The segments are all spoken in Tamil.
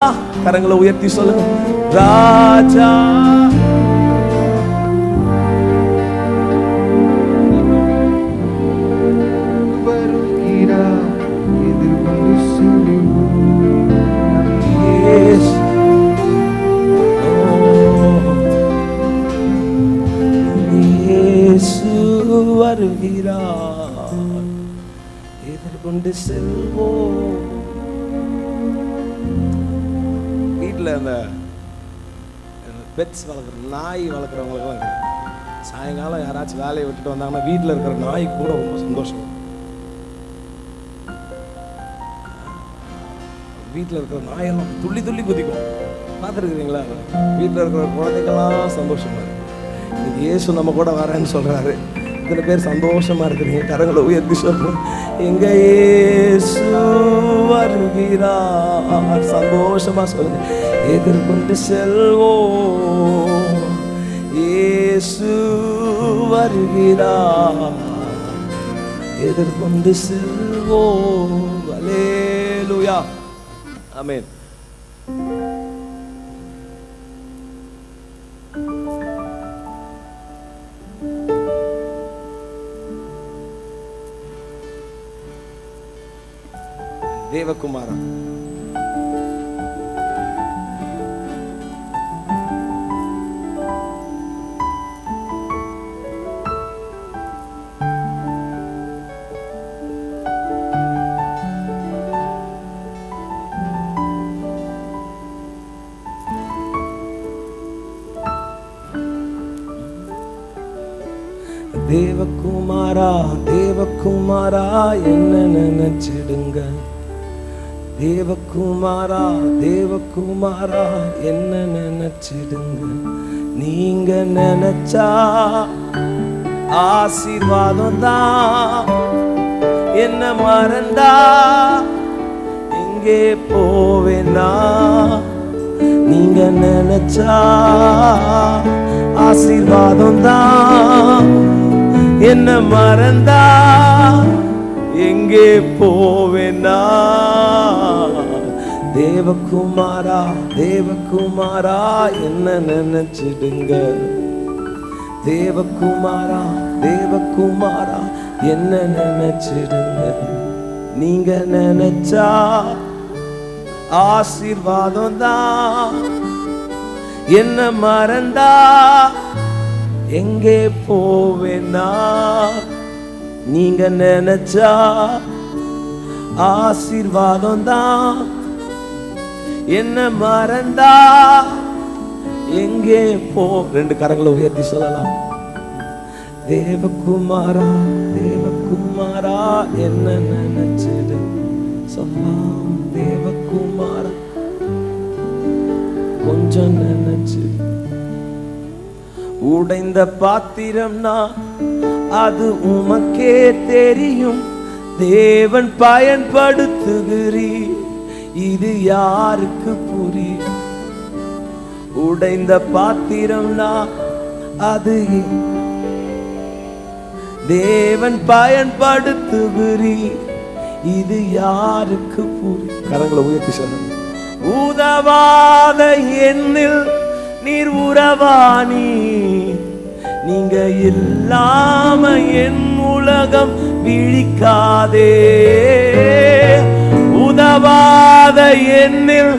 கரங்களை உயர்த்தி சொல்லுங்க. ராஜா வருகிறார், எதிர்கொண்டு செல்வோம். வீட்டில் அந்த பெட்ஸ் வளர்க்குற நாய் வளர்க்குறவங்களுக்கெல்லாம் சாயங்காலம் யாராச்சும் வேலையை விட்டுட்டு வந்தாங்கன்னா வீட்டில் இருக்கிற நாய் கூட ரொம்ப சந்தோஷம். வீட்டில் இருக்கிற நாயெல்லாம் துள்ளி துள்ளி குதிக்கும். பார்த்துருக்குறீங்களா? வீட்டில் இருக்கிற குழந்தைங்கெல்லாம் சந்தோஷமா இருக்கு. இன்னைக்கு இயேசு நம்ம கூட வரேன்னு சொல்றாரு. இத்தனை பேர் சந்தோஷமா இருக்கிறீங்க, கரங்களை உயர்த்தி சொல்றோம். எங்க இயேசு வருகிறார், சந்தோஷமா சொல்லுங்க. எதிர்கொண்டு செல்வோம், இயேசு வருகிறார், எதிர்கொண்டு செல்வோம். அல்லேலூயா, ஆமென். தேவகுமாரா, தேவகுமாரா, தேவகுமாரா என்ன நினைச்சிடுங்க. தேவகுமாரா, தேவகுமாரா என்ன நினைச்சிடுங்க. நீங்க நினைச்சா ஆசீர்வாதம் தான். என்ன மறந்தா எங்கே போவேனா. நீங்க நினைச்சா ஆசீர்வாதம் தான். என்ன மறந்தா எங்கே போவேனா. தேவகுமாரா, தேவகுமாரா என்ன நினைச்சிடுங்க. தேவகுமாரா, தேவகுமாரா என்ன நினைச்சிடுங்க. நீங்க நினைச்சா ஆசீர்வாதம் தான். என்ன மறந்தா எங்கே போவேனா. நீங்க நினைச்சா ஆசீர்வாதம் தான். என்ன மறந்தா எங்கே போ. ரெண்டு கரங்களை உயர்த்தி சொல்லலாம். தேவகுமாரா, தேவகுமாரா என்ன நினைச்சிடு சொல்லலாம். தேவகுமாரா கொஞ்சம் நினைச்சு. உடைந்த பாத்திரம்னா அது உமக்கே தெரியும். தேவன் பயன்படுத்துகிறீர், இது யாருக்கு புரியும். உடைந்த பாத்திரம்னா அது தேவன் பயன்படுத்துகிறீர், இது யாருக்கு புரியும். கரங்களை உயர்த்தி சொல்லுங்க. உதவாத எண்ணில் நீர் உறவானி. நீங்க இல்லாம என் உலகம் விழிக்காதே. உதவாத எண்ணில்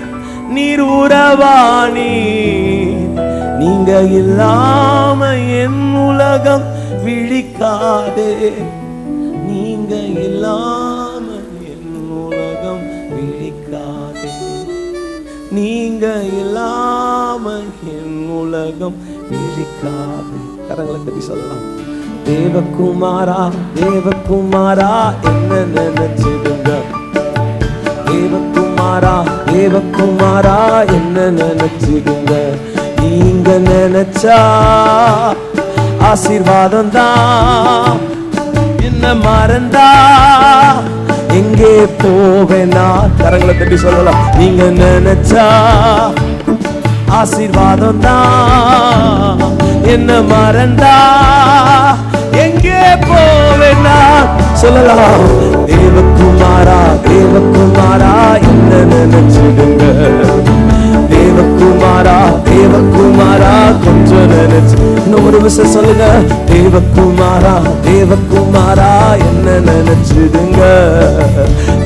நீர் உறவானி. நீங்க இல்லாம என் உலகம் விழிக்காதே. நீங்க இல்லாம என் உலகம் விழிக்காதே. நீங்க இல்லாம என் உலகம் விழிக்காதே. கரங்களை தட்டி சொல்லலாம். தேவகுமாரா, தேவகுமாரா என்ன நினைச்சிடுங்க. தேவகுமாரா, தேவகுமாரா என்ன நினைச்சிடுங்க. நீங்க நினைச்சா ஆசீர்வாதம் தான். என்ன மறந்தா எங்கே போவேனா. கரங்களை தட்டி சொல்லலாம். நீங்க நினைச்சா ஆசீர்வாதம் தான். என்ன மறந்தா எங்கே போவேன் நான் சொல்லலாம். தேவகுமாரா தேவகுமாரா என்ன நினைச்சிடுங்க. தேவகுமாரா தேவகுமாரா கொஞ்சம் நினைச்சு இன்னும் ஒரு விஷயம் சொல்லுங்க. தேவகுமாரா தேவகுமாரா என்ன நினைச்சிடுங்க.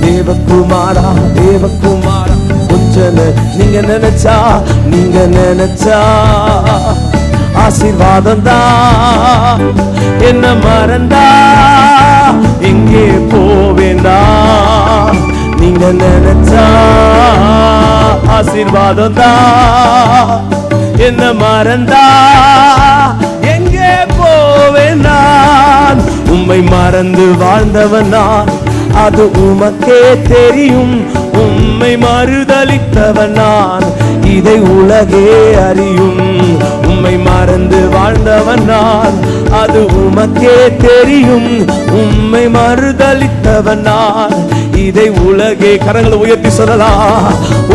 தேவகுமாரா தேவகுமாரா கொஞ்சம் நீங்க நினைச்சா ஆசீர்வாதம் தான். என்ன மறந்தா எங்கே போவேண்டா. நீங்க நினைச்சா ஆசீர்வாதம் தான். என்ன மறந்தா எங்கே போவேன் நான். உம்மை மறந்து வாழ்ந்தவன் நான், அது உமக்கே தெரியும். உம்மை மறுதலித்தவன் நான், இதை உலகே அறியும். உம்மை மறந்து வாழ்ந்தவன் நான், அது உமக்கே தெரியும். உம்மை மறுதலித்தவன் நான், இதை உலகே. கரங்களை உயர்த்தி சொல்லலாம்.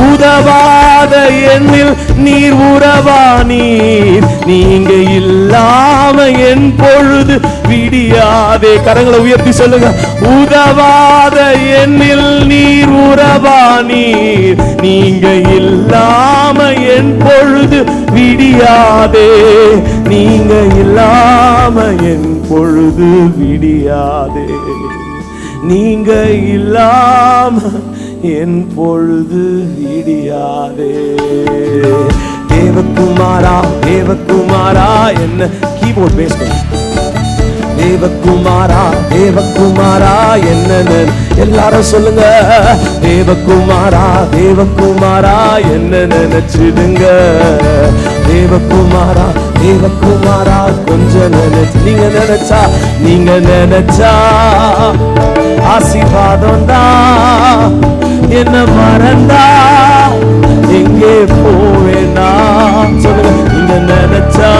உதவாத எண்ணில் நீர் உறவா நீர். நீங்க இல்லாம என் பொழுது விடியாதே. கரங்களை உயர்த்தி சொல்லுங்க. உதவாத எண்ணில் நீர் உறவா நீர். நீங்க இல்லாம என் பொழுது விடியாதே. நீங்க இல்லாம என் பொழுது விடியாதே. நீங்க இல்லாம என் பொழுது விடியாதே. தேவகுமாரா தேவகுமாரா என்ன கீபோர்ட் பேசுங்க. தேவகுமாரா தேவகுமாரா என்ன எல்லாரும் சொல்லுங்க. தேவகுமாரா தேவகுமாரா என்ன நினைச்சிடுங்க. தேவகுமாரா தேவகுமாரா கொஞ்சம் நினைச்சு நீங்க நினைச்சா ஆசீர்வாதம் தான். என்ன மறந்தா எங்கே போவேனா சொல்லுங்க. நீங்க நினைச்சா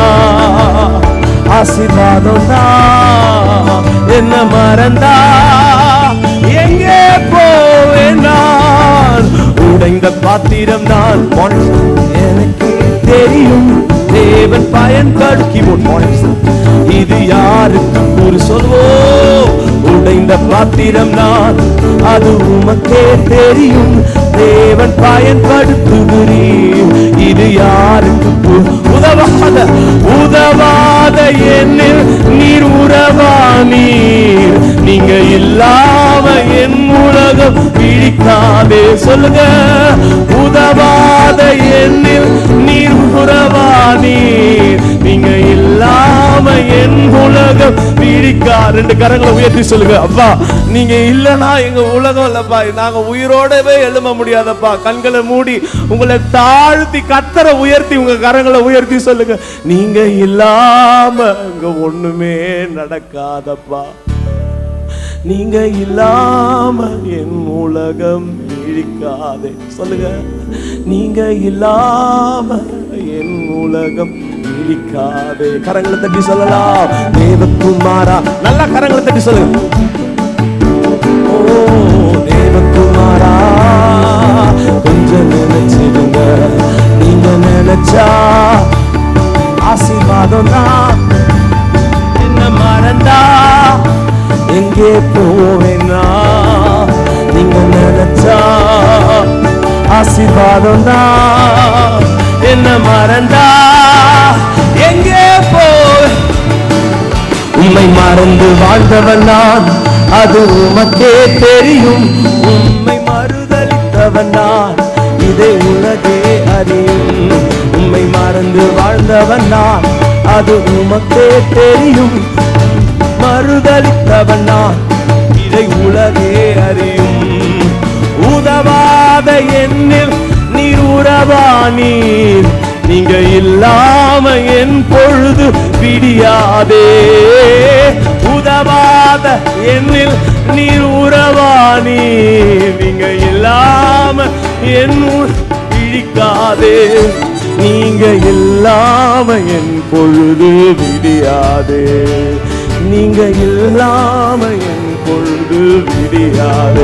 ஆசீர்வாதம் தான். என்ன மறந்தா எங்கே போவேன் நான். உடைந்த பாத்திரம் நான் எனக்கு தெரியும். தேவன் பயன்படுத்தி இது யாருக்கு கூறு சொல்வோம். உடைந்த பாத்திரம் நான், அது உமக்கே தெரியும். தேவன் பயன்படுத்துகிறீர். இது யாருக்கு உதவாத எண்ணில் நீர் உறவா நீர். நீங்க இல்லாம என் உலகம் பிடிக்காதே. சொல்லுங்க. உதவாத எண்ணில் நீர் உறவா நீர். நீங்க இல்லாம என் உலகம் பிடிக்கா. ரெண்டு கரங்களை உயர்த்தி சொல்லுங்க. அப்பா நீங்க இல்லனா எங்க உலகம் இல்லப்பா. நாங்க உயிரோடவே எழும்ப முடியாதப்பா. கண்களை மூடி உங்களை தாழ்த்தி கத்தரை உயர்த்தி உங்க கரங்களை உயர்த்தி சொல்லுங்க. நீங்க இல்லாம இங்க ஒண்ணுமே நடக்காதப்பா. நீங்க இல்லாம என் உலகம் இழிக்காதே. சொல்லுங்க. நீங்க இல்லாம என் உலகம் இழிக்காதே. கரங்களை தட்டி சொல்லலாம். தேவகுமாரா நல்லா கரங்களை தட்டி சொல்லுங்க. ஓ தேவகுமாரா கொஞ்சம் நினைச்சிடுங்க. நீங்க நினைச்சா ஆசீர்வாதம் தான். என்ன மறந்தா எங்கே போவேனா. நீங்க நினைச்சா ஆசீர்வாதம் தான். என்ன மறந்தா எங்கே போவே. உம்மை மறந்து வாழ்ந்தவன் நான், அது உமக்கே தெரியும். உம்மை மறுதலித்தவன் நான், இதை உலகே அறியும். உம்மை மறந்து வாழ்ந்தவன் நான், அது உமக்கே தெரியும். மறுதலித்தவன் நான், இதை உலகே அறியும். உதவாத எண்ணில் நீர் உறவா நீர். நீங்க இல்லாம என் பொழுது விடியாதே. உதவாத எண்ணில் நீர் உறவா நீர். நீங்க இல்லாம என் விழிக்காதே. நீங்க இல்லாம என் பொழுது விடியாதே. நீங்க இல்லாம என் பொழுது விடியாது.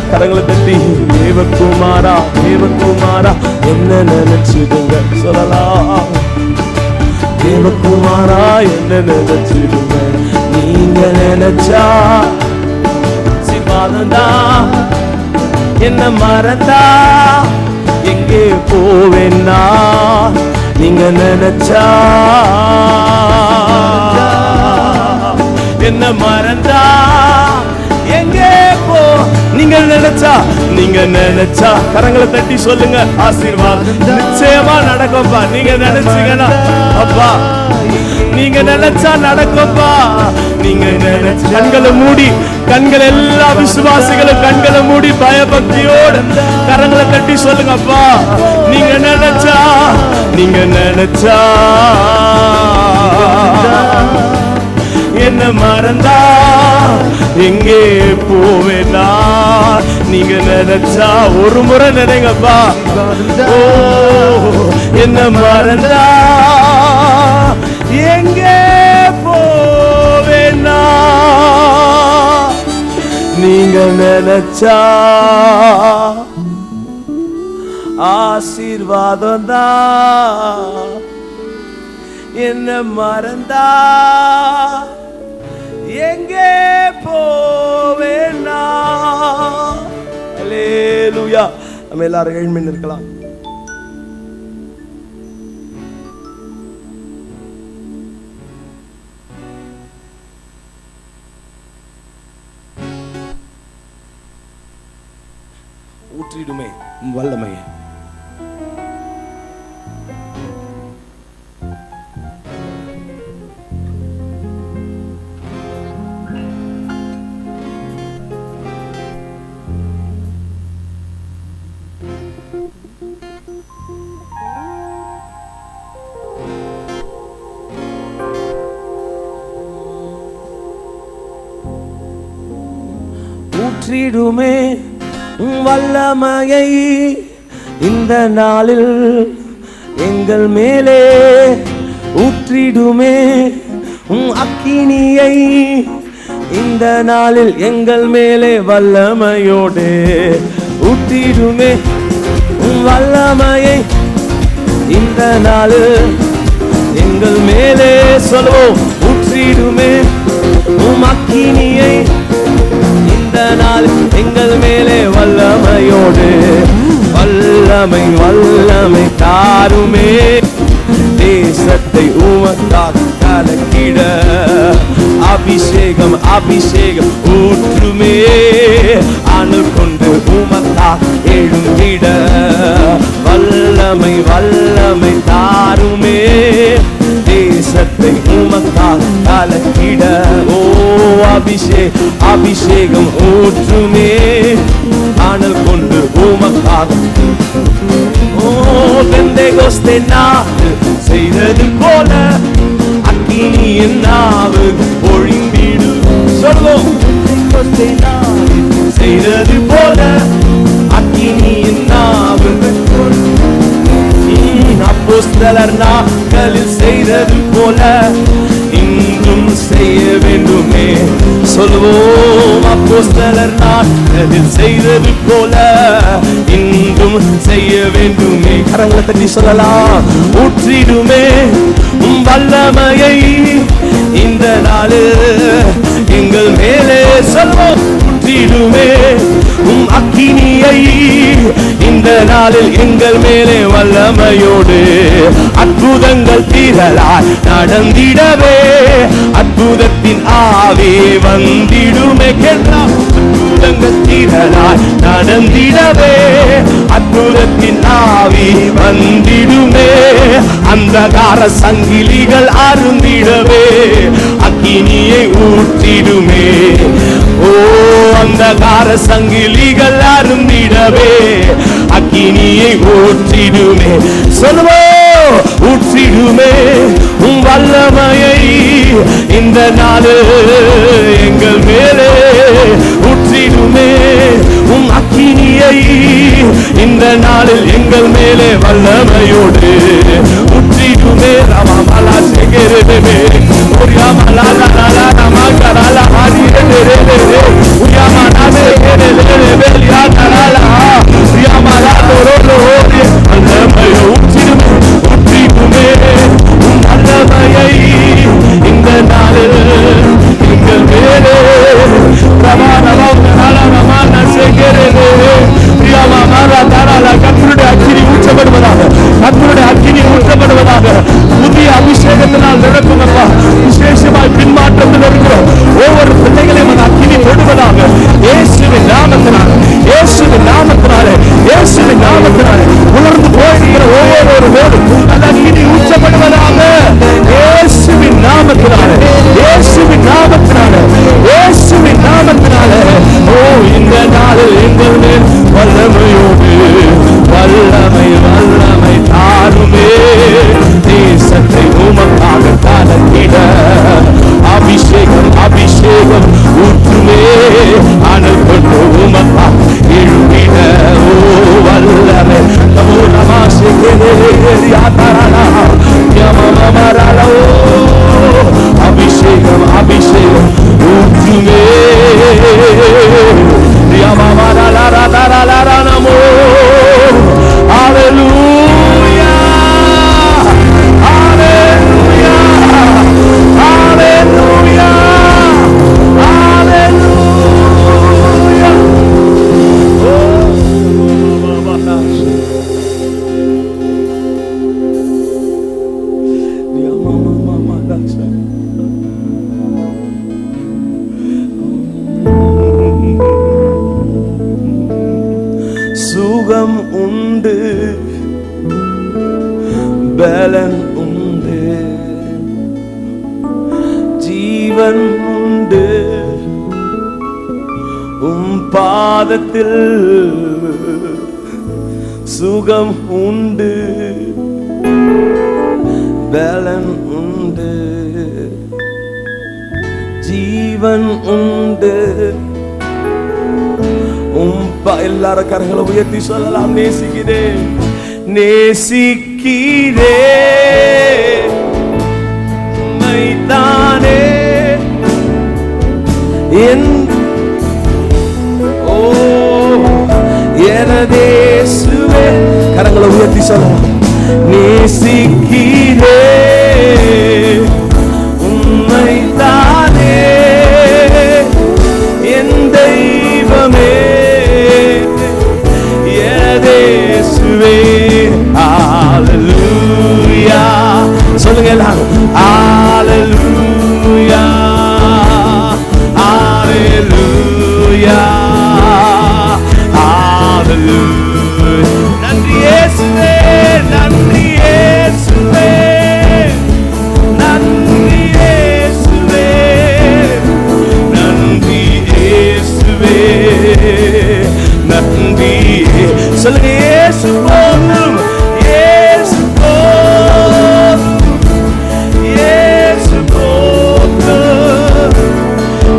கரங்களை தட்டி தேவகுமாரா தேவகுமாரா என்ன நினைச்சிடுங்க சொல்லலாம். தேவகுமாரா என்ன நினைச்சிடுங்க. நீங்க நினைச்சா ஆசீர்வாதம்தா. என்ன மறந்தா எங்கே போவேன்னா நீங்க நினைச்சா. என்ன மறந்தா எங்கே போ நீங்க நினைச்சா. நீங்க நினைச்சா கரங்களை தட்டி சொல்லுங்க, ஆசீர்வாதம் நிச்சயமா நடக்கும்பா. நீங்க நினைச்சீங்கன்னா அப்பா, நீங்க நினைச்சா நடக்கும்பா. நீங்க நினைச்ச கண்களை மூடி, கண்கள் எல்லா விசுவாசிகளும் கண்களை மூடி பயபக்தியோடு கரங்களை தட்டி சொல்லுங்க, அப்பா நீங்க நினைச்சா, நீங்க நினைச்சா என்ன மறந்தா எங்கே போவேனா. நீங்க நினைச்சா ஒரு முறை நினைங்கப்பா. ஓ என்ன மறந்தா எங்கே போவேனா. நீங்க நினைச்சா ஆசீர்வாதம் தான். என்ன மறந்தா எங்கே போவேனா. அல்லேலூயா. நம்ம எல்லாரும் எழும்பி நிற்கலாம். ஊற்றிடுமே வல்லமையை. ஊற்றிடுமே வல்லமையை இந்த நாளில் எங்கள் மேலே. ஊற்றிடுமே அக்கினியை இந்த நாளில் எங்கள் மேலே வல்லமையோடு. ஊற்றிடுமே வல்லமையை இந்த நாளில் எங்கள் மேலே. சொல்லுவோம், ஊற்றிடுமே அக்கினியை இந்த நாள் எங்கள் மேலே வல்லமையோடு. வல்லமை வல்லமை தாருமே, தேசத்தை உமக்காக கலக்கிட. அபிஷேகம் அபிஷேகம் ஊற்றுமே, அனல் கொண்டு உமக்காக எழும்பிட. வல்லமை வல்லமை தாருமே, தேசத்தை உமக்காக கலக்கிட. ஓ அபிஷேகம் அபிஷேகம் ஊற்றுமே, அனல் கொண்டு உமக்காக. ஓ பெந்தேகோஸ்தே நாள் செய்தது போல அக்கினியின் நாவு ஒழிந்திடு. சொல்வோம், பெந்தேகோஸ்தே நாள் செய்தது போல அக்கினியின் நாவு. அப்போஸ்தலர் நாட்களில் செய்தது போல இன்றும் செய்ய வேண்டுமே. சொல்வோம், அப்போஸ்தலர் நாட்களில் செய்தது போல இன்றும் செய்ய வேண்டுமே. கரங்களை தட்டி சொல்லலாம். ஊற்றிடுமே வல்லமையை இந்த நாளில் எங்கள் மேலே. சொல்வோம், ஊற்றிடுமே அக்கினியை இந்த நாளில் எங்கள் மேலே வல்லமையோடு. அற்புதங்கள் திரளாய் நடந்திடவே அற்புதத்தின் ஆவி வந்திடுமே. கேட்கலாம், அற்புதங்கள் திரளாய் நடந்திடவே அற்புதத்தின் ஆவி வந்திடுமே. அந்தகார சங்கிலிகள் அருந்திடவே அக்கினியை ஊற்றிடுமே. ஓ அந்தகார சங்கிலிகள் அருந்திடவே அக்கினியை ஊற்றிடுமே. சொல்லுவோம், ஊற்றிடுமே வல்லமையை இந்த நாள் எங்கள் மேலே. ஊற்றிடுமே அக்கினியை இந்த நாளில் எங்கள் மேலே வல்லமையோடு. ஊற்றிடுமே ரமமலா செகரவே உரியமலா லலா நமகரலா ஹரிரே உரியமனாவே கேரலே வெலியா தரலா உரியமலா லோரோலோரி. வல்லமையை ஊற்றிடுமே ஊற்றிடுமே வல்லமையை இந்த நாளில் பலன் உண்டு, ஜீவன் உண்டு, பாதத்தில் சுகம் உண்டு, பலன் உண்டு, ஜீவன் உண்டு. எல்லாரும் கரங்களை உயர்த்தி சொல்லலாம். நேசிக்கிறேன், நேசிக்கிறேன் மைதானே என் எனதேசுவே. கரங்களை உயர்த்தி சொல்லலாம். நேசிக்கிறேன் உம்மைதானே என் தெய்வமே, எனதேசுவே. ஹalleluya சொல்லுங்க எல்லாரும். ஹalleluya ஹalleluya. நன்றி இயேசுவே, நன்றி இயேசுவே, நன்றி இயேசுவே, நன்றி இயேசுவே, நன்றி. சொல்லுங்க இயேசு போதும், இயேசு போதும், இயேசு போதும்,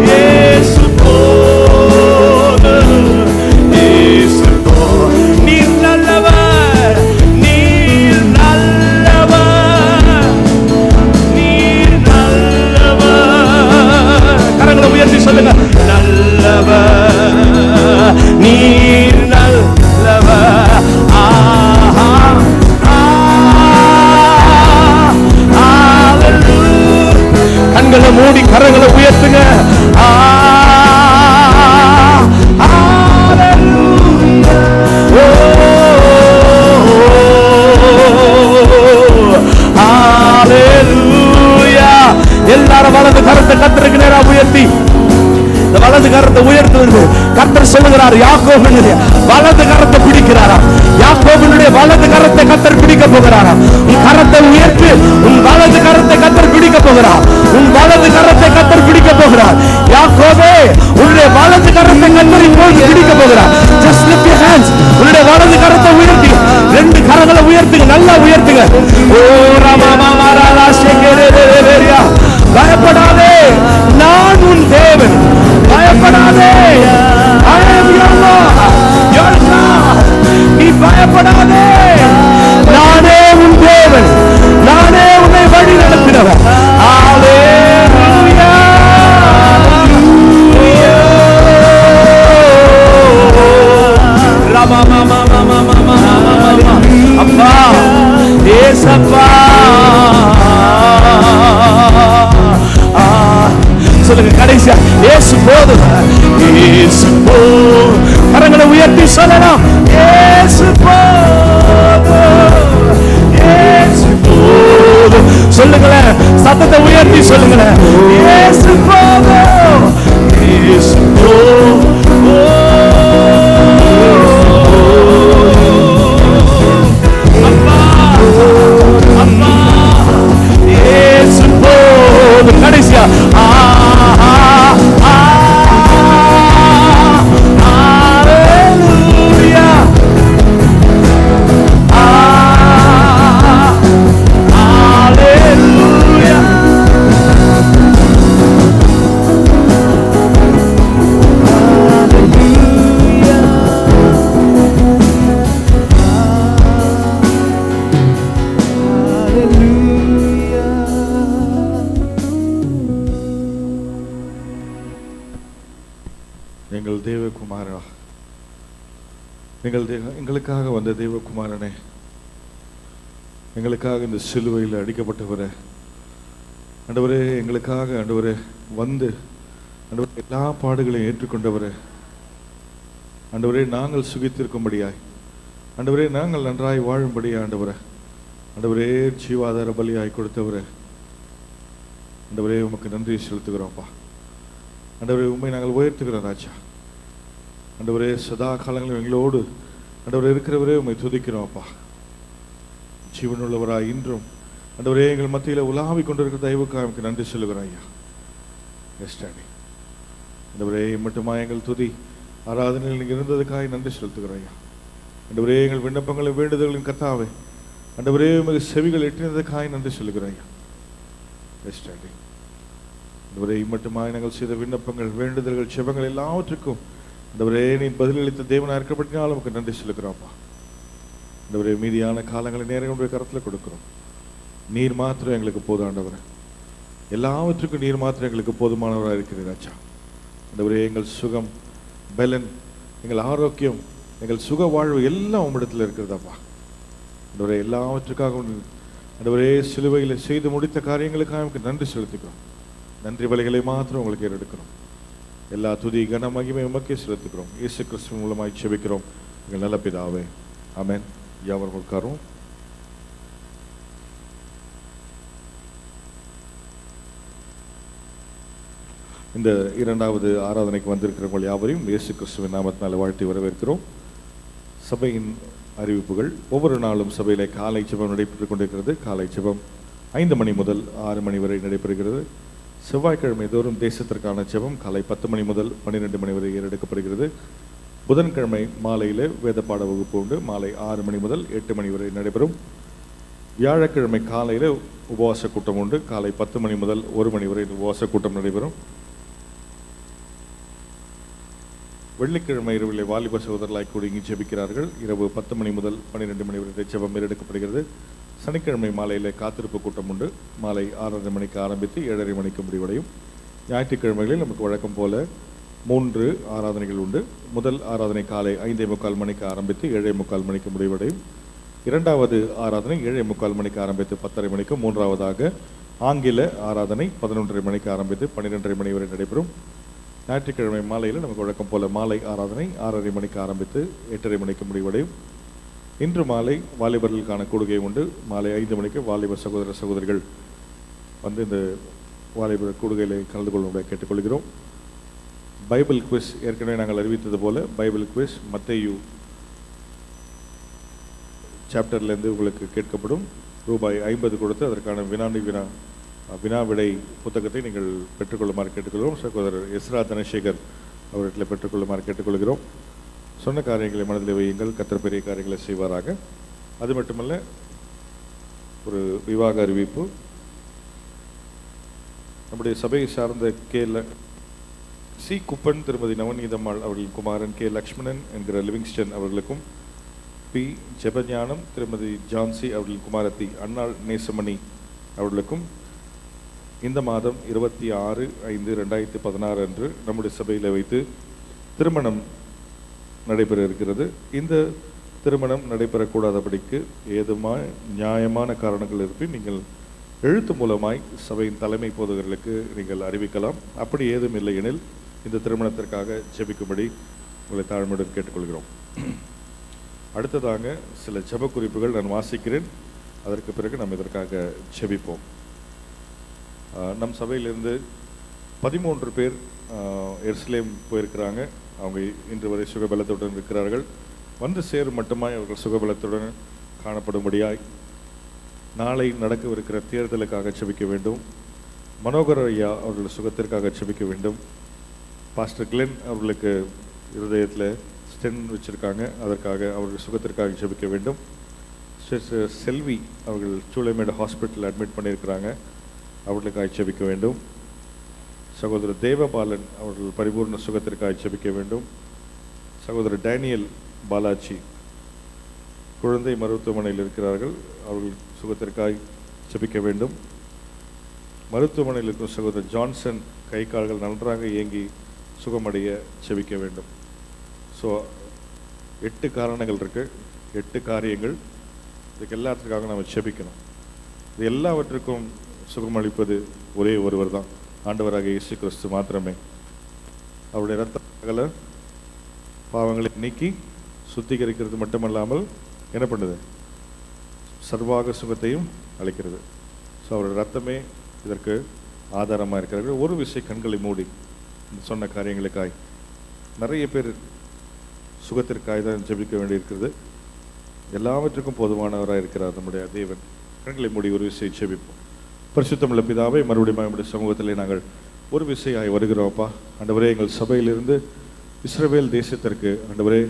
இயேசு போதும், இயேசு போதும். நீர் நல்லவர், நீர் நல்லவர், நீர் நல்லவர். கரங்களை உயர்த்தி சொல்லுங்க. நல்லவர், நீர் நல்லவர். ஆஹா கண்களை மூடி கரங்களை உயர்த்துங்க. எல்லாரும் வலது கரத்தை கர்த்தருக்கு நேரா உயர்த்தி, வலது கரத்தை உயர்த்துவது. கர்த்தர் சொல்லுகிறார், யாக்கோபினுடைய வலது கரத்தை பிடிக்கிறாராம். யாக்கோபினுடைய வலது கரத்தை கர்த்தர் பிடிக்க போகிறாராம். உன் கரத்தை உயர்த்தி, உன் வலது கரத்தை கர்த்தர் பிடிக்க போகிறார். உன் வலது கரத்தை கர்த்தர் பிடிக்க போகிறார். யாக்கோபே, உன்னுடைய வலது கரத்தை கர்த்தர் இப்போது பிடிக்க போகிறார். Just lift your hands. உன்னுடைய வலது கரத்தை உயர்த்தி, ரெண்டு கரங்களை உயர்த்துங்க, நல்லா உயர்த்துங்க. ஓ ராமா மாமா ராலா ஷேகேரேரேரியா. பயப்படாதே, நான் உன் தேவன். பயப்படாதே, I am your Lord, your God. நீ பயப்படாதே, நானே உன் தேவன், நானே உன்னை வழி நடத்தினவர். ஹalleluya, ராமா மாமா மாமா மாமா அப்பா ஏசப்பா. சொல்லுங்க கடைசியா, இயேசு போதும், இயேசு போதும். கரங்களை உயர்த்தி சொல்லலாம். இயேசு போதும், இயேசு போதும். சொல்லுங்களேன், சத்தத்தை உயர்த்தி சொல்லுங்களேன். இயேசு போதும், இயேசு போதும். அப்பா அப்பா இயேசு போதும். கடைசியா எங்களுக்காக வந்த தேவகுமாரனே, எங்களுக்காக இந்த சிலுவையில் அடிக்கப்பட்டவரே, ஆண்டவரே, எங்களுக்காக ஆண்டவரே வந்து ஆண்டவரே எல்லா பாடுகளையும் ஏற்றுக்கொண்டவரே, ஆண்டவரே நாங்கள் சுகித்திருக்கும்படியாய், ஆண்டவரே நாங்கள் நன்றாய் வாழும்படியா, ஆண்டவரே ஆண்டவரே ஜீவாதார பலியாய் கொடுத்தவரே, ஆண்டவரே உமக்கு நன்றி செலுத்துகிறோம்ப்பா. ஆண்டவரே உண்மை நாங்கள் உயர்த்துகிறோம் ராஜா. ஆண்டவரே சதா காலங்களும் எங்களோடு ஆண்டவரே இருக்கிறவரே உண்மை துதிக்கிறோம் அப்பா. ஜீவனுள்ளவராய் இன்றும் ஆண்டவரே எங்கள் மத்தியில் உலாவிக் கொண்டிருக்கிற தயவுக்காக எனக்கு நன்றி சொல்லுகிறேன் ஐயா. Yes daddy. ஆண்டவரே மட்டுமா எங்கள் துதி ஆராதனையில் நீங்கள் இருந்ததுக்காக நன்றி செலுத்துகிறேன் ஐயா. ஆண்டவரே எங்கள் விண்ணப்பங்களை வேண்டுதல்களின் கர்த்தாவே ஆண்டவரே உமது செவிகள் எட்டினதுக்காக நன்றி சொல்லுகிறேன் ஐயா. Yes daddy. ஆண்டவரே மட்டுமாய் நாங்கள் செய்த விண்ணப்பங்கள் வேண்டுதல்கள் செபங்கள் எல்லாவற்றுக்கும் ஆண்டவரே நீ பதிலளித்த தேவனாக இருக்கப்பட்டினால் நமக்கு நன்றி சொல்லுகிறோம்ப்பா. ஆண்டவரே மீதியான காலங்களை நேரங்களுடைய கரத்தில் கொடுக்கிறோம். நீர் மாத்திரம் எங்களுக்கு போதும் ஆண்டவரே. எல்லாவற்றுக்கும் நீர் மாத்திரம் எங்களுக்கு போதுமானவராக இருக்கிறீர் ராஜா. ஆண்டவரே எங்கள் சுகம் பலன் எங்கள் ஆரோக்கியம் எங்கள் சுக வாழ்வு எல்லாம் உம்மிடத்தில் இருக்கிறதாப்பா. ஆண்டவரே எல்லாவற்றுக்காக ஆண்டவரே சிலுவையில் செய்து முடித்த காரியங்களுக்காக நமக்கு நன்றி செலுத்துக்கிறோம். நன்றி பலிகளை மாத்திரம் உங்களுக்கு ஏறெடுக்கிறோம். எல்லா துதி கன மகிமை உமக்கே செலுத்துக்கிறோம். இயேசு கிறிஸ்துவின் மூலமாய் ஜெபிக்கிறோம் எங்கள் நல்ல பிதாவே. ஆமென். யாவரும் உட்காரும். இந்த இரண்டாவது ஆராதனைக்கு வந்திருக்கிறவர்கள் யாவரையும் இயேசு கிறிஸ்துவின் நாமத்தினால் வாழ்த்தி வரவேற்கிறோம். சபையின் அறிவிப்புகள். ஒவ்வொரு நாளும் சபையில் காலை ஜெபம் நடைபெற்றுக் கொண்டிருக்கிறது. காலை ஜெபம் 5 மணி முதல் 6 மணி வரை நடைபெறுகிறது. செவ்வாய்க்கிழமை தோறும் தேசத்திற்கான ஜெபம் காலை 10 மணி முதல் 12 மணி வரை ஏறெடுக்கப்படுகிறது. புதன்கிழமை மாலையில் வேத பாட வகுப்பு உண்டு. மாலை 6 மணி முதல் 8 மணி வரை நடைபெறும். வியாழக்கிழமை காலையில் உபவாச கூட்டம் உண்டு. காலை 10 மணி முதல் 1 மணி வரை உபவாச கூட்டம் நடைபெறும். வெள்ளிக்கிழமை இரவிலே வாலிப சகோதரர்களாய் கூடி இங்கு ஜெபிக்கிறார்கள். இரவு 10 மணி முதல் 12 மணி வரை ஜெபம் ஏறெடுக்கப்படுகிறது. சனிக்கிழமை மாலையில் காத்திருப்பு கூட்டம் உண்டு. மாலை 6:30 மணிக்கு ஆரம்பித்து 7:30 மணிக்கு முடிவடையும். ஞாயிற்றுக்கிழமைகளில் நமக்கு வழக்கம் போல 3 ஆராதனைகள் உண்டு. முதல் ஆராதனை காலை 5:45 மணிக்கு ஆரம்பித்து 7:45 மணிக்கு முடிவடையும். இரண்டாவது ஆராதனை 7:45 மணிக்கு ஆரம்பித்து 10:30 மணிக்கு. மூன்றாவதாக ஆங்கில ஆராதனை 11:30 மணிக்கு ஆரம்பித்து 12:30 மணி வரை நடைபெறும். ஞாயிற்றுக்கிழமை மாலையில் நமக்கு வழக்கம் போல மாலை ஆராதனை 6:30 மணிக்கு ஆரம்பித்து 8:30 மணிக்கு முடிவடையும். இன்று மாலை வாலிபர்களுக்கான கூடுகை உண்டு. மாலை 5 மணிக்கு வாலிப சகோதர சகோதரிகள் வந்து இந்த வாலிபர் கூடுகையில் கலந்து கொள்ளும்படி கேட்டுக்கொள்கிறோம். பைபிள் குவிஸ் ஏற்கனவே நாங்கள் அறிவித்தது போல பைபிள் குவிஸ் மத்தேயு சாப்டர்லேருந்து உங்களுக்கு கேட்கப்படும். ரூபாய் 50 கொடுத்து அதற்கான வினா விடை புத்தகத்தை நீங்கள் பெற்றுக்கொள்ளுமாறு கேட்டுக்கொள்கிறோம். சகோதரர் எஸ்ரா தனசேகர் அவர்களில் பெற்றுக்கொள்ளுமாறு கேட்டுக்கொள்கிறோம். சொன்ன காரியங்களை மனதில் வையுங்கள். கர்த்தர் பெரிய காரியங்களை செய்வாராக. அது மட்டுமல்ல, ஒரு விவாக அறிவிப்பு. நம்முடைய சபையை சார்ந்த சி குப்பன் திருமதி நவநீதம்மாள் அவர்களின் குமாரன் கே லக்ஷ்மணன் என்கிற லிவிங்ஸ்டன் அவர்களுக்கும், பி ஜெபஞானம் திருமதி ஜான்சி அவர்களின் குமாரத்தி அன்னாள் நேசமணி அவர்களுக்கும் இந்த மாதம் 26/5/2016 அன்று நம்முடைய சபையில் வைத்து திருமணம் நடைபெற இருக்கிறது. இந்த திருமணம் நடைபெறக்கூடாதபடிக்கு ஏதுமான நியாயமான காரணங்கள் இருப்பின் நீங்கள் எழுத்து மூலமாய் சபையின் தலைமை போதகர்களுக்கு நீங்கள் அறிவிக்கலாம். அப்படி ஏதும் இல்லை எனில் இந்த திருமணத்திற்காக ஜெபிக்கும்படி உங்களை தாழ்மையுடன் கேட்டுக்கொள்கிறோம். அடுத்ததாக சில ஜெப குறிப்புகள் நான் வாசிக்கிறேன். அதற்கு பிறகு நாம் இதற்காக ஜெபிப்போம். நம் சபையிலிருந்து 13 பேர் எருசலேம் போயிருக்கிறாங்க. அவங்க இன்று வரை சுகபலத்துடன் இருக்கிறார்கள். வந்து சேரும் மட்டுமாய் அவர்கள் சுகபலத்துடன் காணப்படும்படியாய் நாளை நடக்கவிருக்கிற தேர்தலுக்காக ஜெபிக்க வேண்டும். மனோகர் ஐயா அவர்கள் சுகத்திற்காக ஜெபிக்க வேண்டும். பாஸ்டர் கிளென் அவர்களுக்கு இருதயத்தில் ஸ்டென் வச்சுருக்காங்க, அதற்காக அவர்கள் சுகத்திற்காக ஜெபிக்க வேண்டும். செல்வி அவர்கள் சூளைமேடு ஹாஸ்பிட்டலில் அட்மிட் பண்ணியிருக்கிறாங்க, அவர்களுக்காக ஜெபிக்க வேண்டும். சகோதரர் தேவபாலன் அவர்கள் பரிபூர்ண சுகத்திற்காக ஜெபிக்க வேண்டும். சகோதரர் டேனியல் பாலாஜி குழந்தை மருத்துவமனையில் இருக்கிறார்கள், அவர்கள் சுகத்திற்காக ஜெபிக்க வேண்டும். மருத்துவமனையில் இருக்கும் சகோதரர் ஜான்சன் கை கால்கள் நன்றாக இயங்கி சுகமடைய ஜெபிக்க வேண்டும். ஸோ 8 காரணங்கள் இருக்குது, 8 காரியங்கள். இதுக்கு எல்லாத்துக்காக நம்ம ஜெபிக்கணும். இது எல்லாவற்றுக்கும் சுகமளிப்பது ஒரே ஒருவர் தான், ஆண்டவராக இயேசு கிறிஸ்து மாத்திரமே. அவருடைய இரத்த பாவங்களை நீக்கி சுத்திகரிக்கிறது மட்டுமல்லாமல் என்ன பண்ணுது, சர்வாக சுகத்தையும் அளிக்கிறது. ஸோ அவருடைய ரத்தமே இதற்கு ஆதாரமாக இருக்கிறார்கள். ஒரு விஷயம் கண்களை மூடி சொன்ன காரியங்களுக்காய் நிறைய பேர் சுகத்திற்காக தான் ஜெபிக்க வேண்டியிருக்கிறது. எல்லாவற்றுக்கும் போதுமானவராக இருக்கிறார் நம்முடைய தேவன். கண்களை மூடி ஒரு விசை செபிப்போம். பரிசுத்தமுள்ள பிதாவே, மறுபடியும் நம்முடைய சமூகத்திலே நாங்கள் ஒரு விசையாய் வருகிறோம்ப்பா. ஆண்டவரே, எங்கள் சபையிலிருந்து இஸ்ரவேல் தேசத்திற்கு ஆண்டவரே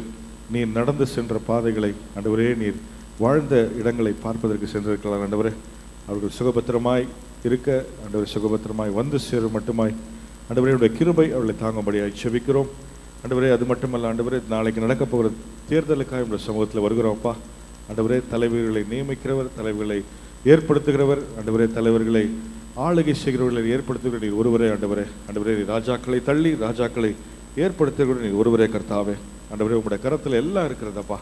நீர் நடந்து சென்ற பாதைகளை, ஆண்டவரே நீர் வாழ்ந்த இடங்களை பார்ப்பதற்கு சென்றிருக்கலாம். ஆண்டவரே, அவர்கள் சுகபத்திரமாய் இருக்க, ஆண்டவரே சுகபத்திரமாய் வந்து சேரும் மட்டுமாய் ஆண்டவரே உடைய கிருபை அவர்களை தாங்கும்படியாய் செபிக்கிறோம். ஆண்டவரே, அது மட்டுமல்ல ஆண்டவரே, நாளைக்கு நடக்க போகிற தேர்தலுக்காக நம்முடைய சமூகத்தில் வருகிறோம்ப்பா. ஆண்டவரே, தலைவர்களை நியமிக்கிறவர், தலைவர்களை ஏற்படுத்துகிறவர், ஆண்டவரே தலைவர்களை ஆளுகை செய்கிறவர்களை ஏற்படுத்துகிற நீர் ஒருவரே. ஆண்டவரே, ஆண்டவரே ராஜாக்களை தள்ளி ராஜாக்களை ஏற்படுத்துகிற நீர் ஒருவரே கர்த்தாவே. ஆண்டவரே, உங்களுடைய கரத்தில் எல்லாம் இருக்கிறதப்பா.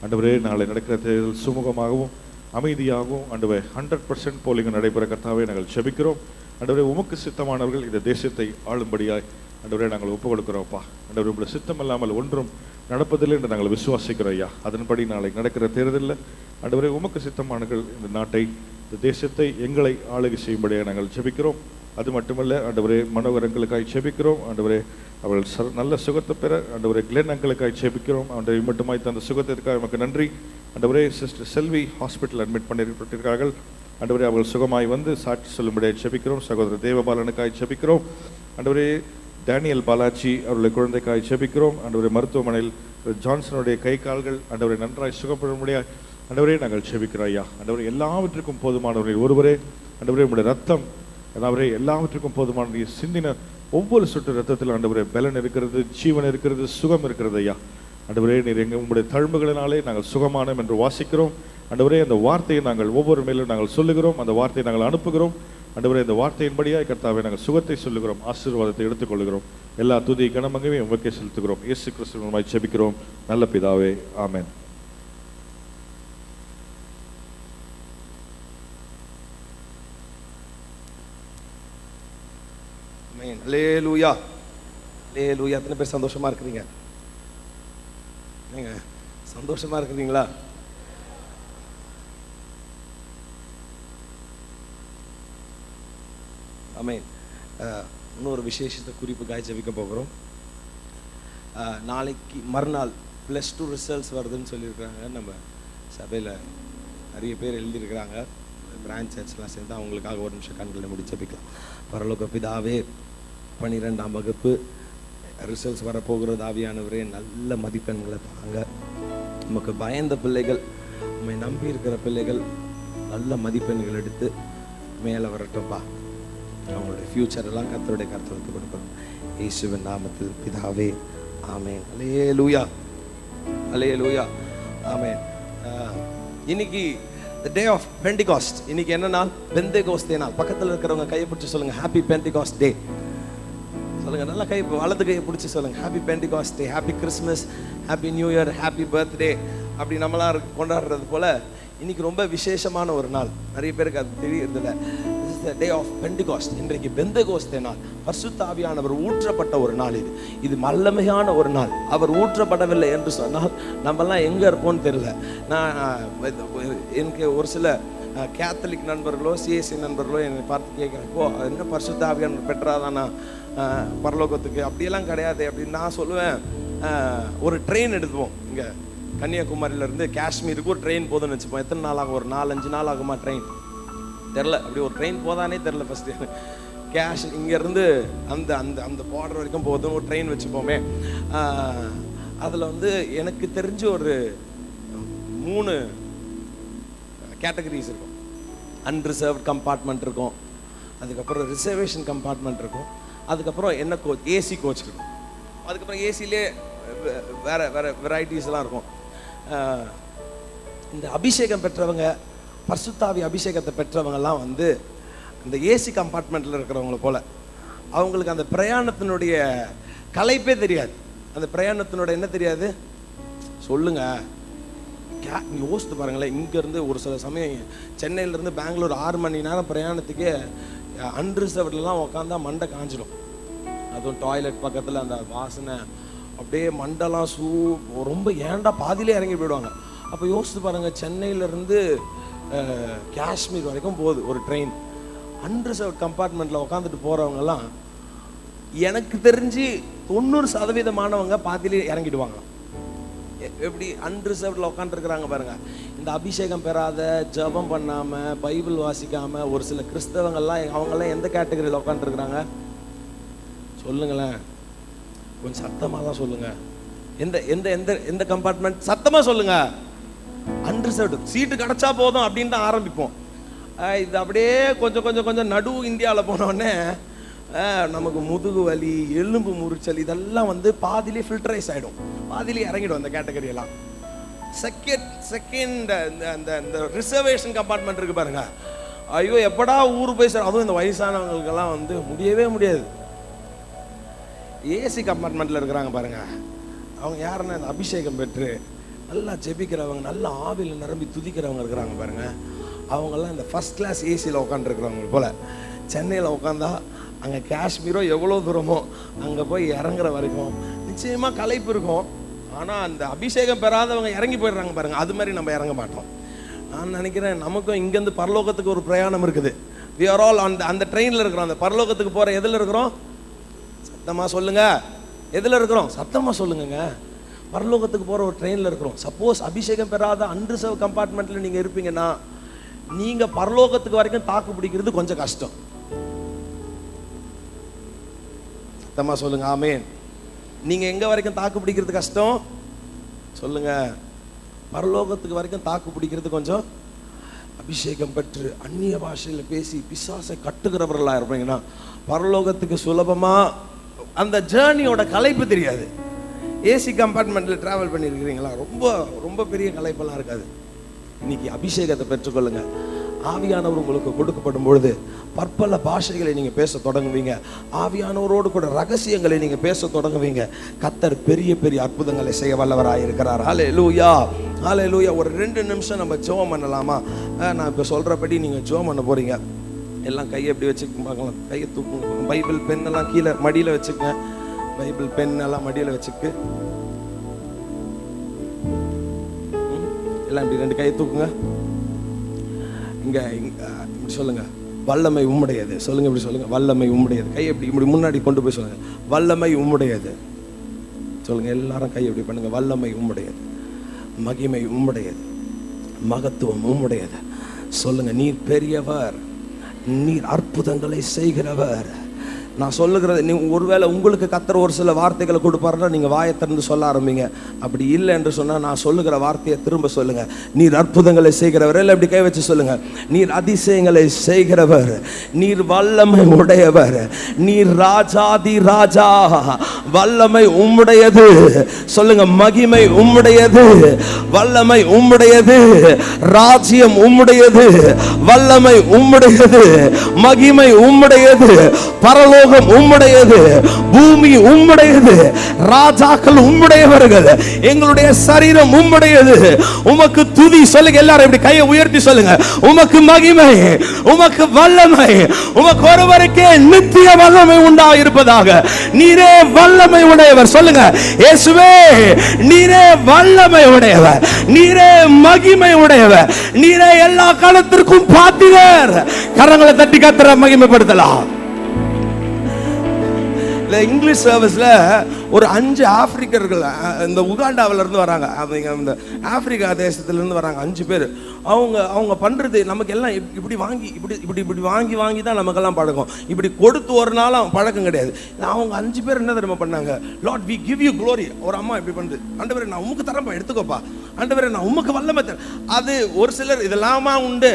ஆண்டவரே, நாளை நடக்கிற தேர்தல் சுமூகமாகவும் அமைதியாகவும் ஆண்டவரே 100% போலிங்க நடைபெற கர்த்தாவே நாங்கள் செபிக்கிறோம். ஆண்டவரே, உமக்கு சித்தமானவர்கள் இந்த தேசத்தை ஆளும்படியாய் ஆண்டவரே நாங்கள் ஒப்புக் கொடுக்கிறோம்ப்பா. ஆண்டவரே, உங்களுடைய சித்தம் இல்லாமல் ஒன்றும் நடப்பதில்லை என்று நாங்கள் விசுவாசிக்கிறோம் ஐயா. அதன்படி நாளை நடக்கிற தேர்தலில் ஆண்டவரே உமக்கு சித்தமானவர்கள் இந்த நாட்டை, இந்த தேசத்தை, எங்களை ஆளுகை செய்யும்படியாக நாங்கள் செபிக்கிறோம். அது மட்டுமல்ல ஆண்டவரே, மனோகரங்களுக்காய் செபிக்கிறோம். ஆண்டவரே, அவர்கள் நல்ல சுகத்தை பெற ஆண்டவரே கிளென் அங்களுக்காய் செபிக்கிறோம். ஆண்டவரை மட்டுமாய் தந்த சுகத்திற்காக நமக்கு நன்றி. ஆண்டவரே, சிஸ்டர் செல்வி ஹாஸ்பிட்டல் அட்மிட் பண்ணியிருக்கிறார்கள். ஆண்டவரே, அவர்கள் சுகமாய் வந்து சாட்சி சொல்லும்படியாக செபிக்கிறோம். சகோதரர் தேவபாலனுக்காய் செபிக்கிறோம். ஆண்டவரே, டேனியல் பாலாஜி அவருடைய குழந்தைக்காய் செபிக்கிறோம். ஆண்டவரே, மருத்துவமனையில் ஜான்சனுடைய கை கால்கள் ஆண்டவரை நன்றாய் சுகப்படும்படியாக ஆண்டவரே நாங்கள் செபிக்கிறோம் ஐயா. ஆண்டவரே, எல்லாவற்றுக்கும் போதுமானவர்கள் ஒருவரே. ஆண்டவரே, உங்களுடைய ரத்தம் ஆண்டவரே எல்லாவற்றுக்கும் போதுமான நீர் சிந்தின ஒவ்வொரு சொட்டு ரத்தத்தில் ஆண்டவரே பலன் இருக்கிறது, ஜீவன் இருக்கிறது, சுகம் இருக்கிறது ஐயா. ஆண்டவரே, நீர் உங்களுடைய தழும்புகளினாலே நாங்கள் சுகமானோம் என்று வாசிக்கிறோம். ஆண்டவரே, அந்த வார்த்தையை நாங்கள் ஒவ்வொரு மேலும் நாங்கள் சொல்லுகிறோம், அந்த வார்த்தையை நாங்கள் அனுப்புகிறோம். ஆண்டவரே, இந்த வார்த்தையின்படியாய் கர்த்தாவே நாங்கள் சுகத்தை சொல்லுகிறோம், ஆசீர்வாதத்தை எடுத்துக்கொள்கிறோம். எல்லா துதி கனமங்கமே உமக்கே செலுத்துகிறோம். இயேசு கிறிஸ்துவின் மூலமாய் ஜெபிக்கிறோம் நல்ல பிதாவே, ஆமென். அல்லேலூயா, அல்லேலூயா. எத்தனை பேர் சந்தோஷமா இருக்கிறீங்க? நீங்க சந்தோஷமா இருக்கிறீங்களா? ஆமென். இன்னொரு விசேஷத்தை குறிப்புக்காக ஜெபிக்க போகிறோம். நாளைக்கு மறுநாள் +2 ரிசல்ட்ஸ் வருதுன்னு சொல்லியிருக்கிறாங்க. நம்ம சபையில் நிறைய பேர் எழுதியிருக்கிறாங்க. பிரான்ச் சர்ச்லாம் சேர்ந்து அவங்களுக்காக ஒரு நிமிஷம் கண்களை மூடி ஜெபிக்கலாம். பரலோக பிதாவே, 12ஆம் வகுப்பு ரிசல்ட்ஸ் வரப்போகிறது. ஆவியானவரே, நல்ல மதிப்பெண்களை தாங்க. நமக்கு பயந்த பிள்ளைகள், நம்மை நம்பி இருக்கிற பிள்ளைகள் நல்ல மதிப்பெண்கள் எடுத்து மேலே வரட்டும்பா. அவங்களுடைய ஃப்யூச்சர் எல்லாம் கர்த்தருடைய கருத்து கொடுக்கணும். இயேசுவின் நாமத்தில் பிதாவே, ஆமென். அல்லேலூயா, அல்லேலூயா, ஆமென். இன்னைக்கு the day of Pentecost. இன்னைக்கு என்ன நாள்? பெந்தேகோஸ்தே நாள். பக்கத்தில் இருக்கிறவங்க கையை பிடிச்சி சொல்லுங்க, ஹாப்பி பெண்டிகாஸ்ட் டே சொல்லுங்க. நல்லா கை வலது கையை பிடிச்சி சொல்லுங்க, happy Pentecost day, happy Christmas, happy new year, happy birthday. அப்படி நம்மளாம் கொண்டாடுறது போல இன்னைக்கு ரொம்ப விசேஷமான ஒரு நாள். நிறைய பேருக்கு அது தெரியறதில்ல. This is the day of Pentecost. இன்றைக்கு பெந்தேகோஸ்தே நாள். பரிசுத்த ஆவியானவர் ஊற்றப்பட்ட ஒரு நாள். இது வல்லமையான ஒரு நாள். அவர் ஊற்றப்படவில்லை என்று சொன்னால் நம்மெல்லாம் எங்கே இருப்போம்னு தெரியல. நான் எனக்கு ஒரு சில கேத்தலிக் நண்பர்களோ சிஎஸ்சி நண்பர்களோ என்னை பார்த்து கேட்குறப்போ, என்ன பரிசுத்த ஆவியானவர் பெற்றாதானா பரலோகத்துக்கு? அப்படியெல்லாம் கிடையாது அப்படின்னு நான் சொல்லுவேன். ஒரு ட்ரெயின் எடுத்துவோம். இங்கே கன்னியாகுமரியிலேருந்து காஷ்மீருக்கு ஒரு ட்ரெயின் போதுன்னு வச்சுப்போம். எத்தனை நாள் ஆகும்? ஒரு 4-5 நாள் ஆகுமா ட்ரெயின்? தெரில. அப்படி ஒரு ட்ரெயின் போதானே தெரில. ஃபஸ்ட்டு இங்கேருந்து அந்த அந்த அந்த பார்டர் வரைக்கும் போதும் ஒரு ட்ரெயின் வச்சுப்போமே. அதில் எனக்கு தெரிஞ்சு ஒரு 3 கேட்டகரிஸ் இருக்கும். அன்ரிசர்வ்ட் கம்பார்ட்மெண்ட் இருக்கும், அதுக்கப்புறம் ரிசர்வேஷன் கம்பார்ட்மெண்ட் இருக்கும், அதுக்கப்புறம் என்ன கோச், ஏசி கோச் இருக்கும், அதுக்கப்புறம் ஏசிலே வேறு வேறு வெரைட்டிஸ்லாம் இருக்கும். இந்த அபிஷேகம் பெற்றவங்க, பரிசுத்தாவி அபிஷேகத்தை பெற்றவங்கெல்லாம் இந்த ஏசி கம்பார்ட்மெண்ட்டில் இருக்கிறவங்கள போல் அவங்களுக்கு அந்த பிரயாணத்தினுடைய கலைப்பே தெரியாது. அந்த பிரயாணத்தினோட என்ன தெரியாது சொல்லுங்க. யோசித்து பாருங்களேன், இங்கேருந்து ஒரு சில சமயம் சென்னையிலேருந்து பெங்களூர் 6 மணி நேரம் பிரயாணத்துக்கே அன்ரிசர்வ்ட்லாம் உட்காந்தா மண்டை காஞ்சிடும். அதுவும் டாய்லெட் பக்கத்தில் அந்த வாசனை அப்படியே மண்டெல்லாம் ரொம்ப ஏண்டா பாதியிலே இறங்கி போயிடுவாங்க. அப்போ யோசித்து பாருங்கள், சென்னையிலேருந்து காஷ்மீர் வரைக்கும் போகுது ஒரு ட்ரெயின். அன்ரிசர்வ்ட் கம்பார்ட்மெண்ட்டில் உட்காந்துட்டு போகிறவங்கெல்லாம் எனக்கு தெரிஞ்சு 90% பாதியிலே இறங்கிடுவாங்க. எப்படி அன்ரிசர்வ்டில் உட்காந்துருக்குறாங்க பாருங்க. இந்த அபிஷேகம் பெறாத, ஜபம் பண்ணாமல், பைபிள் வாசிக்காமல் ஒரு சில கிறிஸ்தவங்கள்லாம் அவங்கெல்லாம் எந்த கேட்டகரியில் உட்காந்துருக்குறாங்க சொல்லுங்களேன்? கொஞ்சம் சத்தமாக தான் சொல்லுங்க. எந்த எந்த எந்த எந்த கம்பார்ட்மெண்ட்? சத்தமாக சொல்லுங்க. அன்ரிசர்வ்டு. சீட்டு கிடச்சா போதும் அப்படின்னு தான் ஆரம்பிப்போம். இது அப்படியே கொஞ்சம் கொஞ்சம் கொஞ்சம் நடு இந்தியாவில் போனோடனே நமக்கு முதுகு வலி, எலும்பு முறிச்சல் இதெல்லாம் வந்து பாதிலே ஃபில்டரைஸ் ஆகிடும், பாதிலே இறங்கிடும் அந்த கேட்டகரியெல்லாம். செகண்ட் அந்த ரிசர்வேஷன் கம்பார்ட்மெண்ட் இருக்கு பாருங்க. ஐயோ எப்படா ஊர் போய் சார், அதுவும் இந்த வயசானவங்களுக்கெல்லாம் வந்து முடியவே முடியாது. ஏசி கம்பார்ட்மெண்ட்டில் இருக்கிறாங்க பாருங்க. அவங்க யாருன்னா இந்த அபிஷேகம் பெற்று நல்லா ஜெபிக்கிறவங்க, நல்லா ஆவியில் நிரம்பி துதிக்கிறவங்க இருக்கிறாங்க பாருங்க. அவங்கெல்லாம் இந்த ஃபர்ஸ்ட் கிளாஸ் ஏசியில் உட்காந்துருக்குறவங்க போல். சென்னையில் உட்காந்தா அங்கே காஷ்மீரோ எவ்வளோ தூரமோ அங்கே போய் இறங்குற வரைக்கும் நிச்சயமாக களைப்பு இருக்கும். ஆனால் அந்த அபிஷேகம் பெறாதவங்க இறங்கி போயிடுறாங்க பாருங்க. அது மாதிரி நம்ம இறங்க மாட்டோம். நான் நினைக்கிறேன் நமக்கும் இங்கேருந்து பரலோகத்துக்கு ஒரு பிரயாணம் இருக்குது. வி ஆர் ஆல் அந்த ட்ரெயினில் இருக்கிறோம். அந்த பரலோகத்துக்கு போகிற எதில் இருக்கிறோம்? சத்தமாக சொல்லுங்க. எதில் இருக்கிறோம்? சத்தமாக சொல்லுங்க. பரலோகத்துக்கு போகிற ஒரு ட்ரெயினில் இருக்கிறோம். சப்போஸ் அபிஷேகம் பெறாத அன்ரிசர்வ் கம்பார்ட்மெண்ட்டில் நீங்கள் இருப்பீங்கன்னா நீங்கள் பரலோகத்துக்கு வரைக்கும் தாக்கு பிடிக்கிறது கொஞ்சம் கஷ்டம். சத்தமாக சொல்லுங்க ஆமேன். நீங்கள் எங்கே வரைக்கும் தாக்கு பிடிக்கிறது கஷ்டம் சொல்லுங்க? பரலோகத்துக்கு வரைக்கும் தாக்கு பிடிக்கிறது கொஞ்சம். அபிஷேகம் பெற்று அந்நிய பாஷையில் பேசி பிசாசை கட்டுகிறவர்களாக இருப்பீங்கன்னா பரலோகத்துக்கு சுலபமாக அந்த ஜேர்னியோட களைப்பு தெரியாது. ஏசி கம்பார்ட்மெண்ட்டில் ட்ராவல் பண்ணியிருக்கிறீங்களா? ரொம்ப ரொம்ப பெரிய களைப்பெல்லாம் இருக்காது. இன்னைக்கு அபிஷேகத்தை பெற்றுக்கொள்ளுங்க. ஆவியானவர் உங்களுக்கு கொடுக்கப்படும் பொழுது பற்பல பாஷைகளை நீங்கள் பேச தொடங்குவீங்க. ஆவியானவரோடு கூட ரகசியங்களை நீங்கள் பேச தொடங்குவீங்க. கர்த்தர் பெரிய பெரிய அற்புதங்களை செய்ய வல்லவராக இருக்கிறார். ஹல்லேலூயா, ஹல்லேலூயா. ஒரு 2 நிமிஷம் நம்ம ஜெபம் பண்ணலாமா? நான் இப்போ சொல்கிறபடி நீங்கள் ஜெபம் பண்ண போகிறீங்க. எல்லாம் கையை எப்படி வச்சுக்க பார்க்கலாம். கையை தூக்குங்க. பைபிள் பென் எல்லாம் கீழே மடியில் வச்சுக்கங்க. பைபிள் பென் எல்லாம் மடியில் வச்சுக்கு எல்லாம் இப்படி 2 கையை தூக்குங்க. இங்க இப்படி சொல்லுங்க, வல்லமை உம்முடையது. சொல்லுங்க, இப்படி சொல்லுங்க, வல்லமை உம்முடையது. கை எப்படி இப்படி முன்னாடி கொண்டு போய் சொல்லுங்க, வல்லமை உம்முடையது. சொல்லுங்க, எல்லாரும் கை எப்படி பண்ணுங்க. வல்லமை உம்முடையது, மகிமை உம்முடையது, மகத்துவம் உம்முடையது. சொல்லுங்க, நீர் பெரியவர், நீர் அற்புதங்களை செய்கிறவர். நான் சொல்லுகிறது, நீ ஒருவேளை உங்களுக்கு கர்த்தர் ஒரு சில வார்த்தைகளை கொடுப்பாருன்னா நீங்கள் வாயை திறந்து சொல்ல ஆரம்பிங்க. அப்படி இல்லை என்று சொன்னால் நான் சொல்லுகிற வார்த்தையை திரும்ப சொல்லுங்க. நீர் அற்புதங்களை செய்கிறவர். இல்லை இப்படி கை வச்சு சொல்லுங்க, நீர் அதிசயங்களை செய்கிறவர், நீர் வல்லமை உடையவர், நீர் ராஜாதி ராஜா, வல்லமை உம்முடையது. சொல்லுங்க, மகிமை உம்முடையது, வல்லமை உம்முடையது, ராஜ்யம் உம்முடையது, வல்லமை உம்முடையது, மகிமை உம்முடையது, பரலோகம் உம்முடையது, பூமி உம்முடையது, ராஜாக்கள் உம்முடையவர்கள், எங்களுடைய சரீரம் உம்முடையது. உமக்கு துதி. சொல்லுங்க, எல்லாரும் இப்படி கையை உயர்த்தி சொல்லுங்க, உமக்கு மகிமை, உமக்கு வல்லமை, உமக்கு ஒருவருக்கே நித்திய வல்லமை உண்டாயிருப்பதாக. நீரே வல்லமை உடையவர். சொல்லுங்க, இயேசுவே நீரே வல்லமை உடையவர், நீரே மகிமை உடையவர், நீரே எல்லா காலத்திற்கும் பாத்திரர். கரங்களை தட்டி கர்த்தரை மகிமைப்படுத்தலாம். இங்கிலீஷ் சர்வீஸ்ல ஒரு 5 ஆப்பிரிக்கர்கள் இந்த உகாண்டாவில இருந்து வராங்க. அவங்க இந்த ஆப்பிரிக்கா தேசத்துல இருந்து வராங்க 5 பேர். அவங்க பண்றது நமக்கு எல்லாம் இப்படி வாங்கி இப்படி வாங்கி தான் நமக்கெல்லாம் பழக்கம். இப்படி கொடுத்து ஒரு நாளும் பழக்கம் கிடையாது. அவங்க 5 பேர் என்ன தெரியுமா பண்ணாங்க? Lord we give you glory. ஒரு அம்மா இப்படி பண்ணுது, ஆண்டவரே நான் உமக்கு தரேன்ப்பா, எடுத்துக்கோப்பா, ஆண்டவரே நான் உமக்கு வல்லமை தரேன். அது ஒரு சிலர் இதெல்லாமா உண்டு.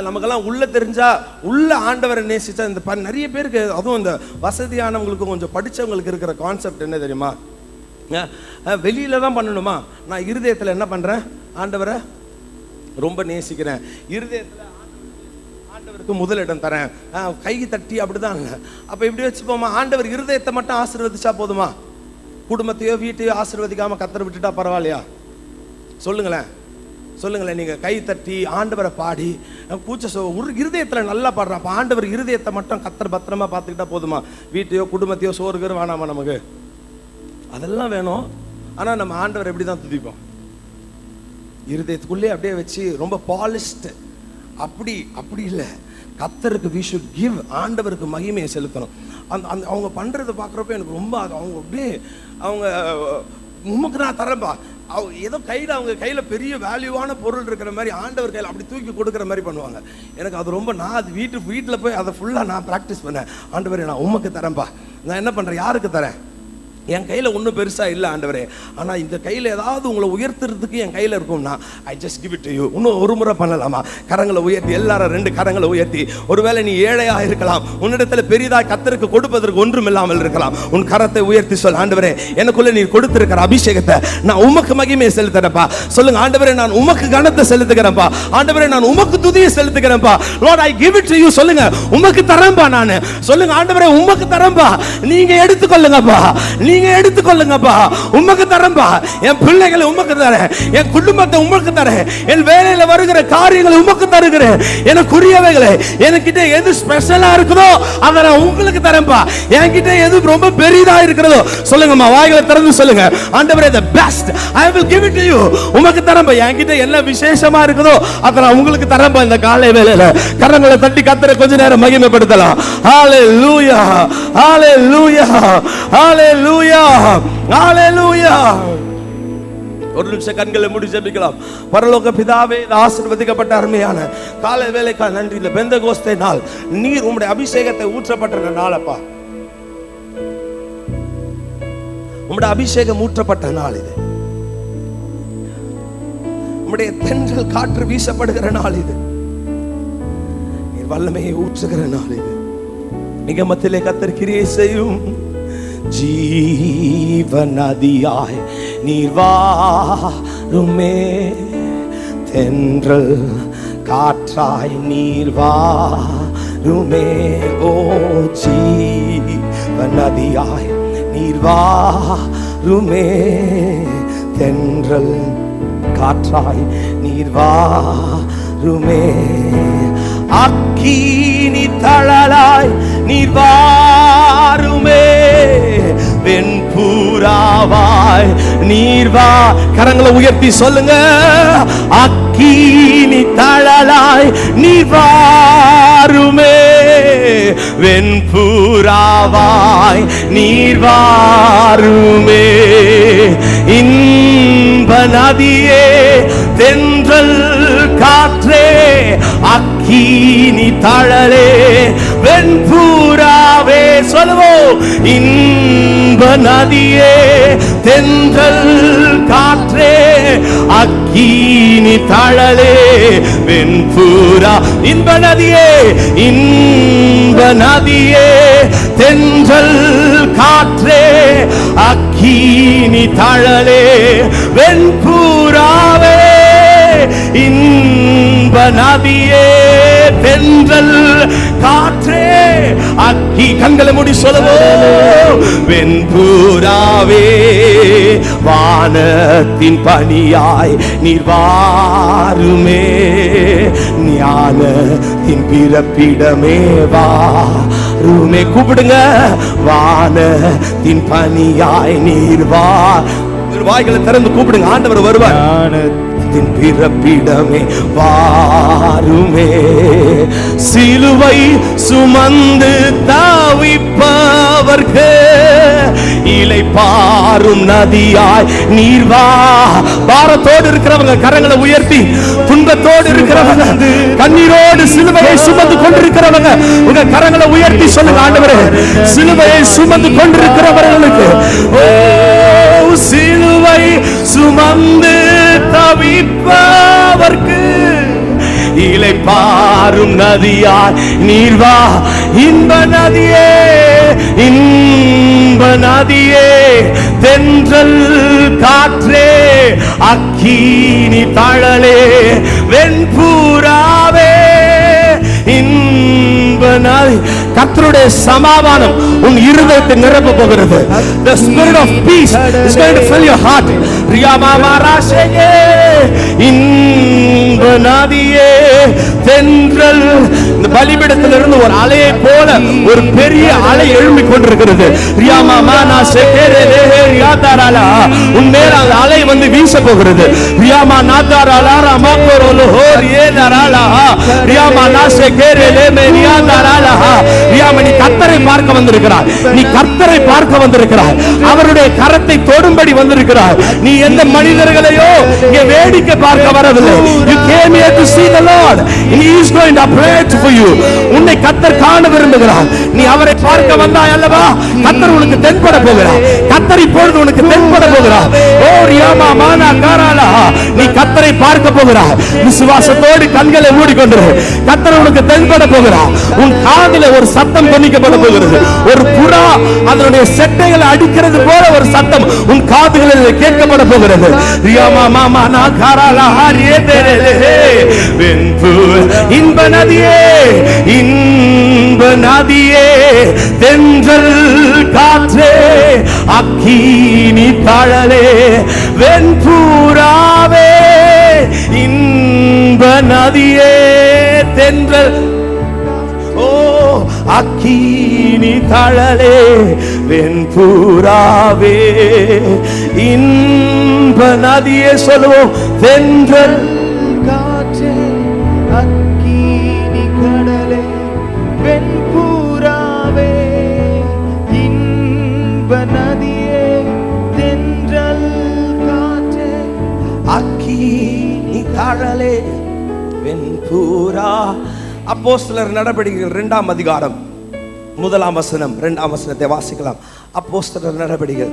நமக்கெல்லாம் உள்ள தெரிஞ்சா, உள்ள ஆண்டவரை நேசிச்சா, இந்த நிறைய பேருக்கு, அதுவும் இந்த வசதியானவங்களுக்கு, கொஞ்சம் படித்தவங்களுக்கு இருக்கிற கான்செப்ட் என்ன தெரியுமா? வெளியில தான் பண்ணணுமா? நான் இருதயத்தில் என்ன பண்றேன்? ஆண்டவரை ரொம்ப நேசிக்கிறேன், இருதயத்தில் ஆண்டவருக்கு முதலிடம் தரேன், கை தட்டி அப்படிதான். அப்ப இப்படி வச்சுப்போமா? ஆண்டவர் இருதயத்தை மட்டும் ஆசீர்வதிச்சா போதுமா? குடும்பத்தையோ வீட்டையோ ஆசீர்வதிக்காம கத்தரை விட்டுட்டா பரவாயில்லையா? சொல்லுங்களேன், சொல்லுங்களேன். நீங்க கை தட்டி ஆண்டவரை பாடி ஒரு இருதயத்துல நல்லா பாடுறான். அப்ப ஆண்டவர் இருதயத்தை மட்டும் கத்தர் பத்திரமா பார்த்துக்கிட்டா போதுமா? வீட்டையோ குடும்பத்தையோ சோறுகிற வேணாமா நமக்கு? அதெல்லாம் வேணும். ஆனா நம்ம ஆண்டவர் எப்படிதான் துதிப்போம்? இருதயத்துக்குள்ளே அப்படியே வச்சு ரொம்ப பாலிஸ்ட். அப்படி இல்லை. கத்தருக்கு we should give, ஆண்டவருக்கு மகிமையை செலுத்தணும். அந்த அவங்க பண்றதை பார்க்குறப்ப எனக்கு ரொம்ப அவங்க அப்படியே அவங்க உமக்கு நான் தரேன்பா. ஏதோ கையில் அவங்க கையில் பெரிய வேல்யூவான பொருள் இருக்கிற மாதிரி ஆண்டவர் கையில் அப்படி தூக்கி கொடுக்குற மாதிரி பண்ணுவாங்க. எனக்கு அது ரொம்ப, நான் அது வீட்டில் போய் அதை ஃபுல்லாக நான் ப்ராக்டிஸ் பண்ணேன். ஆண்டவரே நான் உமக்கு தரேன்ப்பா. நான் என்ன பண்ணுறேன், யாருக்கு தரேன்? என் கையில் ஒன்றும் பெருசாக இல்லை ஆண்டவரே, ஆனால் இந்த கையில் ஏதாவது உங்களை உயர்த்துறதுக்கு என் கையில் இருக்கும்னா I just give it to you. இன்னும் ஒரு முறை பண்ணலாமா? கரங்களை உயர்த்தி, எல்லாரும் 2 கரங்களை உயர்த்தி. ஒருவேளை நீ ஏழையாக இருக்கலாம், உன்னிடத்தில் பெரிதாக கர்த்தருக்கு கொடுப்பதற்கு ஒன்றும் இல்லாமல் இருக்கலாம். உன் கரத்தை உயர்த்தி சொல், ஆண்டவரே எனக்குள்ள நீர் கொடுத்திருக்கிற அபிஷேகத்தை நான் உமக்கு மகிமையை செலுத்துறேன்ப்பா. சொல்லுங்க, ஆண்டவரே நான் உமக்கு கனத்தை செலுத்துகிறேன்ப்பா. ஆண்டவரே நான் உமக்கு துதியை செலுத்துகிறேன்ப்பா. Lord I give it to you. சொல்லுங்க, உமக்கு தரேன்பா நான். சொல்லுங்க, ஆண்டவரே உமக்கு தரேன்பா. நீங்க எடுத்துக்கொள்ளுங்கப்பா, நீங்க எடுத்துக்கொள்ளுங்கப்பா. உமக்கு தரேன்பா. என் பிள்ளைகளை உமக்கு தரேன், என் குடும்பத்தை உமக்கு தரேன், என் வேலையில வருகிற காரியங்களை உமக்கு தருகிறேன். எனக்குரியவைகளை என்கிட்ட எது ஸ்பெஷலா இருக்குதோ அதை நான் உங்களுக்கு தரேன்பா. என்கிட்ட எது ரொம்ப பெரிதா இருக்கிறதோ சொல்லுங்கம்மா, வாய்களை திறந்து சொல்லுங்க, ஆண்டவரே the best I will give it to you. உமக்கு தரேன்பா. என்கிட்ட என்ன விசேஷமா இருக்குதோ அதை நான் உங்களுக்கு தரேன்பா. இந்த காலை வேளையில கரங்களை தட்டி கர்த்தரை கொஞ்ச நேரம் மகிமைப்படுத்தலாம். ஹalleluya, ஹalleluya, ஹalleluya, ஹalleluya. ஒரு நிமிஷம் கண்களை மூடி ஜெபிக்கலாம். பரலோக பிதாவே, இந்த ஆசீர்வதிக்கப்பட்ட அருமையான காலை வேளைக்கான நன்றி. இந்த பெந்தகோஸ்தே நாள் நீர் உம்முடைய அபிஷேகத்தை ஊற்றப்பட்ட நாளப்பா. உம்முடைய அபிஷேகம் ஊற்றப்பட்ட நாள் இது. உம்முடைய தென்றல் காற்று வீசப்படுகிற நாள் இது. நீர் வல்லமையை ஊற்றுகிற நாள் இது. மிக மத்தியிலே கர்த்தர் கிரியை செய்யும் ஜீவநதியாய் நீர் வாருமே. தென்றல் காற்றாய் நீர் வாருமே. ஓ ஜீவநதியாய் நீர் வாருமே. தென்றல் காற்றாய் நீர் வாருமே. அக்கினி தழலாய் நீர் வாருமே. வெண்புறாவாய் நீர் வா. கரங்களை உயர்த்தி சொல்லுங்க, அக்கினி தழலாய் நீர் வாருமே. வெண்புறாவாய் நீர் வாருமே. இன்ப நதியே, தென்றல் காற்றே, அக்கினி தழலே, வெண்புறாவே. சொல்லுவோம், இன்ப நதியே, தென்றல் காற்றே, அக்கினி தழலே, வெண்புறா. இன்ப நதியே, இன்ப நதியே, தென்றல் காற்றே, அக்கினி தழலே, வெண்புறாவே. இன்ப நதியே, தென்றல் காற்றே, அக்கி. கண்களை மூடி சொல்லுவோம், வெண்புறாவே. வானத்தின் பனியாய் நீர் வாருமே. ஞானத்தின் பிறப்பிடமே வாருமே. கூப்பிடுங்க, வானத்தின் பனியாய் நீர் வா. வாய்களை திறந்து கூப்பிடுங்க, ஆண்டவர் வருவார். பிறப்பிடமே வாருமே. சிலுவை சுமந்து தாவிப்பவர்கள் இலை பாரும் நதியாய் நீர் வா. பாரத்தோடு இருக்கிறவங்க கரங்களை உயர்த்தி, துன்பத்தோடு இருக்கிறவங்க, கண்ணீரோடு சிலுவையை சுமந்து கொண்டிருக்கிறவங்க உங்க கரங்களை உயர்த்தி சொல்லுங்க, ஆண்டவரே சிலுவையை சுமந்து கொண்டிருக்கிறவர்களுக்கு, ஓ சிலுவை சுமந்து தவிப்பவர்க்கு இலை பாரும் நதியாய் நீர் வா. இன்ப நதியே, இன்ப நதியே, தென்றல் காற்றே, அக்கினி தழலே, வெண்புறாவே. இன்ப நதி. கர்த்தருடைய சமாதானம் உன் இருதயத்தை நிரப்ப போகிறது. The spirit of peace is going to fill your heart. இன்ப நதியே, தென்றல். இந்த பலிபீடத்திலிருந்து ஒரு அலையை போல ஒரு பெரிய அலை எழும்பிக் கொண்டிருக்கிறது. உன்மேல் அந்த அலை வந்து வீச போகிறது. நீ கர்த்தரை பார்க்க வந்திருக்கிறாய், நீ கர்த்தரை பார்க்க வந்திருக்கிறாய், அவருடைய கரத்தை தொடும்படி வந்திருக்கிறாய். நீ எந்த மனிதர்களையோ இங்கே வேடிக்கை பார்க்க வரவில்லை. You came here to see the Lord and he is going to pray for you. உன்னை கர்த்தர் காண விரும்புகிறார். நீ அவரை பார்க்க வந்தாய் அல்லவா, கர்த்தர் உனக்கு தென்பட போகிறார். கர்த்தர் இப்பொழுது உனக்கு தென்பட போகிறார். ஓ ரியாமா மானா காராலா, நீ கர்த்தரை பார்க்க போகிறாய். விசுவாசத்தோடு கண்களை மூடிக்கொண்டிரு. கர்த்தர் உனக்கு தென்பட போகிறார். உன் காதிலே ஒரு சத்தம் தொனிக்கப்பட போகிறது. ஒரு புறா அதனுடைய செட்டைகளை அடிக்கிறது போல ஒரு சத்தம் உன் காதுகளில் கேட்கப்பட போகிறது. ரியாமா மாமா நா காராலா ஹரியே தேரே வெண்பூர் இன்ப நதியே, இன்ப நதியே, தென்றல் காற்றே, அக்கினி தழலே, வெண்பூராவே, இன்ப நதியே, தென்றல், ஓ அக்கினி தழலே, வெண்பூராவே, இன்ப நதியே, சொல்லுவோம் தென்றல் காற்றே, அக்கினி கடலே, வெண்பூராவே, இன்ப நதியே, தென்றல் காற்றே, அக்கினி கடலே, வெண்பூரா. அப்போஸ்தலர் நடபடிகள் 2ஆம் அதிகாரம் 1ஆம் வசனம் 2ஆம் வசனத்தை வாசிக்கலாம். அப்போஸ்தலர் நடபடிகள்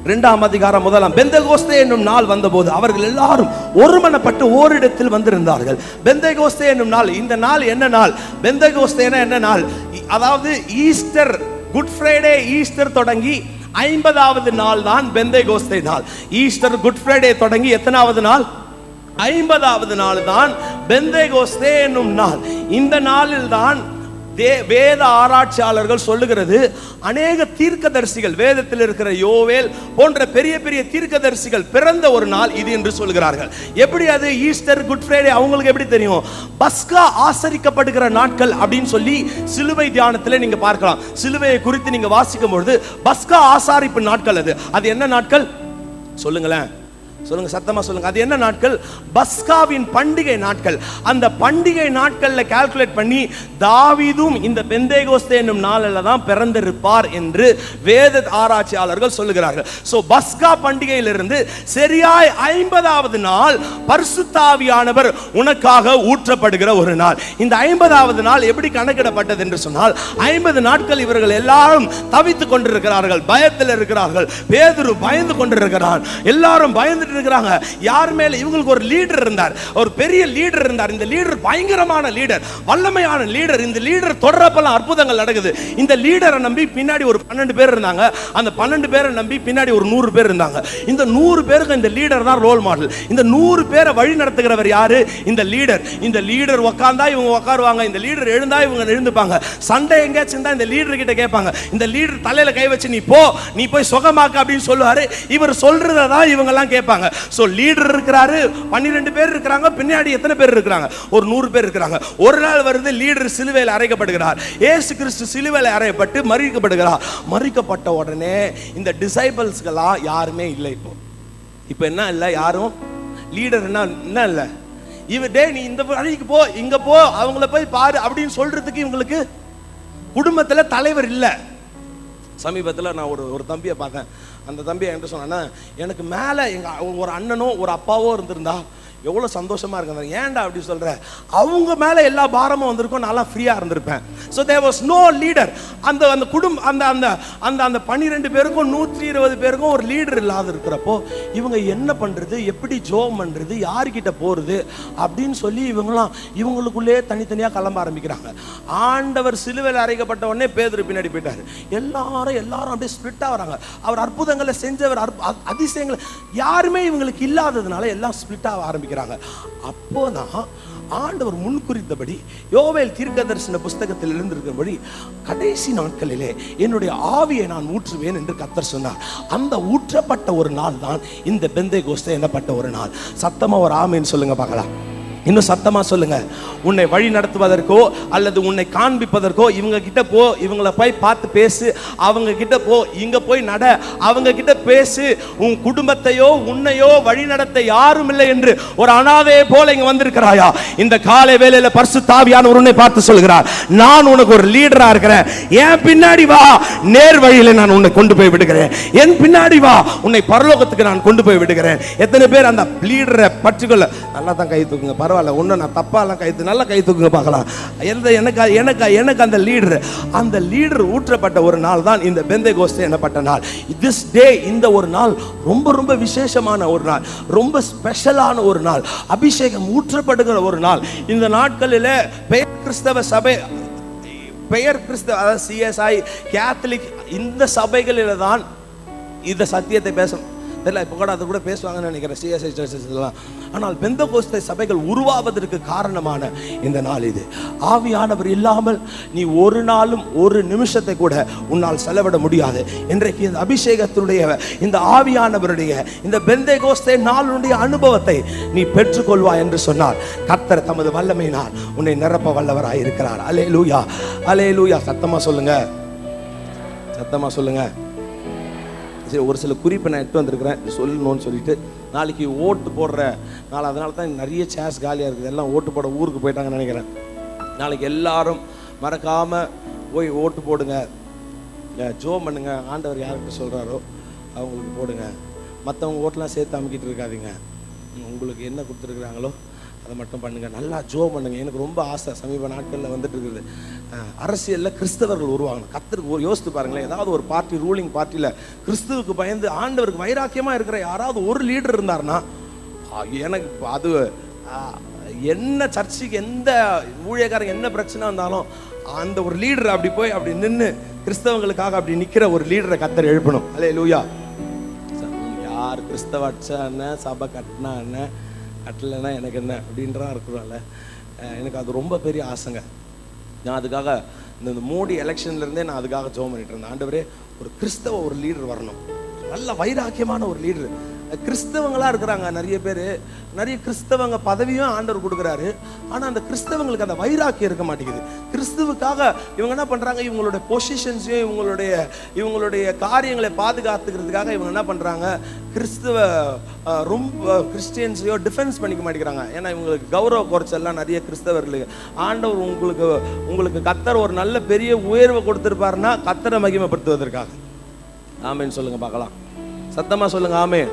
2ஆம் அதிகாரம் 1. பெந்தெகோஸ்தே என்னும் நாள் வந்தபோது அவர்கள் எல்லாரும் ஒருமனப்பட்டு ஓரிடத்தில் வந்திருந்தார்கள். பெந்தெகோஸ்தே என்னும் நாள், இந்த நாள் என்ன நாள்? பெந்தெகோஸ்தேனா என்ன நாள்? அதாவது ஈஸ்டர், குட் ஃப்ரைடே, ஈஸ்டர் தொடங்கி 50வது நாள் தான் பெந்தெகோஸ்தே நாள். ஈஸ்டர், குட் ஃப்ரைடே தொடங்கி எத்தனாவது நாள்? 50வது நாள் தான் பெந்தெகோஸ்தே என்னும் நாள். இந்த நாளில் தான் வேத ஆராய்ச்சியாளர்கள் சொல்லுகிறது, அநேக தீர்க்கதரிசிகள், வேதத்தில் இருக்கிற யோவேல் போன்ற பெரிய பெரிய தீர்க்கதரிசிகள் பிறந்த ஒரு நாள் இது என்று சொல்கிறார்கள். எப்படி அது ஈஸ்டர், குட் ஃப்ரைடே அவங்களுக்கு எப்படி தெரியும்? பஸ்கா ஆசரிக்கப்படுகிற நாட்கள் அப்படின்னு சொல்லி சிலுவை தியானத்தில் நீங்க பார்க்கலாம். சிலுவையை குறித்து நீங்க வாசிக்கும் பொழுது பஸ்கா ஆசாரிப்பு நாட்கள் அது. அது என்ன நாட்கள் சொல்லுங்களேன், சொல்லுங்க, சத்தமா சொல்லுங்க. அது என்ன நாட்கள்? பஸ்காவின் பண்டிகை நாட்கள். அந்த பண்டிகை நாட்கள்ல கால்குலேட் பண்ணி தாவீதும் இந்த பெந்தெகோஸ்தே என்னும் நாளில் தான் பிறந்திருப்பார் என்று வேத ஆராய்ச்சியாளர்கள் சொல்லுகிறார்கள். சோ பஸ்கா பண்டிகையிலிருந்து சரியாய் 50வது நாள் பரிசுத்த ஆவியானவர் உனக்காக ஊற்றப்படுகிற ஒரு நாள். இந்த 50வது நாள் எப்படி கணக்கிடப்பட்டது என்று சொன்னால், 50 நாட்கள் இவர்கள் எல்லாரும் தவித்துக் கொண்டிருக்கிறார்கள், பயத்தில் இருக்கிறார்கள். பேதுரு பயந்து கொண்டிருக்கிறான், எல்லாரும் பயந்து இருக்கிறாங்க. யார் மேல? இவங்களுக்கு ஒரு லீடர் இருந்தார், ஒரு பெரிய லீடர் இருந்தார். இந்த லீடர் பயங்கரமான லீடர், வல்லமையான லீடர். இந்த லீடர் தொடரப்பெல்லாம் அற்புதங்கள் நடக்குது. இந்த லீடரை நம்பி பின்னாடி ஒரு 12 பேர் இருந்தாங்க. அந்த 12 பேரை நம்பி பின்னாடி ஒரு 100 பேர் இருந்தாங்க. இந்த 100 பேருக்கு இந்த லீடர் தான் ரோல் மாடல். இந்த 100 பேரை வழி நடத்துகிறவர் யாரு? இந்த லீடர். இந்த லீடர் உட்கார்ந்தா இவங்க உட்காருவாங்க, இந்த லீடர் எழுந்தா இவங்க எழுந்துப்பாங்க. சண்டை எங்கேயாச்சும் இருந்தா இந்த லீடர் கிட்ட கேட்பாங்க. இந்த லீடர் தலையில கை வச்சு நீ போய் சுகமாக்க அப்படின்னு சொல்லுவாரு. இவர் சொல்றதான் இவங்க எல்லாம் கேட்பாங்க. சோ லீடர் இருக்கிறாரு, 12 பேர் இருக்கிறாங்க, பின்னாடி எத்தனை பேர் இருக்கிறாங்க? ஒரு 100 பேர் இருக்கிறாங்க. ஒரு நாள் வருது, லீடர் சிலுவையில் அறையப்படுகிறார். இயேசு கிறிஸ்து சிலுவையில் அறையப்பட்டு மரிக்கப்படுகிறார். மரிக்கப்பட்ட உடனே இந்த டிசைபிள்ஸ்கெல்லாம் யாருமே இல்லை. இப்போ என்ன இல்லை, யாரும் லீடர் என்ன இல்லை. டே நீ இந்த வழிக்கு போ, இங்க போ, அவங்கள போய் பாரு அப்படின்னு சொல்றதுக்கு இவங்களுக்கு குடும்பத்தில் தலைவர் இல்லை. சமீபத்தில் நான் ஒரு தம்பியை பார்த்தேன். அந்த தம்பி என்கிட்ட சொன்னா, எனக்கு மேலே ஒரு அண்ணனோ ஒரு அப்பாவோ இருந்திருந்தா எவ்வளோ சந்தோஷமா இருக்கு. ஏன்டா அப்படி சொல்ற? அவங்க மேல எல்லா பாரமும் வந்திருக்கும், நான் ஃப்ரீயா இருந்திருப்பேன். So there was no leader. அந்த குடும்பம் அந்த 12 பேருக்கும் 120 பேருக்கும் ஒரு லீடர் இல்லாத இருக்கிறப்போ இவங்க என்ன பண்றது, எப்படி ஜோம் பண்றது, யாருக்கிட்ட போறது அப்படின்னு சொல்லி இவங்களுக்குள்ளே தனித்தனியா கிளம்ப ஆரம்பிக்கிறாங்க. ஆண்டவர் சிலுவையில் அறைக்கப்பட்ட உடனே பேதுரு பின்னாடி போயிட்டாரு. எல்லாரும் அப்படியே ஸ்பிளிட் ஆகிறாங்க. அவர் அற்புதங்களை செஞ்சவர், அதிசயங்களை யாருமே இவங்களுக்கு இல்லாததுனால எல்லாம் ஸ்பிளிட் ஆக ஆரம்பிக்கிறாங்க. அப்போதான் ஆண்டவர் முன்குறித்தபடி யோவேல் தீர்க்கதரிசன புஸ்தகத்தில் இருந்திருக்கிறபடி கடைசி நாட்களிலே என்னுடைய ஆவியை நான் ஊற்றுவேன் என்று கர்த்தர் சொன்னார். அந்த ஊற்றப்பட்ட ஒரு நாள் தான் இந்த பெந்தெகோஸ்தே எனப்பட்ட ஒரு நாள். சத்தமா ஒரு ஆமென் சொல்லுங்க பார்க்கலாம். இன்னும் சத்தமா சொல்லுங்க. உன்னை வழி நடத்துவதற்கோ அல்லது உன்னை காண்பிப்பதற்கோ இவங்க கிட்ட போ, இவங்கள போய் பார்த்து பேசு, அவங்க கிட்ட போ, இங்க போய் நட, அவங்க கிட்ட பேசு, உன் குடும்பத்தையோ உன்னையோ வழி நடத்த யாரும் இல்லை என்று ஒரு அனாதையை போல இங்க வந்திருக்கிறாயா? இந்த காலை வேளையில பரிசுத்த ஆவியானவர் உன்னை பார்த்து சொல்கிறார், நான் உனக்கு ஒரு லீடரா இருக்கிறேன், என் பின்னாடி வா, நேர் வழியில நான் உன்னை கொண்டு போய் விடுகிறேன், என் பின்னாடி வா, உன்னை பரலோகத்துக்கு நான் கொண்டு போய் விடுகிறேன். எத்தனை பேர் அந்த லீடரை பற்றிக்கொள்ள? நல்லா தான் கை தூக்குங்க, பரவாயில்ல, ஒன்றும் நான் தப்பாலாம் கை நல்லா கை தூக்குங்க பார்க்கலாம். எனக்கு அந்த லீடர் ஊற்றப்பட்ட ஒரு நாள் தான் இந்த பெந்தேகோஸ்தே எனப்பட்ட நாள். திஸ் டே, இந்த ஒரு நாள் ரொம்ப ரொம்ப விசேஷமான ஒரு நாள், ரொம்ப ஸ்பெஷலான ஒரு நாள், அபிஷேகம் ஊற்றப்படுகிற ஒரு நாள். இந்த நாட்களில் பெயர் கிறிஸ்தவ சபை, பெயர் கிறிஸ்தவ, அதாவது சிஎஸ்ஐ, கேத்தலிக், இந்த சபைகளில் தான் இந்த சத்தியத்தை பேசும் தெரியல. இப்போ கூட அது கூட பேசுவாங்கன்னு நினைக்கிறேன் சிஎஸ்ஐ சர்ச்சஸ் எல்லாம். ஆனால் பெந்தகோஸ்தே சபைகள் உருவாவதற்கு காரணமான இந்த நாள் இது. ஆவியானவர் இல்லாமல் நீ ஒரு நாளும் ஒரு நிமிஷத்தை கூட உன்னால் செலவிட முடியாது. இன்றைக்கு இந்த அபிஷேகத்தினுடைய, இந்த ஆவியானவருடைய, இந்த பெந்தகோஸ்தே நாளுடைய அனுபவத்தை நீ பெற்றுக்கொள்வாய் என்று சொன்னார். கர்த்தர் தமது வல்லமையினால் உன்னை நிரப்ப வல்லவராய் இருக்கிறார். அல்லேலூயா, அல்லேலூயா. சத்தமா சொல்லுங்க, சத்தமா சொல்லுங்க. ஒரு சில குறிப்பை நான் எடுத்து வந்திருக்கிறேன் சொல்லணும்னு சொல்லிட்டு. நாளைக்கு ஓட்டு போடுற நாள், அதனால தான் நிறைய சேர்ஸ் காலியாக இருக்குது. எல்லாம் ஓட்டு போட ஊருக்கு போயிட்டாங்கன்னு நினைக்கிறேன். நாளைக்கு எல்லாரும் மறக்காமல் போய் ஓட்டு போடுங்க, ஜோம் பண்ணுங்க, ஆண்டவர் யாருக்கு சொல்கிறாரோ அவங்களுக்கு போடுங்க. மற்றவங்க ஓட்டெலாம் சேர்த்து அமுக்கிட்டு இருக்காதீங்க. உங்களுக்கு என்ன கொடுத்துருக்குறாங்களோ அதை மட்டும் பண்ணுங்க, நல்லா ஜோம் பண்ணுங்க. எனக்கு ரொம்ப ஆசை, சமீப நாட்களில் வந்துட்டு இருக்குது, அரசியலில் கிறிஸ்தவர்கள் உருவாகணும். கர்த்தருக்கு ஒரு யோசித்து பாருங்களேன், ஏதாவது ஒரு பார்ட்டி, ரூலிங் பார்ட்டியில் கிறிஸ்துவுக்கு பயந்து ஆண்டவருக்கு வைராக்கியமாக இருக்கிற யாராவது ஒரு லீடர் இருந்தார்னா, எனக்கு அது என்ன சர்ச்சுக்கு எந்த ஊழியக்காரங்க என்ன பிரச்சனை வந்தாலும் அந்த ஒரு லீடர் அப்படி போய் அப்படி நின்று கிறிஸ்தவங்களுக்காக அப்படி நிற்கிற ஒரு லீடரை கர்த்தர் எழுப்பணும். அல்லேலூயா. யார் கிறிஸ்தவ அடிச்சா என்ன, சபை கட்டினா என்ன, கட்டலைன்னா எனக்கு என்ன அப்படின்றா இருக்கிறான்ல. எனக்கு அது ரொம்ப பெரிய ஆசைங்க. நான் அதுக்காக இந்த மோடி எலெக்ஷன்லேருந்தே நான் அதுக்காக ஜெபம் பண்ணிட்டு இருந்தேன். ஆண்டவரே, ஒரு கிறிஸ்தவ ஒரு லீடர் வரணும், நல்ல வைராக்கியமான ஒரு லீடர். கிறிஸ்தவங்களா இருக்கிறாங்க நிறைய பேர், நிறைய கிறிஸ்தவங்க பதவியும் ஆண்டவர் கொடுக்குறாரு, ஆனால் அந்த கிறிஸ்தவங்களுக்கு அந்த வைராக்கியம் இருக்க மாட்டேங்குது. கிறிஸ்துவுக்காக இவங்க என்ன பண்ணுறாங்க, இவங்களுடைய பொசிஷன்ஸையும் இவங்களுடைய காரியங்களை பாதுகாத்துக்கிறதுக்காக இவங்க என்ன பண்ணுறாங்க, ரொம்ப கிறிஸ்டியன்ஸையோ டிஃபென்ஸ் பண்ணிக்க மாட்டேங்கிறாங்க. ஏன்னா இவங்களுக்கு கௌரவ குறைச்செல்லாம் நிறைய கிறிஸ்தவர்களுக்கு. ஆண்டவர் உங்களுக்கு கர்த்தர் ஒரு நல்ல பெரிய உயர்வை கொடுத்துருப்பாருன்னா கர்த்தரை மகிமைப்படுத்துவதற்காக. ஆமேன்னு சொல்லுங்க பார்க்கலாம், சத்தமாக சொல்லுங்க ஆமேன்.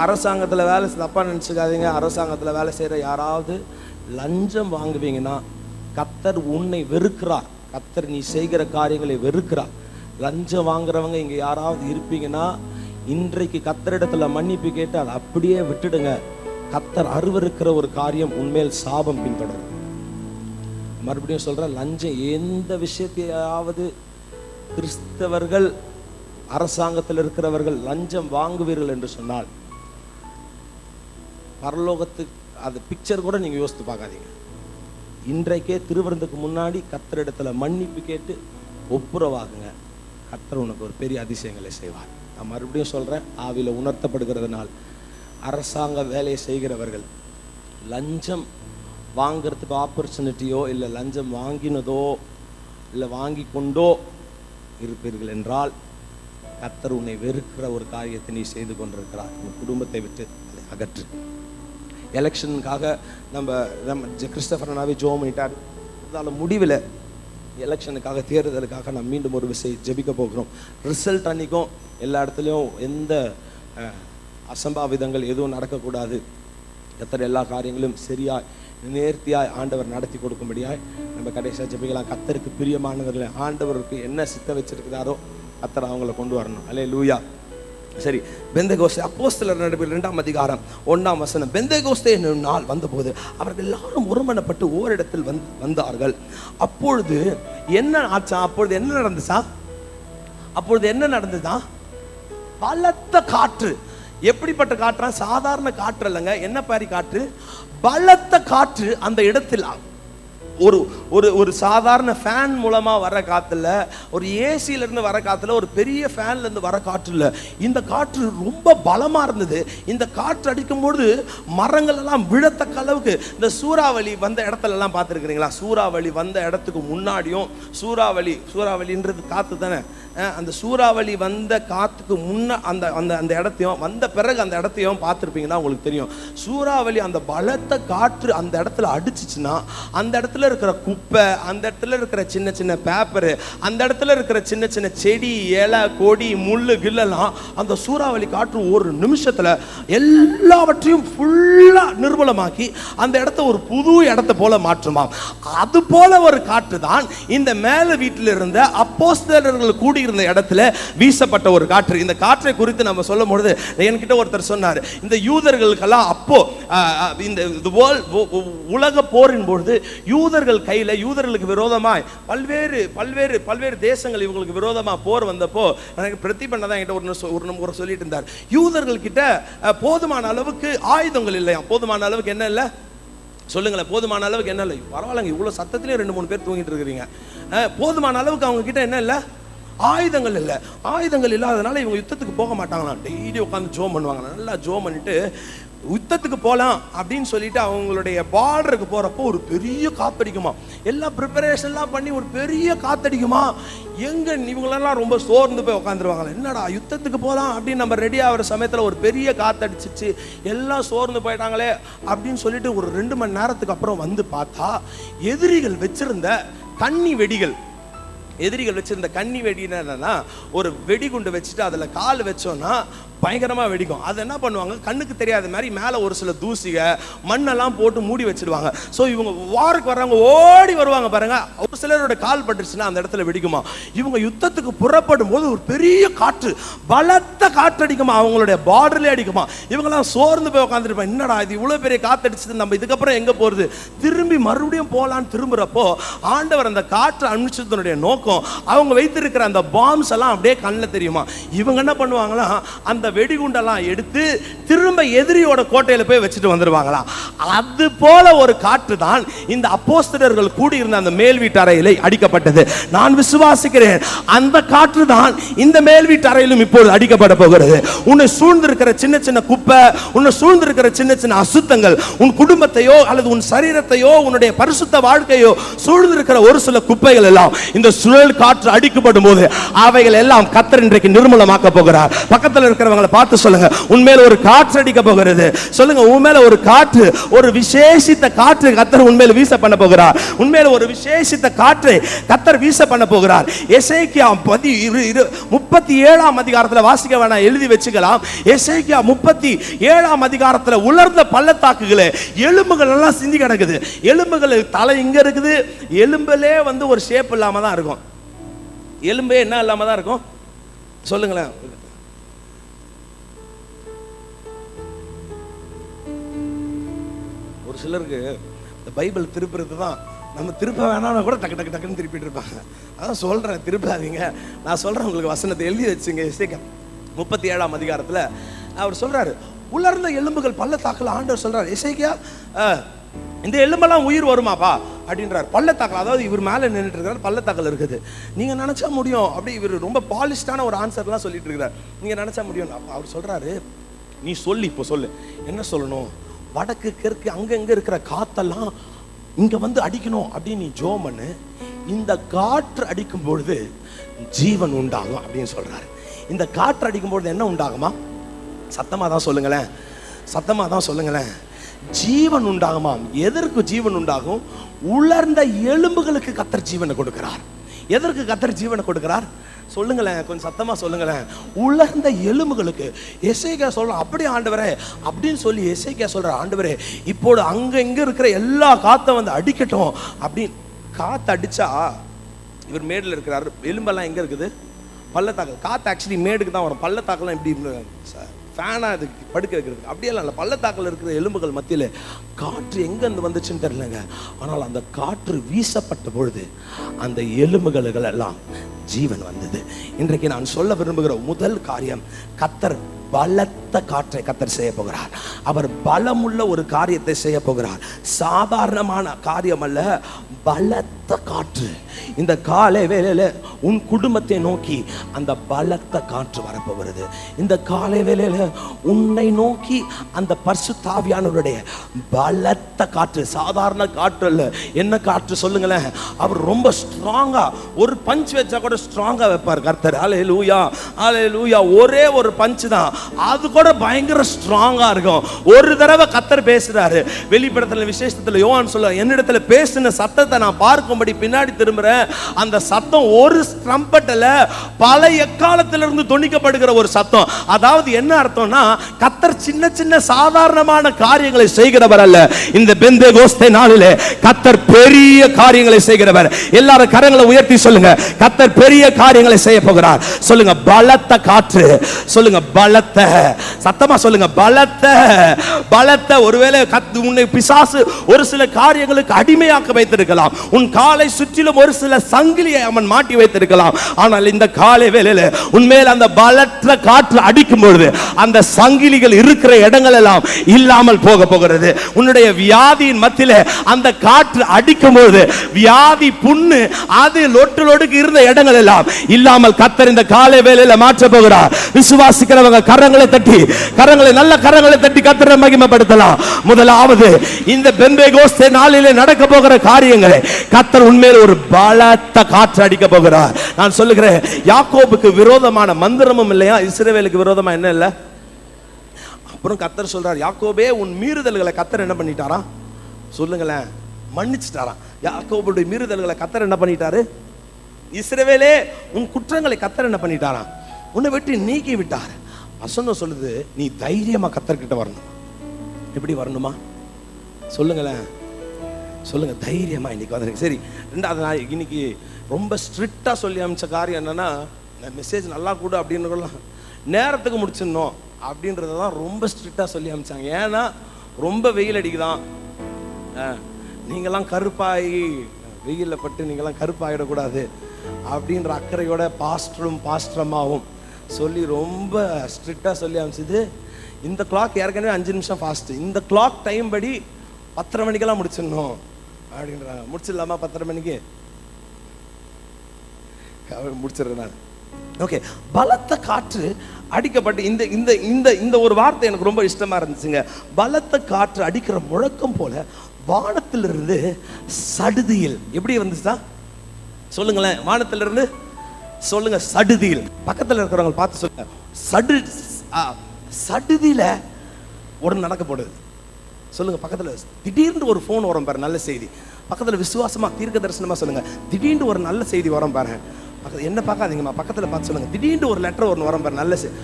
அரசாங்கத்தில் வேலை, தப்பாக நினச்சிக்காதீங்க, அரசாங்கத்தில் வேலை செய்கிற யாராவது லஞ்சம் வாங்குவீங்கன்னா கர்த்தர் உன்னை வெறுக்கிறார். கர்த்தர் நீ செய்கிற காரியங்களை வெறுக்கிறார். லஞ்சம் வாங்குறவங்க இங்கே யாராவது இருப்பீங்கன்னா இன்றைக்கு கர்த்தரிடத்தில் மன்னிப்பு கேட்டு அதை அப்படியே விட்டுடுங்க. கர்த்தர் அருவருக்கிற ஒரு காரியம் உண்மையில் சாபம் பின்தொடரும். மறுபடியும் சொல்கிறேன், லஞ்சம் எந்த விஷயத்தையாவது கிறிஸ்தவர்கள், அரசாங்கத்தில் இருக்கிறவர்கள் லஞ்சம் வாங்குவீர்கள் என்று சொன்னால் பரலோகத்துக்கு அது பிக்சர் கூட நீங்கள் யோசித்து பார்க்காதீங்க. இன்றைக்கே திருவிருந்துக்கு முன்னாடி கர்த்தரிடத்துல மன்னிப்பு கேட்டு ஒப்புரவாகுங்க. கர்த்தர் உனக்கு ஒரு பெரிய அதிசயங்களை செய்வார். நான் மறுபடியும் சொல்கிறேன், ஆவியில் உணர்த்தப்படுகிறதுனால் அரசாங்க வேலையை செய்கிறவர்கள் லஞ்சம் வாங்கிறதுக்கு ஆப்பர்ச்சுனிட்டியோ இல்லை லஞ்சம் வாங்கினதோ இல்லை வாங்கி கொண்டோ இருப்பீர்கள் என்றால் கர்த்தர் உன்னை வெறுக்கிற ஒரு காரியத்தை நீ செய்து கொண்டிருக்கிறார். உன் குடும்பத்தை விட்டு அதை அகற்று. எலெக்ஷனுக்காக நம்ம கிறிஸ்டபர்னாவே ஜெபம் பண்ணிட்டார். இருந்தாலும் முடிவில் எலெக்ஷனுக்காக, தேர்தலுக்காக நம்ம மீண்டும் ஒரு விஷயம் ஜெபிக்க போகிறோம். ரிசல்ட் அன்றைக்கும் எல்லா இடத்துலையும் எந்த அசம்பாவிதங்கள் எதுவும் நடக்கக்கூடாது. கர்த்தர் எல்லா காரியங்களும் சரியாய் நேர்த்தியாய் ஆண்டவர் நடத்தி கொடுக்கும்படியாய் நம்ம கடைசியாக ஜெபிக்கலாம். கர்த்தருக்கு பிரியமானவர்கள் ஆண்டவருக்கு என்ன சித்த வச்சிருக்கிறாரோ கர்த்தர் அவங்கள கொண்டு வரணும். அல்லேலூயா. சரி, பெந்தேகோஸ்தே அப்போஸ்தலர் நடபடிகள் 2ஆம் அதிகாரம் 1ஆம் வசனம். பெந்தேகோஸ்தே என்னும் நாள் வந்தபோது அவர்கள் எல்லாரும் ஒருமனப்பட்டு ஓரிடத்தில் வந்தார்கள். அப்பொழுது என்ன ஆச்சா? அப்பொழுது என்ன நடந்துச்சா? அப்பொழுது என்ன நடந்ததா? பலத்த காற்று. எப்படிப்பட்ட காற்றா? சாதாரண காற்று இல்லைங்க. என்ன பாரி காற்று? பலத்த காற்று அந்த இடத்தில் ஒரு ஒரு ஒரு சாதாரண ஃபேன் மூலமா வர காத்துல, ஒரு ஏசில இருந்து வர காத்துல, ஒரு பெரிய ஃபேன்ல இருந்து வர காற்று இல்ல. இந்த காற்று ரொம்ப பலமா இருந்தது. இந்த காற்று அடிக்கும்போது மரங்கள் எல்லாம் விழத்தக்க அளவுக்கு, இந்த சூறாவளி வந்த இடத்துல எல்லாம் பார்த்துருக்கிறீங்களா? சூறாவளி வந்த இடத்துக்கு முன்னாடியும், சூறாவளின்றது காத்து தானே, அந்த சூறாவளி வந்த காத்துக்கு முன்ன அந்த அந்த அந்த இடத்தையும், வந்த பிறகு அந்த இடத்தையும் பார்த்துருப்பீங்கன்னா உங்களுக்கு தெரியும். சூறாவளி அந்த பலத்த காற்று அந்த இடத்துல அடிச்சிச்சுன்னா, அந்த இடத்துல இருக்கிற குப்பை, அந்த இடத்துல இருக்கிற சின்ன சின்ன பேப்பரு, அந்த இடத்துல இருக்கிற சின்ன சின்ன செடி, இலை, கொடி, முள்ளு கில்லெல்லாம் அந்த சூறாவளி காற்று ஒரு நிமிஷத்துல எல்லாவற்றையும் ஃபுல்லா நிர்மூலமாக்கி அந்த இடத்த ஒரு புது இடத்தை போல மாற்றுமாம். அது போல ஒரு காற்று தான் இந்த மேல வீட்டில் இருந்த அப்போஸ்தலர்கள் கூடி இருந்த இடத்துல வீசப்பட்ட ஒரு காற்று. இந்த காற்றை குறித்து நம்ம சொல்லும் பொழுது என்கிட்ட ஒருத்தர் சொன்னார், இந்த யூதர்களுக்கெல்லாம் அப்போ இந்த உலக போரின் பொழுது யூதர்கள் கையில, யூதர்களுக்கு விரோதமாய் பல்வேறு பல்வேறு பல்வேறு தேசங்கள் இவங்களுக்கு விரோதமா போர் வந்தப்போ எனக்கு பிரதிபண்ண தான் என்கிட்ட ஒரு சொல்லிட்டு இருந்தார், யூதர்கள் கிட்ட போதுமான அளவுக்கு ஆயுதங்கள் இல்லையா. போதுமான அளவுக்கு என்ன இல்லை சொல்லுங்களேன், போதுமான அளவுக்கு என்ன இல்லை? பரவாயில்லைங்க, இவ்வளவு சத்தத்திலே 2-3 பேர் தூங்கிட்டு இருக்கிறீங்க. போதுமான அளவுக்கு அவங்க கிட்ட என்ன இல்லை? ஆயுதங்கள் இல்லை. ஆயுதங்கள் இல்லாதனால இவங்க யுத்தத்துக்கு போக மாட்டாங்களாம். டெய்லி உட்காந்து ஜோம் பண்ணுவாங்க. நல்லா ஜோம் பண்ணிட்டு யுத்தத்துக்கு போகலாம் அப்படின்னு சொல்லிட்டு அவங்களுடைய பார்டருக்கு போறப்போ ஒரு பெரிய காத்தடிக்குமா. எல்லாம் ப்ரிப்பரேஷன்லாம் பண்ணி ஒரு பெரிய காத்தடிக்குமா. எங்க இவங்களெல்லாம் ரொம்ப சோர்ந்து போய் உட்காந்துருவாங்களே, என்னடா யுத்தத்துக்கு போகலாம் அப்படின்னு நம்ம ரெடி ஆகிற சமயத்தில் ஒரு பெரிய காத்தடிச்சிச்சு, எல்லாம் சோர்ந்து போயிட்டாங்களே அப்படின்னு சொல்லிட்டு ஒரு 2 மணி நேரத்துக்கு அப்புறம் வந்து பார்த்தா எதிரிகள் வச்சிருந்த கன்னி வெடிகள், எதிரிகள் வச்சிருந்த கன்னி வெடினா என்னன்னா, ஒரு வெடிகுண்டு வச்சுட்டு அதில் கால் வச்சோன்னா பயங்கரமா வெடிக்கும். அது என்ன பண்ணுவாங்க, கண்ணுக்கு தெரியாத மாதிரி மேலே ஒரு சில தூசிக மண்ணெல்லாம் போட்டு மூடி வச்சிருவாங்க. ஸோ இவங்க வாருக்கு வர்றவங்க ஓடி வருவாங்க பாருங்க, ஒரு சிலரோட கால் பட்டுருச்சுன்னா அந்த இடத்துல வெடிக்குமா. இவங்க யுத்தத்துக்கு புறப்படும் போது ஒரு பெரிய காற்று, பலத்த காற்று அடிக்குமா, அவங்களுடைய பார்டர்லேயே அடிக்குமா. இவங்கெல்லாம் சோர்ந்து போய் உட்காந்துருப்பாங்க, என்னடா இது இவ்வளோ பெரிய காற்றடிச்சது, நம்ம இதுக்கப்புறம் எங்கே போகிறது, திரும்பி மறுபடியும் போகலான்னு திரும்புகிறப்போ ஆண்டவர் அந்த காற்று அனுப்பிச்சதனுடைய நோக்கம், அவங்க வைத்திருக்கிற அந்த பாம்ஸ் எல்லாம் அப்படியே கண்ணில் தெரியுமா. இவங்க என்ன பண்ணுவாங்களா, அந்த வெடிகுண்டெல்லாம் எடுத்து திரும்ப எதிரியோட கோட்டையில போய் வச்சுட்டு வந்துருவாங்களாம். அது போல ஒரு காற்று தான் இந்த அப்போஸ்தலர்கள் கூடி இருந்த அந்த மேல் வீட்டு அறையிலே அடிக்கப்பட்டது. நான் விசுவாசிக்கிறேன் அந்த காற்று தான் இந்த மேல் வீட்டு அறையிலும் இப்போது அடிக்கப்பட போகிறது. உன்னை சூழ்ந்திருக்கிற சின்ன சின்ன குப்பை, உன்னை சூழ்ந்திருக்கிற சின்ன சின்ன அசுத்தங்கள், உன் குடும்பத்தையோ அல்லது உன் சரீரத்தையோ உன்னுடைய பரிசுத்த வாழ்க்கையோ சூழ்ந்திருக்கிற ஒரு சில குப்பைகள் எல்லாம் இந்த சுழல் காற்று அடிக்கப்படும் போது அவைகள் எல்லாம் கர்த்தர் இன்றைக்கு நிர்மூலமாக்க போகிறார். பக்கத்தில் இருக்கிறவங்க பார்த்து சொல்லுங்க, உண்மையில ஒரு காற்று அடிக்க போகிறது. சொல்லுங்க, உண்மையில ஒரு காற்று, ஒரு விசேஷித்த காற்று கர்த்தர் உண்மையில வீச பண்ண போகிறார். உண்மையில ஒரு விசேஷித்த காற்றை கர்த்தர் வீச பண்ண போகிறார். எசேக்கியா 37ஆம் அதிகாரத்துல வாசிக்க வேணாம், எழுதி வச்சுக்கலாம். எசேக்கியா 37ஆம் அதிகாரத்துல உலர்ந்த பள்ளத்தாக்குகளே, எலும்புகள் எல்லாம் சிந்தி கிடக்குது. எலும்புகள் தலை இங்க இருக்குது, எலும்பிலே ஒரு ஷேப் இல்லாம தான் இருக்கும். எலும்பே என்ன இல்லாம தான் இருக்கும் சொல்லுங்களேன். ஒரு சிலருக்கு இந்த பைபிள் திருப்புறது தான், நம்ம திருப்ப வேணாம்னா கூட டக்கு டக்கு டக்குன்னு திருப்பிட்டு இருப்பாங்க. அதான் சொல்றேன், திருப்பாதீங்க. நான் சொல்றேன் உங்களுக்கு, வசனத்தை எழுதி வச்சுங்க. எசேக்கியா 37ஆம் அதிகாரத்துல அவர் சொல்றாரு, உலர்ந்த எலும்புகள் பள்ளத்தாக்குல ஆண்டவர் சொல்றாரு, எசேக்கியா இந்த எலும்பெல்லாம் உயிர் வருமாப்பா அப்படின்றார். பள்ளத்தாக்கல், அதாவது இவர் மேலே நின்றுட்டு இருக்கிறார், பள்ளத்தாக்கல் இருக்குது. நீங்க நினைச்சா முடியும், அப்படி இவர் ரொம்ப பாலிஷ்டான ஒரு ஆன்சர்லாம் சொல்லிட்டு இருக்கிறார். நீங்க நினைச்சா முடியும். அவர் சொல்றாரு, நீ சொல்லு, இப்போ சொல்லு, என்ன சொல்லணும், வடக்கு தெற்கு அங்கங்க இருக்கிற காத்தெல்லாம் இங்க அடிக்கணும் அப்படின்னு நீ ஜெபம் பண்ணு. இந்த காற்று அடிக்கும் பொழுது ஜீவன் உண்டாகும் அப்படின்னு சொல்றாரு. இந்த காற்று அடிக்கும் பொழுது என்ன உண்டாகுமா? சத்தமா தான் சொல்லுங்களேன், சத்தமா தான் சொல்லுங்களேன். ஜீவன் உண்டாகுமாம். எதற்கு ஜீவன் உண்டாகும்? உலர்ந்த எலும்புகளுக்கு கர்த்தர் ஜீவனை கொடுக்கிறார். எதற்கு கர்த்தர் ஜீவனை கொடுக்கிறார் சொல்லுங்களேன், கொஞ்சம் சத்தமா சொல்லுங்களேன். உலர்ந்த எலும்புகளுக்கு. எசேக்கியா சொல்றான், அப்படியே ஆண்டவரே அப்படின்னு சொல்லி எசேக்கியா சொல்ற, ஆண்டவரே இப்போது அங்க இங்க இருக்கிற எல்லா காத்தை அடிக்கட்டும் அப்படின்னு. காத்து அடிச்சா, இவர் மேடுல இருக்கிறார், எலும்பெல்லாம் எங்க இருக்குது? பள்ளத்தாக்கல். காத்து ஆக்சுவலி மேடுக்கு தான் வரும். பள்ளத்தாக்கெல்லாம் எப்படி ஃபேனாக அதுக்கு படுக்க வைக்கிறதுக்கு அப்படியெல்லாம் இல்லை. பள்ளத்தாக்கில் இருக்கிற எலும்புகள் மத்தியில் காற்று எங்கேருந்து வந்துச்சுன்னு தெரியலங்க. ஆனால் அந்த காற்று வீசப்பட்ட பொழுது அந்த எலும்புகள் எல்லாம் ஜீவன் வந்தது. இன்றைக்கு நான் சொல்ல விரும்புகிற முதல் காரியம், கர்த்தர் பலத்த காற்றை கர்த்தர் செய்ய போகிறார். அவர் பலமுள்ள ஒரு காரியத்தை செய்ய போகிறார். சாதாரணமான காரியம் அல்ல, பலத்த காற்று. இந்த காலை வேளையில உன் குடும்பத்தை நோக்கி அந்த பலத்த காற்று வரப்போகிறது. இந்த காலை வேளையில உன்னை நோக்கி அந்த பரிசுத்த ஆவியானவருடைய பலத்த காற்று, சாதாரண காற்று அல்ல. என்ன காற்று சொல்லுங்களேன்? அவர் ரொம்ப ஸ்ட்ராங்கா, ஒரு பஞ்ச் வச்சா கூட ஸ்ட்ராங்கா வைப்பார் கர்த்தர். ஹல்லேலூயா, ஹல்லேலூயா. ஒரே ஒரு பஞ்ச் தான், அது கூட பயங்கர ஸ்ட்ராங்கா இருக்கும். ஒரு தடவை கர்த்தர் பேசுறாரு. வெளிப்படத்துல விசேஷத்துல யோவான் சொல்ல, என்னிடத்துல பேசின சத்தத்தை நான் பார்க்கும்படி பின்னாடி திரும்புறேன். அந்த சத்தம் ஒரு ட்ரம்பட்ல பல எக்காலத்திலிருந்து தொனிக்கப்படுகிற ஒரு சத்தம். அதாவது என்ன அர்த்தம்னா, கர்த்தர் சின்ன சின்ன சாதாரணமான காரியங்களை செய்கிறவர் அல்ல. இந்த பெந்தேகோஸ்தே நாளிலே கர்த்தர் பெரிய காரியங்களை செய்கிறவர். எல்லாரும் கரங்களை உயர்த்தி சொல்லுங்க, கர்த்தர் பெரிய காரியங்களை செய்ய போகிறார். சொல்லுங்க பலத்த காற்று. சொல்லுங்க பலத்த, சத்தமா சொல்லுங்க பலத்த, பலத்த. ஒருவேளை உன்னை பிசாசு ஒரு சில காரியங்களுக்கு அடிமையாக்க வைத்திருக்கலாம். உன் காலை சுற்றிலும் ஒரு சில சங்கிலியை அவன் மாட்டி வைத்திருக்கலாம். ஆனால் இந்த காலை வேளையில உன்மேல் அந்த பலத்த காற்று அடிக்கும் பொழுது அந்த சங்கிலிகள் இருக்கிற இடங்கள் எல்லாம் இல்லாமல் போக போகிறது. உன்னுடைய வியாதியின் மத்தியிலே அந்த காற்று அடிக்கும் பொழுது வியாதி, புண்ணு, அது லொட்டுலொடுக்கு இருந்த இடங்கள் எல்லாம் இல்லாமல் கர்த்தர் இந்த காலை வேளையில மாற்ற போகிறார். விசுவாசிக்கிறவங்க கரங்களை தட்டி, கரங்களை நல்ல கரங்களை தட்டி கர்த்தரை மகிமைப்படுத்தலாம். முதலாவது, இந்த பெந்தேகோஸ்தே நாளிலே நடக்க போகிற காரியங்களை கர்த்தர் உண்மையில் ஒரு பலத்த காற்று அடிக்க போகிறார். நான் சொல்லுகிறேன், யாக்கோபுக்கு விரோதமான மந்திரமும் இல்லையா, இஸ்ரவேலுக்கு விரோதமா என்ன இல்ல. அப்புறம் கர்த்தர் சொல்றார், யாக்கோபே உன் மீறுதல்களை கர்த்தர் என்ன பண்ணிட்டாரா சொல்லுங்களேன், மன்னிச்சிட்டாராம். யாக்கோபுடைய மீறுதல்களை கர்த்தர் என்ன பண்ணிட்டாரு? இஸ்ரவேலே உன் குற்றங்களை கர்த்தர் என்ன பண்ணிட்டாரா? உன்னை விட்டு நீக்கி விட்டார். வசனம் சொல்லுது, நீ தைரியமா கர்த்தர்கிட்ட வரணும். எப்படி வரணுமா சொல்லுங்களேன், சொல்லுங்க தைரியமா இன்னைக்கு வந்துருக்கு. சரி, ரெண்டாவது நாள் இன்னைக்கு ரொம்ப ஸ்ட்ரிக்டா சொல்லி அமைச்ச காரியம் என்னன்னா, மெசேஜ் நல்லா கூட அப்படின்னு நேரத்துக்கு முடிச்சிடணும் அப்படின்றதான் ரொம்ப ஸ்ட்ரிக்டா சொல்லி அமைச்சாங்க. ஏன்னா ரொம்ப வெயில் அடிக்குதான், நீங்கெல்லாம் கருப்பாகி வெயிலில் பட்டு நீங்கெல்லாம் கருப்பாகிடக்கூடாது அப்படின்ற அக்கறையோட பாஸ்டரும் பாஸ்டரமாவும் சொல்லி ரொம்ப ஸ்ட்ரிக்டா சொல்லி அமைச்சது. இந்த கிளாக் ஏற்கனவே 5 நிமிஷம் ஃபாஸ்ட், இந்த கிளாக் டைம் படி 10:30 மணிக்கெல்லாம் முடிச்சிடணும் அப்படின்றாங்க. முடிச்சிடலாமா 10:30 மணிக்கு? முடிச்சிடுறேன் நான். ஓகே, பலத்த காற்று அடிக்கப்பட்டு இந்த இந்த இந்த இந்த ஒரு வார்த்தை எனக்கு ரொம்ப இஷ்டமா இருந்துச்சுங்க. பலத்த காற்று அடிக்கிற முழக்கம் போல வானத்திலிருந்து சடுதியில் எப்படி வந்துச்சா சொல்லுங்களேன். வானத்திலிருந்து சொல்லுங்க சடுதியில். பக்கத்தில் இருக்கிறவங்க பார்த்து சொல்லுங்க, சடுதியில ஒரு நடக்க போடுது. சொல்லுங்க பக்கத்துல, திடீர்னு ஒரு போன் வரும் பாரு, நல்ல செய்தி. பக்கத்துல விசுவாசமா தீர்க்க தரிசனமா சொல்லுங்க, திடீர்னு ஒரு நல்ல செய்தி வரும் பாரு. என்ன பார்க்காதீங்கம்மா, பக்கத்துல பார்த்து சொல்லுங்க, திடீர்னு ஒரு லெட்டர் ஒன்று வரும் பாரு, நல்ல செய்தி.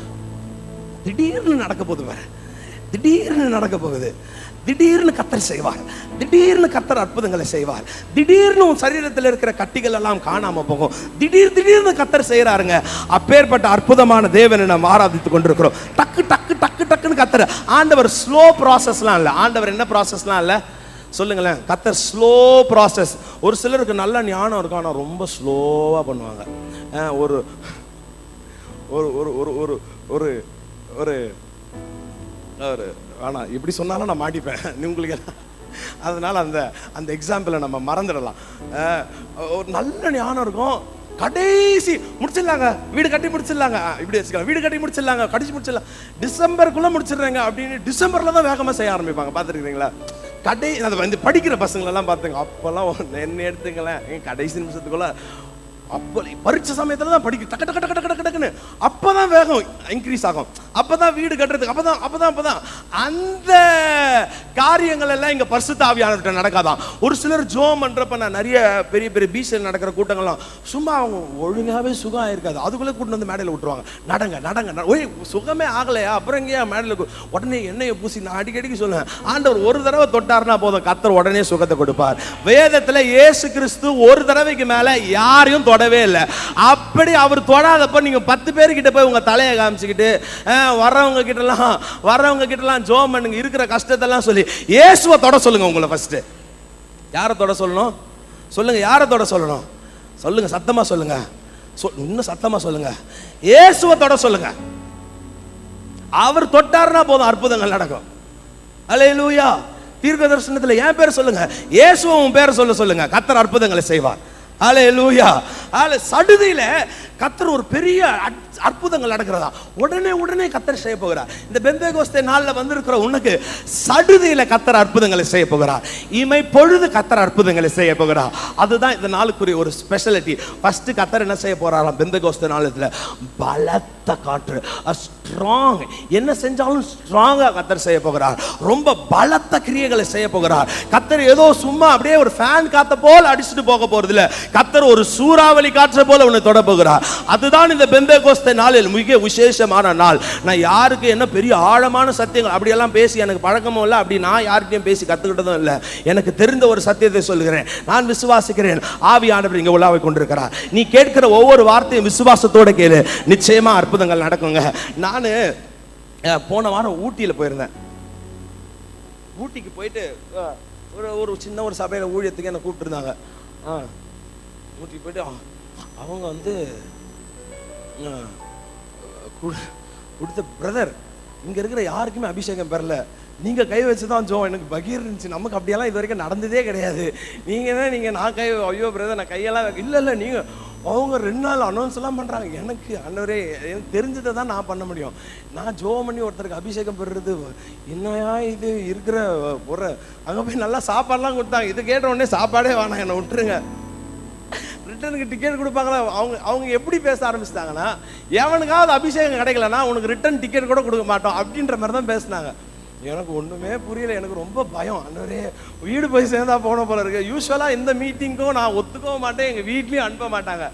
திடீர்னு நடக்க போகுது பாரு, திடீர்னு நடக்க போகுது. திடீர்னு கர்த்தர் செய்வார், திடீர்னு கர்த்தர் அற்புதங்களை செய்வார். திடீர்னு உன் சரீரத்தில் இருக்கிற கட்டிகள் எல்லாம் காணாம போகும். திடீர்னு கர்த்தர் செய்யறாருங்க. அப்பேற்பட்ட அற்புதமான தேவனை நாம் ஆராதித்துக் கொண்டிருக்கிறோம். டக்கு டக்கு டக்கு டக்குன்னு கர்த்தர். ஆண்டவர் ஸ்லோ ப்ராசஸ்லாம் இல்லை. ஆண்டவர் என்ன ப்ராசஸ்லாம் இல்லை சொல்லுங்களேன். கர்த்தர் ஸ்லோ ப்ராசஸ். ஒரு சிலருக்கு நல்ல ஞானம் இருக்கும், ஆனால் ரொம்ப ஸ்லோவா பண்ணுவாங்க. ஒரு ஒரு ஒரு ஒரு ஒரு ஒரு ஒரு ஆனால் இப்படி சொன்னாலும் நான் மாட்டிப்பேன் உங்களுக்கு. அதனால அந்த அந்த எக்ஸாம்பிளை நம்ம மறந்துடலாம். ஒரு நல்ல ஞானம் இருக்கும், கடைசி முடிச்சிடலாங்க, வீடு கட்டி முடிச்சிடலாங்க, இப்படி வச்சுக்கலாம், வீடு கட்டி முடிச்சிடலாங்க, கடைசி முடிச்சிடலாம், டிசம்பருக்குள்ள முடிச்சிடுறாங்க அப்படின்னு டிசம்பர்ல தான் வேகமாக செய்ய ஆரம்பிப்பாங்க. பார்த்துருக்கீங்களா? அதை வந்து படிக்கிற பசங்களெல்லாம் பார்த்துங்க, அப்போல்லாம் என்ன எடுத்துங்களேன், கடைசி நிமிஷத்துக்குள்ள அப்போ பரீட்சை சமயத்துல தான் படிக்கும், டக்கு டக்கு டக்கு டக்கு டக்குன்னு. அப்பதான் வேகம் இன்க்ரீஸ் ஆகும், அப்பதான் வீடு கட்டுறதுக்கு, அப்பதான் அந்த காரியங்கள் எல்லாம் இங்க பரிசுத்த ஆவியானவர்கிட்ட நடக்காதான். ஒரு சிலர் ஜோம் பண்றப்ப நான் நிறைய பெரிய பெரிய பீச்சில் நடக்கிற கூட்டங்கள்லாம் சும்மா அவங்க ஒழுங்காவே சுகம் ஆயிருக்காது, அதுக்குள்ளே கூட்டு வந்து மேடையில் விட்டுருவாங்க. நடங்க நடங்க, ஓய் சுகமே ஆகலையா, அப்புறம் எங்கேயா மேடையில் உடனே எண்ணெயை பூசி. நான் அடிக்கடிக்கு சொல்லுவேன், ஆண்டவர் ஒரு தடவை தொட்டாருன்னா போதும், கர்த்தர் உடனே சுகத்தை கொடுப்பார். வேதத்துல இயேசு கிறிஸ்து ஒரு தடவைக்கு மேல யாரையும் தொடவே இல்லை. அப்படி அவர் தொடாதப்ப நீங்க 10 பேர்கிட்ட போய் உங்க தலையை காமிச்சுக்கிட்டு வர்றவங்க கிட்டலாம் ஜோம் பண்ணுங்க, இருக்கிற கஷ்டத்தெல்லாம் சொல்லி இயேசுவை தொட சொல்லுங்க. உங்களை ஃபர்ஸ்ட் யாரை தொட சொல்லணும் சொல்லுங்க, யாரை தொட சொல்லணும் சொல்லுங்க, சத்தமா சொல்லுங்க, இன்னும் சத்தமா சொல்லுங்க, இயேசுவை தொட சொல்லுங்க. அவர் தொட்டார்னா போதும், அற்புதங்கள் நடக்கும். அல்லேலூயா. தீர்க்க தரிசனத்துல என் பேர் சொல்லுங்க, இயேசுவை உன் பேரை சொல்லுங்க, கர்த்தர் அற்புதங்களை செய்வார். அல்லேலூயா. சடுதியில கர்த்தர் ஒரு பெரிய அற்புதங்கள் நடக்கிறதா, உடனே கர்த்தர் செய்ய போகிறார். இந்த பெந்தேகோஸ்தே நாள்ல வந்திருக்கிற உனக்கு சடுதியில கர்த்தர் அற்புதங்களை செய்ய போகிறார். இமை பொழுது கர்த்தர் அற்புதங்களை செய்ய போகிறார். அதுதான் இந்த நாளுக்குரிய ஒரு ஸ்பெஷாலிட்டி. ஃபர்ஸ்ட் கர்த்தர் என்ன செய்ய போறாராம் பெந்தேகோஸ்தே நாளத்துல? பலத்த காற்று, ஸ்ட்ராங், என்ன செஞ்சாலும் ஸ்ட்ராங்கா கர்த்தர் செய்ய போகிறார். ரொம்ப பலத்த கிரியைகளை செய்ய போகிறார். கர்த்தர் ஏதோ சும்மா அப்படியே ஒரு ஃபேன் காத்த போல அடிச்சுட்டு போக போறது இல்ல. கர்த்தர் ஒரு சூறாவளி காற்றை போல உன்னை தொட போகிறார். அதுதான் இந்த பெந்தேகோஸ்தே நாளில் மிக விசேஷமான நாள். நான் யாருக்கு என்ன பெரிய ஆழமான சத்தியங்கள் அப்படியெல்லாம் பேசி எனக்கு பழக்கமும் இல்லை, அப்படி நான் யார்கிட்டையும் பேசி கத்துக்கிட்டதும் இல்லை. எனக்கு தெரிந்த ஒரு சத்தியத்தை சொல்லுகிறேன். நான் விசுவாசிக்கிறேன், ஆவியானவர் இங்க உலாவை கொண்டிருக்கிறார். நீ கேட்கிற ஒவ்வொரு வார்த்தையும் விசுவாசத்தோட கேளு, நிச்சயமா அற்புதங்கள் நடக்குங்க. நான் போன வாரம் ஊட்டியில் போயிருந்தேன். ஊட்டிக்கு போயிட்டு ஒரு சின்ன ஒரு சபையில ஊழியத்துக்கு என்னை கூப்பிட்டுருந்தாங்க. ஊட்டிக்கு போயிட்டு அவங்க வந்து கொடுத்த பிரதர், இங்க இருக்கிற யாருக்குமே அபிஷேகம் பெறல, நீங்க கை வச்சுதான் ஜோ எனக்கு பகீர் இருந்துச்சு. நமக்கு அப்படியெல்லாம் இது வரைக்கும் நடந்ததே கிடையாது. நீங்க நான் கை, ஐயோ பிரதர் நான் கையெல்லாம் இல்லை நீங்க. அவங்க 2 நாள் அனௌன்ஸ் எல்லாம் பண்றாங்க. எனக்கு அன்னவரே எனக்கு தெரிஞ்சதை தான் நான் பண்ண முடியும். நான் ஜோ பண்ணி ஒருத்தருக்கு அபிஷேகம் பெறுறது என்னையா இது இருக்கிற ஒரு அங்க போய் நல்லா சாப்பாடுலாம் கொடுத்தாங்க. இது கேட்ட உடனே சாப்பாடே வேணாம், என்னை விட்டுருங்க. ரிட்டனுக்கு டிக்கெட் கொடுப்பாங்களா? அவங்க எப்படி பேச ஆரம்பிச்சிட்டாங்கன்னா, எவனுக்காவது அபிஷேகம் கிடைக்கலன்னா உனக்கு ரிட்டன் டிக்கெட் கூட கொடுக்க மாட்டோம் அப்படின்ற மாதிரி தான் பேசினாங்க. எனக்கு ஒன்றுமே புரியல. எனக்கு ரொம்ப பயம். அன்னவரே வீடு போய் சேர்ந்தா போன போல இருக்கு. யூஸ்வலாக இந்த மீட்டிங்கும் நான் ஒத்துக்கவும் மாட்டேன், எங்கள் வீட்லேயும் அனுப்ப மாட்டாங்க.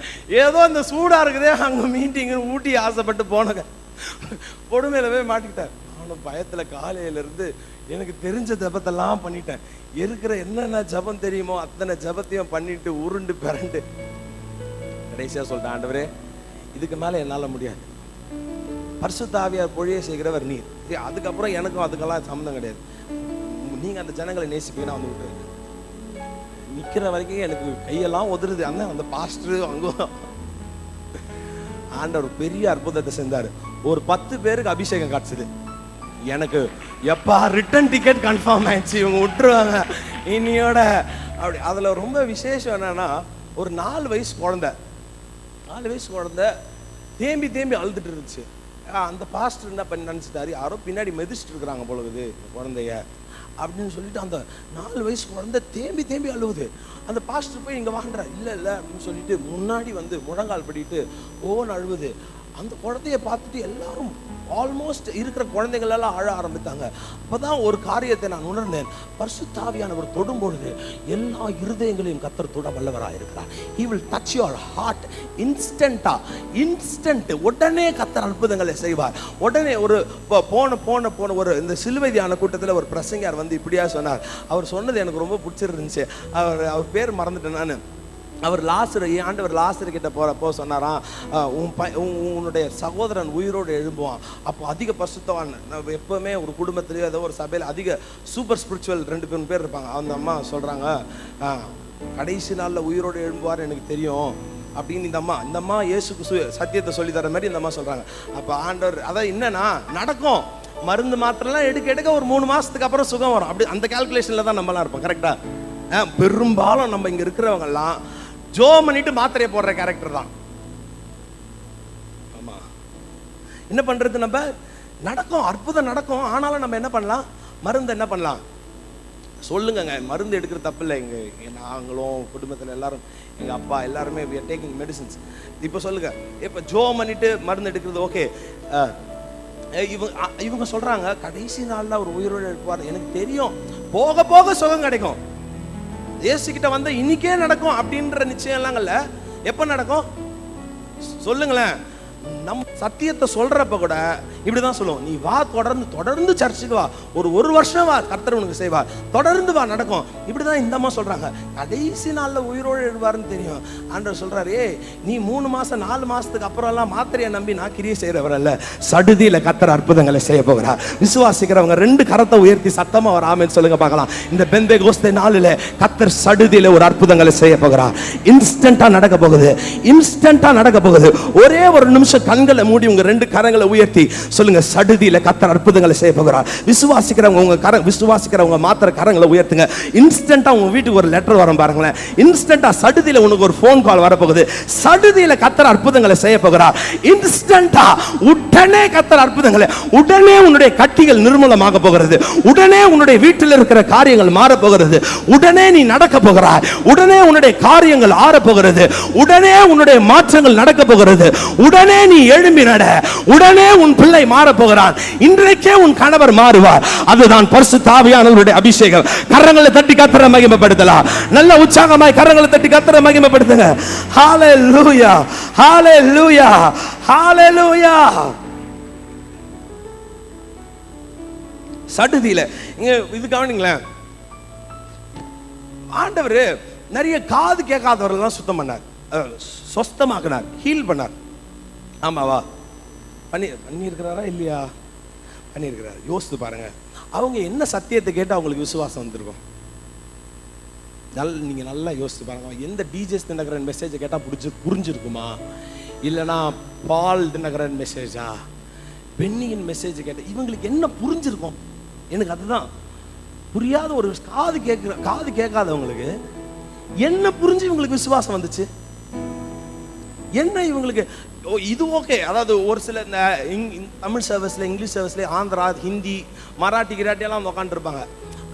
ஏதோ இந்த சூடாக இருக்குதே அங்கே மீட்டிங்கு ஊட்டி ஆசைப்பட்டு போனங்க. கொடுமையில போய் மாட்டிக்கிட்டேன். நானும் பயத்தில் காலையிலேருந்து எனக்கு தெரிஞ்ச ஜபத்தெல்லாம் பண்ணிட்டேன். இருக்கிற என்னென்ன ஜபம் தெரியுமோ அத்தனை ஜபத்தையும் பண்ணிட்டு உருண்டு பிறண்டு கடைசியாக சொல்லிட்டேன், ஆண்டவரே இதுக்கு மேலே என்னால் முடியாது, பரிசுத்த ஆவியார் பொழிய செய்கிறவர் நீர். அதுக்கப்புறம் எனக்கும் அதுக்கெல்லாம் சம்மந்தம் கிடையாது. நீங்கள் அந்த ஜனங்களை நேசிப்பீங்கன்னா வந்து விட்டுருங்க. நிற்கிற வரைக்கும் எனக்கு கையெல்லாம் உதறுது. அந்த பாஸ்டர் அங்கே ஆண்டவர் பெரிய அற்புதத்தை செஞ்சார். ஒரு 10 பேருக்கு அபிஷேகம் காட்டுச்சுது. எனக்கு எப்பா ரிட்டன் டிக்கெட் கன்ஃபார்ம் ஆயிடுச்சு, இவங்க விட்டுருவாங்க இன்னையோட அப்படி. அதில் ரொம்ப விசேஷம் என்னன்னா, ஒரு 4 வயசு குழந்தை தேம்பி அழுதுட்டு இருந்துச்சு. அந்த பாஸ்டர் என்ன பண்ணி நினச்சிட்டாரு, யாரோ பின்னாடி மெதிச்சுட்டு இருக்கிறாங்க போலகுது குழந்தைய அப்படின்னு சொல்லிட்டு அந்த 4 வயசு குழந்தை தேம்பி அழுவுது. அந்த பாஸ்டர் போய் இங்கே வாங்குறா, இல்லை அப்படின்னு சொல்லிட்டு முன்னாடி வந்து முழங்கால் படிட்டு ஓன்னு அழுவுது. அந்த குழந்தைய பார்த்துட்டு எல்லாரும் ஆல்மோஸ்ட் இருக்கிற குழந்தைகள் எல்லாம் அழ ஆரம்பித்தாங்க. அப்பதான் ஒரு காரியத்தை நான் உணர்ந்தேன். பரிசுத்த ஆவியானவர் தொடும் பொழுது எல்லா இருதயங்களையும் கர்த்தர் தொட வல்லவராக இருக்கிறார். He will touch your heart instant. உடனே கர்த்தர் அற்புதங்களை செய்வார். உடனே ஒரு போன ஒரு இந்த சிலுவை தியான கூட்டத்தில் ஒரு பிரசங்கியார் வந்து இப்படியா சொன்னார். அவர் சொன்னது எனக்கு ரொம்ப பிடிச்சிருந்துச்சு. அவர் பேர் மறந்துட்டேன் நான். அவர் ஆண்டவர் லாசர் கிட்ட போறப்போ சொன்னாராம், உன்னுடைய சகோதரன் உயிரோடு எழும்புவான். அப்போ அதிக பரிசுத்தவான், எப்பவுமே ஒரு குடும்பத்திலேயோ ஏதோ ஒரு சபையில் அதிக சூப்பர் ஸ்பிரிச்சுவல் 2 பேர் இருப்பாங்க. அந்த அம்மா சொல்றாங்க, கடைசி நாளில் உயிரோடு எழும்புவார் எனக்கு தெரியும் அப்படின்னு இந்த அம்மா இயேசுக்கு சத்தியத்தை சொல்லி தர மாதிரி இந்த அம்மா சொல்றாங்க. அப்போ ஆண்டவர் அதான் என்னன்னா நடக்கும், மருந்து மாத்திரலாம் எடுக்க ஒரு 3 மாசத்துக்கு அப்புறம் சுகம் வரும். அப்படி அந்த கால்குலேஷன்ல தான் நம்மலாம் இருப்போம். கரெக்டா? பெரும்பாலும் நம்ம இங்க இருக்கிறவங்க எல்லாம் ஜோ பண்ணிட்டு மாத்திரையை போடுற கேரக்டர் தான். ஆமா, என்ன பண்றது? நம்ம நடக்கும், அற்புதம் நடக்கும். ஆனாலும் நம்ம என்ன பண்ணலாம்? மருந்து என்ன பண்ணலாம் சொல்லுங்க. மருந்து எடுக்கிற தப்பு இல்லை. நாங்களும் குடும்பத்தில் எல்லாரும், எங்க அப்பா எல்லாருமே we are taking medicines. இப்போ சொல்லுங்க, இப்போ ஜோ பண்ணிட்டு மருந்து எடுக்கிறது ஓகே. இவங்க சொல்றாங்க கடைசி நாள்ல ஒரு உயிரோடு எடுப்பார். எனக்கு தெரியும், போக போக சுகம் கிடைக்கும். இயேசுகிட்ட வந்து இன்னைக்கே நடக்கும் அப்படின்ற நிச்சயம் எல்லாங்கல்ல. எப்ப நடக்கும் சொல்லுங்களேன். நம் சத்தியத்தை சொல்றப்ப கூட இப்படிதான் சொல்லுவோம், நீ வா, தொடர்ந்து சர்ச்சுக்கு வா, ஒரு வருஷம் வா, கர்த்தர் உனக்கு செய்வார், தொடர்ந்து வா, நடக்கும். இப்படிதான் இந்த அம்மா சொல்றாங்க. கடைசி நாள்ல உயிரோடு எழுவாருன்னு தெரியும். ஆண்டவர் சொல்றாரு, நீ 3 மாசம் 4 மாசத்துக்கு அப்புறம் எல்லாம் மாத்திரையை நம்பி நான் கிரியை செய்யறவர் அல்ல, சடுதியில கர்த்தர் அற்புதங்களை செய்ய போகிறார். விசுவாசிக்கிறவங்க 2 கரத்தை உயர்த்தி சத்தமா ஒரு ஆமென் சொல்லுங்க பார்க்கலாம். இந்த பெந்தேகோஸ்தே நாளில கர்த்தர் சடுதியில ஒரு அற்புதங்களை செய்ய போகிறார். இன்ஸ்டன்டா நடக்க போகுது. ஒரே ஒரு நிமிஷம் நிமிஷம் கண்களை மூடி உங்க 2 கரங்களை உயர்த்தி சொல்லுங்க, சடுதியில கர்த்தர் அற்புதங்களை செய்ய போகிறார். விசுவாசிக்கிறவங்க உங்க விசுவாசிக்கிறவங்க மாத்திர கரங்களை உயர்த்துங்க. இன்ஸ்டன்டா உங்க வீட்டுக்கு ஒரு லெட்டர் வரும் பாருங்களேன். இன்ஸ்டன்டா சடுதியில உனக்கு ஒரு ஃபோன் கால் வரப்போகுது. சடுதியில கர்த்தர் அற்புதங்களை செய்ய போகிறார். இன்ஸ்டன்டா உடனே கர்த்தர் அற்புதங்களை, உடனே உன்னுடைய கட்டிகள் நிர்மூலமாக போகிறது. உடனே உன்னுடைய வீட்டில் இருக்கிற காரியங்கள் மாற போகிறது. உடனே நீ நடக்க போகிறாய். உடனே உன்னுடைய காரியங்கள் ஆற போகிறது. உடனே உன்னுடைய மாற்றங்கள் நடக்க போகிறது. உடனே நீ எழும்பி நட. உடனே உன் பிள்ளை மாற போகிறான். இன்றைக்கே உன் கணவர் மாறுவார். அதுதான் பரிசுத்த ஆவியானவருடைய அபிஷேகம். கரங்களை தட்டி கர்த்தரை மகிமைப்படுத்தலாம். நல்ல உற்சாகமாய் கரங்களை தட்டி கர்த்தரை மகிமைப்படுத்துங்க. ஹalleluya, ஹalleluya, ஹalleluya. சடுதியில இங்க இது கவனிங்களேன், ஆண்டவர் நிறைய காது கேட்காதவர்கள்லாம் சுத்தம் பண்ணார், சொஸ்தமாக்கினார், ஹீல் பண்ணார். ஆமாவா? பண்ணியிருக்கிறாரா இல்லையா? பண்ணியிருக்கிறார். யோசித்து பாருங்க, அவங்க என்ன சத்தியத்தை கேட்டு அவங்களுக்கு விசுவாசம் வந்திருக்கும். நீங்க நல்லா யோசித்து பாருங்க. எந்த டிஜேஸ் தினகரன் மெசேஜை கேட்டால் புரிஞ்சிருக்குமா? இல்லைனா பால் தினகரன் மெசேஜா, பெண்ணியின் மெசேஜ் கேட்ட இவங்களுக்கு என்ன புரிஞ்சிருக்கும்? எனக்கு அதுதான் புரியாத. ஒரு காது கேட்காதவங்களுக்கு என்ன புரிஞ்சு இவங்களுக்கு விசுவாசம் வந்துச்சு? என்ன இவங்களுக்கு இது ஓகே. அதாவது ஒரு சில இந்த தமிழ் சர்வீஸ்ல, இங்கிலீஷ் சர்வீஸ்ல, ஆந்திரா, ஹிந்தி, மராட்டி கிராட்டியெல்லாம் உட்காந்துருப்பாங்க.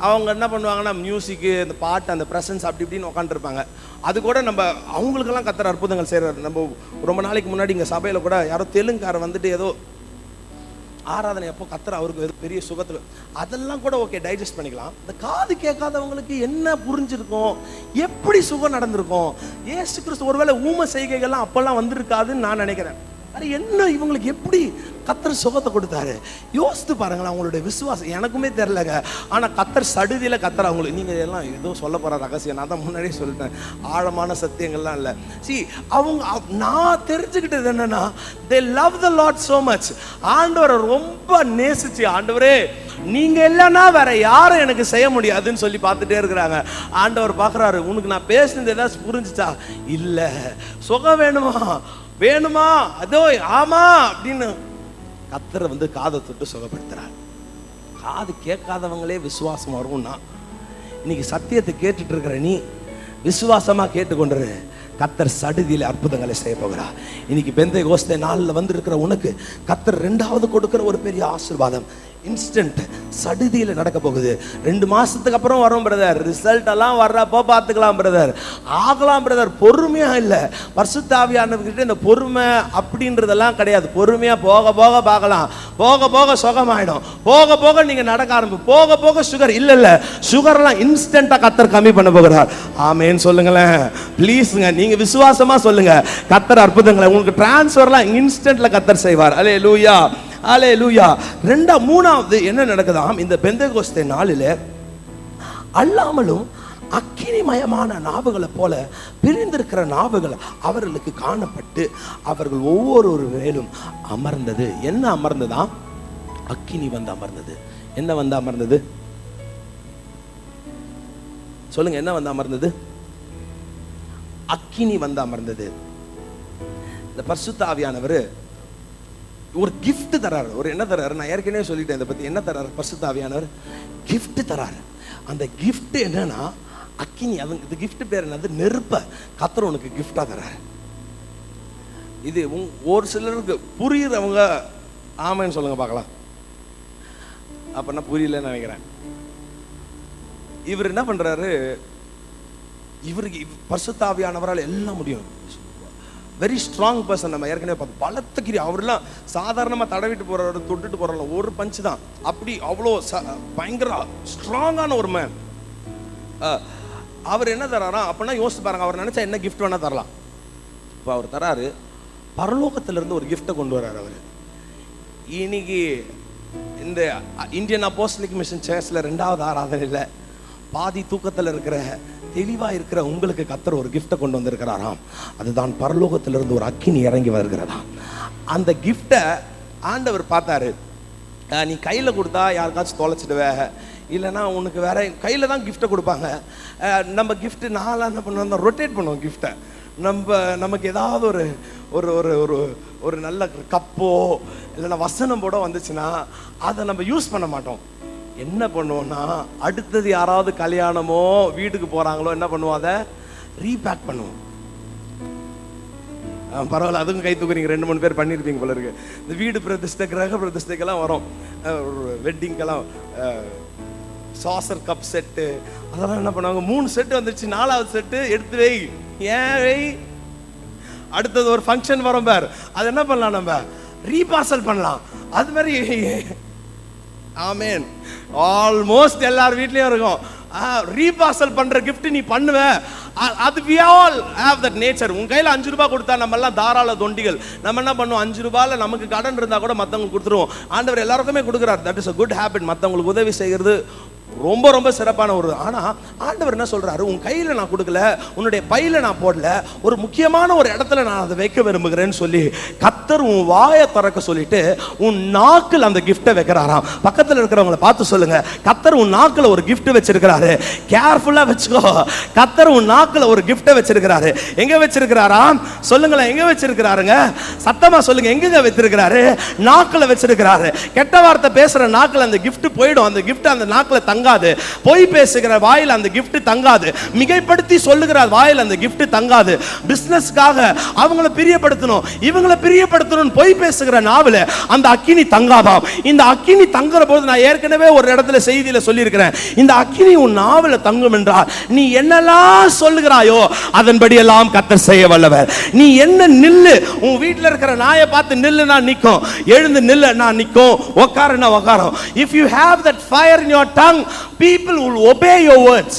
அவங்க என்ன பண்ணுவாங்கன்னா மியூசிக்கு, இந்த பாட்டு, அந்த ப்ரெசன்ஸ் அப்படி இப்படின்னு உட்காந்துருப்பாங்க. அது கூட நம்ம அவங்களுக்கெல்லாம் கர்த்தர் அற்புதங்கள் செய்கிறார். நம்ம ரொம்ப நாளைக்கு முன்னாடி இங்கே சபையில் கூட யாரோ தெலுங்கார வந்துட்டு ஏதோ ஆராதனை அப்போ கர்த்தர் அவருக்கு பெரிய சுகத்தில், அதெல்லாம் கூட ஓகே, டைஜஸ்ட் பண்ணிக்கலாம். இந்த காது கேட்காதவங்களுக்கு என்ன புரிஞ்சிருக்கும்? எப்படி சுகம் நடந்திருக்கும்? இயேசு கிறிஸ்து ஒருவேளை ஊம செய்கைகள்லாம் அப்பெல்லாம் வந்திருக்காதுன்னு நான் நினைக்கிறேன். அது என்ன இவங்களுக்கு எப்படி கர்த்தர் சுகத்தை கொடுத்தாரு? யோசித்து பாருங்களேன். அவங்களுடைய விசுவாசம் எனக்குமே தெரியலங்க. ஆனால் கர்த்தர் சடுதியில் கர்த்தர் அவங்களுக்கு, நீங்கள் எல்லாம் ஏதோ சொல்ல போகிற ரகசியம், நான் தான் முன்னாடியே சொல்லிட்டேன், ஆழமான சத்தியங்கள்லாம் இல்லை. அவங்க நான் தெரிஞ்சுக்கிட்டது என்னன்னா, they love the Lord so much. ஆண்டவரை ரொம்ப நேசிச்சு, ஆண்டவரே நீங்க இல்லைன்னா வேற யாரும் எனக்கு செய்ய முடியாதுன்னு சொல்லி பார்த்துட்டே இருக்கிறாங்க. ஆண்டவர் பார்க்குறாரு, உனக்கு நான் பேசுனது ஏதாச்சும் புரிஞ்சுச்சா? இல்லை. சுகம் வேணுமா அதோ ஆமா அப்படின்னு கர்த்தர் காதை தொட்டு சுகப்படுத்துறார். காது கேட்காதவங்களே விசுவாசம் வரும்னா, இன்னைக்கு சத்தியத்தை கேட்டுட்டு இருக்கிற நீ விசுவாசமா கேட்டுக்கொண்டு கர்த்தர் சடுதியில் அற்புதங்களை செய்ய போகிறார். இன்னைக்கு பெந்தேகோஸ்தே நாளில் வந்திருக்கிற உனக்கு கர்த்தர் 2வது கொடுக்கிற ஒரு பெரிய ஆசீர்வாதம் இன்ஸ்டன்ட் சடுதியில் நடக்க போகுது. 2 மாசத்துக்கு அப்புறம் வரும் பிரதர், ரிசல்ட் எல்லாம் வர்றப்போ பார்த்துக்கலாம் பிரதர், ஆகலாம் பிரதர். பொறுமையா இல்லை. பரிசுத்த ஆவியானவர்கிட்ட இந்த பொறுமை அப்படின்றதெல்லாம் கிடையாது. பொறுமையா போக போக பார்க்கலாம், போக போக சுகமாயிடும், போக போக நீங்க நடக்க ஆரம்பிக்கும், போக போக சுகர் இல்ல சுகர்லாம் இன்ஸ்டன்டா கர்த்தர் கம்மி பண்ண போகிறார். ஆமேன்னு சொல்லுங்களேன் ப்ளீஸ்ங்க. நீங்க விசுவாசமா சொல்லுங்க, கர்த்தர் அற்புதங்களை உங்களுக்கு டிரான்ஸ்ஃபர்லாம் இன்ஸ்டன்ட்ல கர்த்தர் செய்வார். அல்லேலூயா, அல்லேலூயா. 3வது என்ன நடக்குதாம்? இந்த பெந்தேகோஸ்தே நாளில் அல்லாமலும் அக்கினிமயமான நாவுகளை போல பிரிந்திருக்கிற நாவுகள் அவர்களுக்கு காணப்பட்டு அவர்கள் ஒவ்வொரு மேலும் அமர்ந்தது. என்ன அமர்ந்ததாம்? அக்கினி அமர்ந்தது. என்ன அமர்ந்தது? சொல்லுங்க, என்ன அமர்ந்தது? அக்கினி அமர்ந்தது. இந்த பரிசுத்த ஆவியானவர் ஒரு கிஃப்ட் தராரு. ஒரு என்ன தராரு? நான் ஏற்கனவே சொல்லிட்டேன் இதை பத்தி. என்ன தராரு பரிசுத்த ஆவியானவர்? கிஃப்ட் தராரு. அந்த கிஃப்ட் என்னன்னா அக்கினி. இந்த கிஃப்ட் பேர் என்னது? நெருப்ப கர்த்தர் உனக்கு கிஃப்டா தராரு. இது ஒரு சிலருக்கு புரியுறவங்க ஆமைன்னு சொல்லுங்க பார்க்கலாம். அப்ப நான் புரியலன்னு நினைக்கிறேன். இவர் என்ன பண்றாரு? இவருக்கு பரிசுத்த ஆவியானவரால் எல்லாம் முடியும். Very strong person. நம்ம ஏற்கனவே பார்த்து பலத்துக்கிரி அவரெல்லாம் சாதாரணமாக தடவிட்டு போகிறவரை தொட்டுட்டு போகிறவங்க ஒரு பஞ்சு தான். அப்படி அவ்வளோ பயங்கர ஸ்ட்ராங்கான ஒரு மேன். அவர் என்ன தராரா அப்படின்னா யோசிச்சு பாருங்க. அவர் நினைச்சா என்ன கிஃப்ட் வேணா தரலாம். இப்போ அவர் தராரு, பரலோகத்திலிருந்து ஒரு கிஃப்டை கொண்டு வர்றாரு அவர். இன்னைக்கு இந்த இந்தியன் அப்போஸ்தலிக் மிஷன் சர்ச்ல 2வது ஆராதனையில் பாதி தூக்கத்தில் இருக்கிற தெளிவா இருக்கிற உங்களுக்கு கர்த்தர் ஒரு கிஃப்டை கொண்டு வந்திருக்கிறாராம். அதுதான் பரலோகத்திலிருந்து ஒரு அக்கினி இறங்கி வருகிறதாம். அந்த கிஃப்டை ஆண்டவர் பார்த்தாரு. நீ கையில் கொடுத்தா யாருக்காச்சும் தொலைச்சிடுவ, இல்லைன்னா உனக்கு வேற கையில் தான் கிஃப்ட்டை கொடுப்பாங்க. நம்ம கிஃப்ட்டு நாளாக என்ன பண்ணுவோம், ரொட்டேட் பண்ணுவோம் கிஃப்ட்டை. நமக்கு ஏதாவது ஒரு ஒரு ஒரு ஒரு ஒரு நல்ல கப்போ இல்லைன்னா வசனம் போட வந்துச்சுன்னா அதை நம்ம யூஸ் பண்ண மாட்டோம். என்ன பண்ணுவோம்னா, அடுத்தது யாராவது கல்யாணமோ வீட்டுக்கு போகிறாங்களோ என்ன பண்ணுவோம், அதை ரீபேக் பண்ணுவோம். பரவாயில்ல, அதுவும் கை தூக்குறீங்க, 2-3 பேர் பண்ணியிருப்பீங்க போல இருக்கு. இந்த வீடு பிரதிஷ்டை, கிரக பிரதிஷ்டைக்கெல்லாம் வரும், வெட்டிங்கெல்லாம் சாசர் கப் செட்டு, அதெல்லாம் என்ன பண்ணுவாங்க, 3 செட்டு வந்துச்சு, 4வது செட்டு எடுத்து வை. ஏன் வை? அடுத்தது ஒரு ஃபங்க்ஷன் வரும் பார், அது என்ன பண்ணலாம், நம்ம ரீபார்சல் பண்ணலாம். அது மாதிரி ஆமேன், ஆல்மோஸ்ட் எல்லார் வீட்லயும் இருக்கும். ரீபார்சல் பண்ற கிஃப்ட் நீ பண்ணுவ. அது we all have that nature. உன் கையில 5 ரூபாய் கொடுத்தா நம்ம எல்லாம் தாராள தொண்டிகள். நம்ம என்ன பண்ணுவோம், 5 ரூபாயில நமக்கு கடன் இருந்தா கூட மத்தவங்களுக்கு கொடுத்துருவோம். ஆண்டவர் எல்லாருக்குமே கொடுக்குறார். That is a good habit. மத்தவங்களுக்கு உதவி செய்கிறது ரொம்ப ரொம்ப சிறப்பான ஒரு. ஆனா ஆண்டவர் என்ன சொல்றாரு, உன் கையில நான் கொடுக்கல, உன்னுடைய பையில நான் போடல, ஒரு முக்கியமான ஒரு இடத்துல நான் அதை வைக்க விரும்புகிறேன்னு சொல்லி கர்த்தர் உன் வாயை திறக்க சொல்லிட்டு உன் நாக்கில் அந்த கிஃப்டை வைக்கிறாராம். பக்கத்தில் இருக்கிறவங்களை பார்த்து சொல்லுங்க, கர்த்தர் உன் நாக்கில் ஒரு கிஃப்ட் வச்சிருக்கிறாரு, கேர்ஃபுல்லா வச்சுக்கோ. கர்த்தர் உன் நாக்கில் ஒரு கிஃப்டை வச்சிருக்கிறாரு. எங்க வச்சிருக்கிறாராம் சொல்லுங்களேன், எங்க வச்சிருக்கிறாருங்க, சத்தமா சொல்லுங்க, எங்க வச்சிருக்கிறாரு? நாக்கில் வச்சிருக்கிறாரு. கெட்ட வார்த்தை பேசுற நாக்கில் அந்த கிஃப்ட் போயிடும். அந்த கிஃப்ட் அந்த நாக்கில் தங்காது. பொய் பேசுகிற வாயில் அந்த கிஃப்ட் தங்காது. மிகைப்படுத்தி சொல்லுகிற வாயில் அந்த கிஃப்ட் தங்காது. பிசினஸ்க்காக அவங்கள பிரியப்படுத்தணும், இவங்கள பிரியப்படுத்தணும் பொய் பேசுகிற நாவல அந்த அக்கினி தங்காதாம். இந்த அக்கினி தங்குற போது, நான் ஏற்கனவே ஒரு இடத்துல செய்தியில சொல்லியிருக்கிறேன், இந்த அக்கினி உன் நாவல தங்கும் என்றால் நீ என்னெல்லாம் சொல்லுகிறாயோ அதன்படி எல்லாம் கர்த்தர் செய்ய வல்லவர். நீ என்ன நில்லு, உன் வீட்டில் இருக்கிற நாயை பார்த்து நில்லு நான் நிற்கும், எழுந்து நில்லு நான் நிற்கும், உட்காருன்னா உட்காரும். If you have that fire in your tongue, people will obey your words.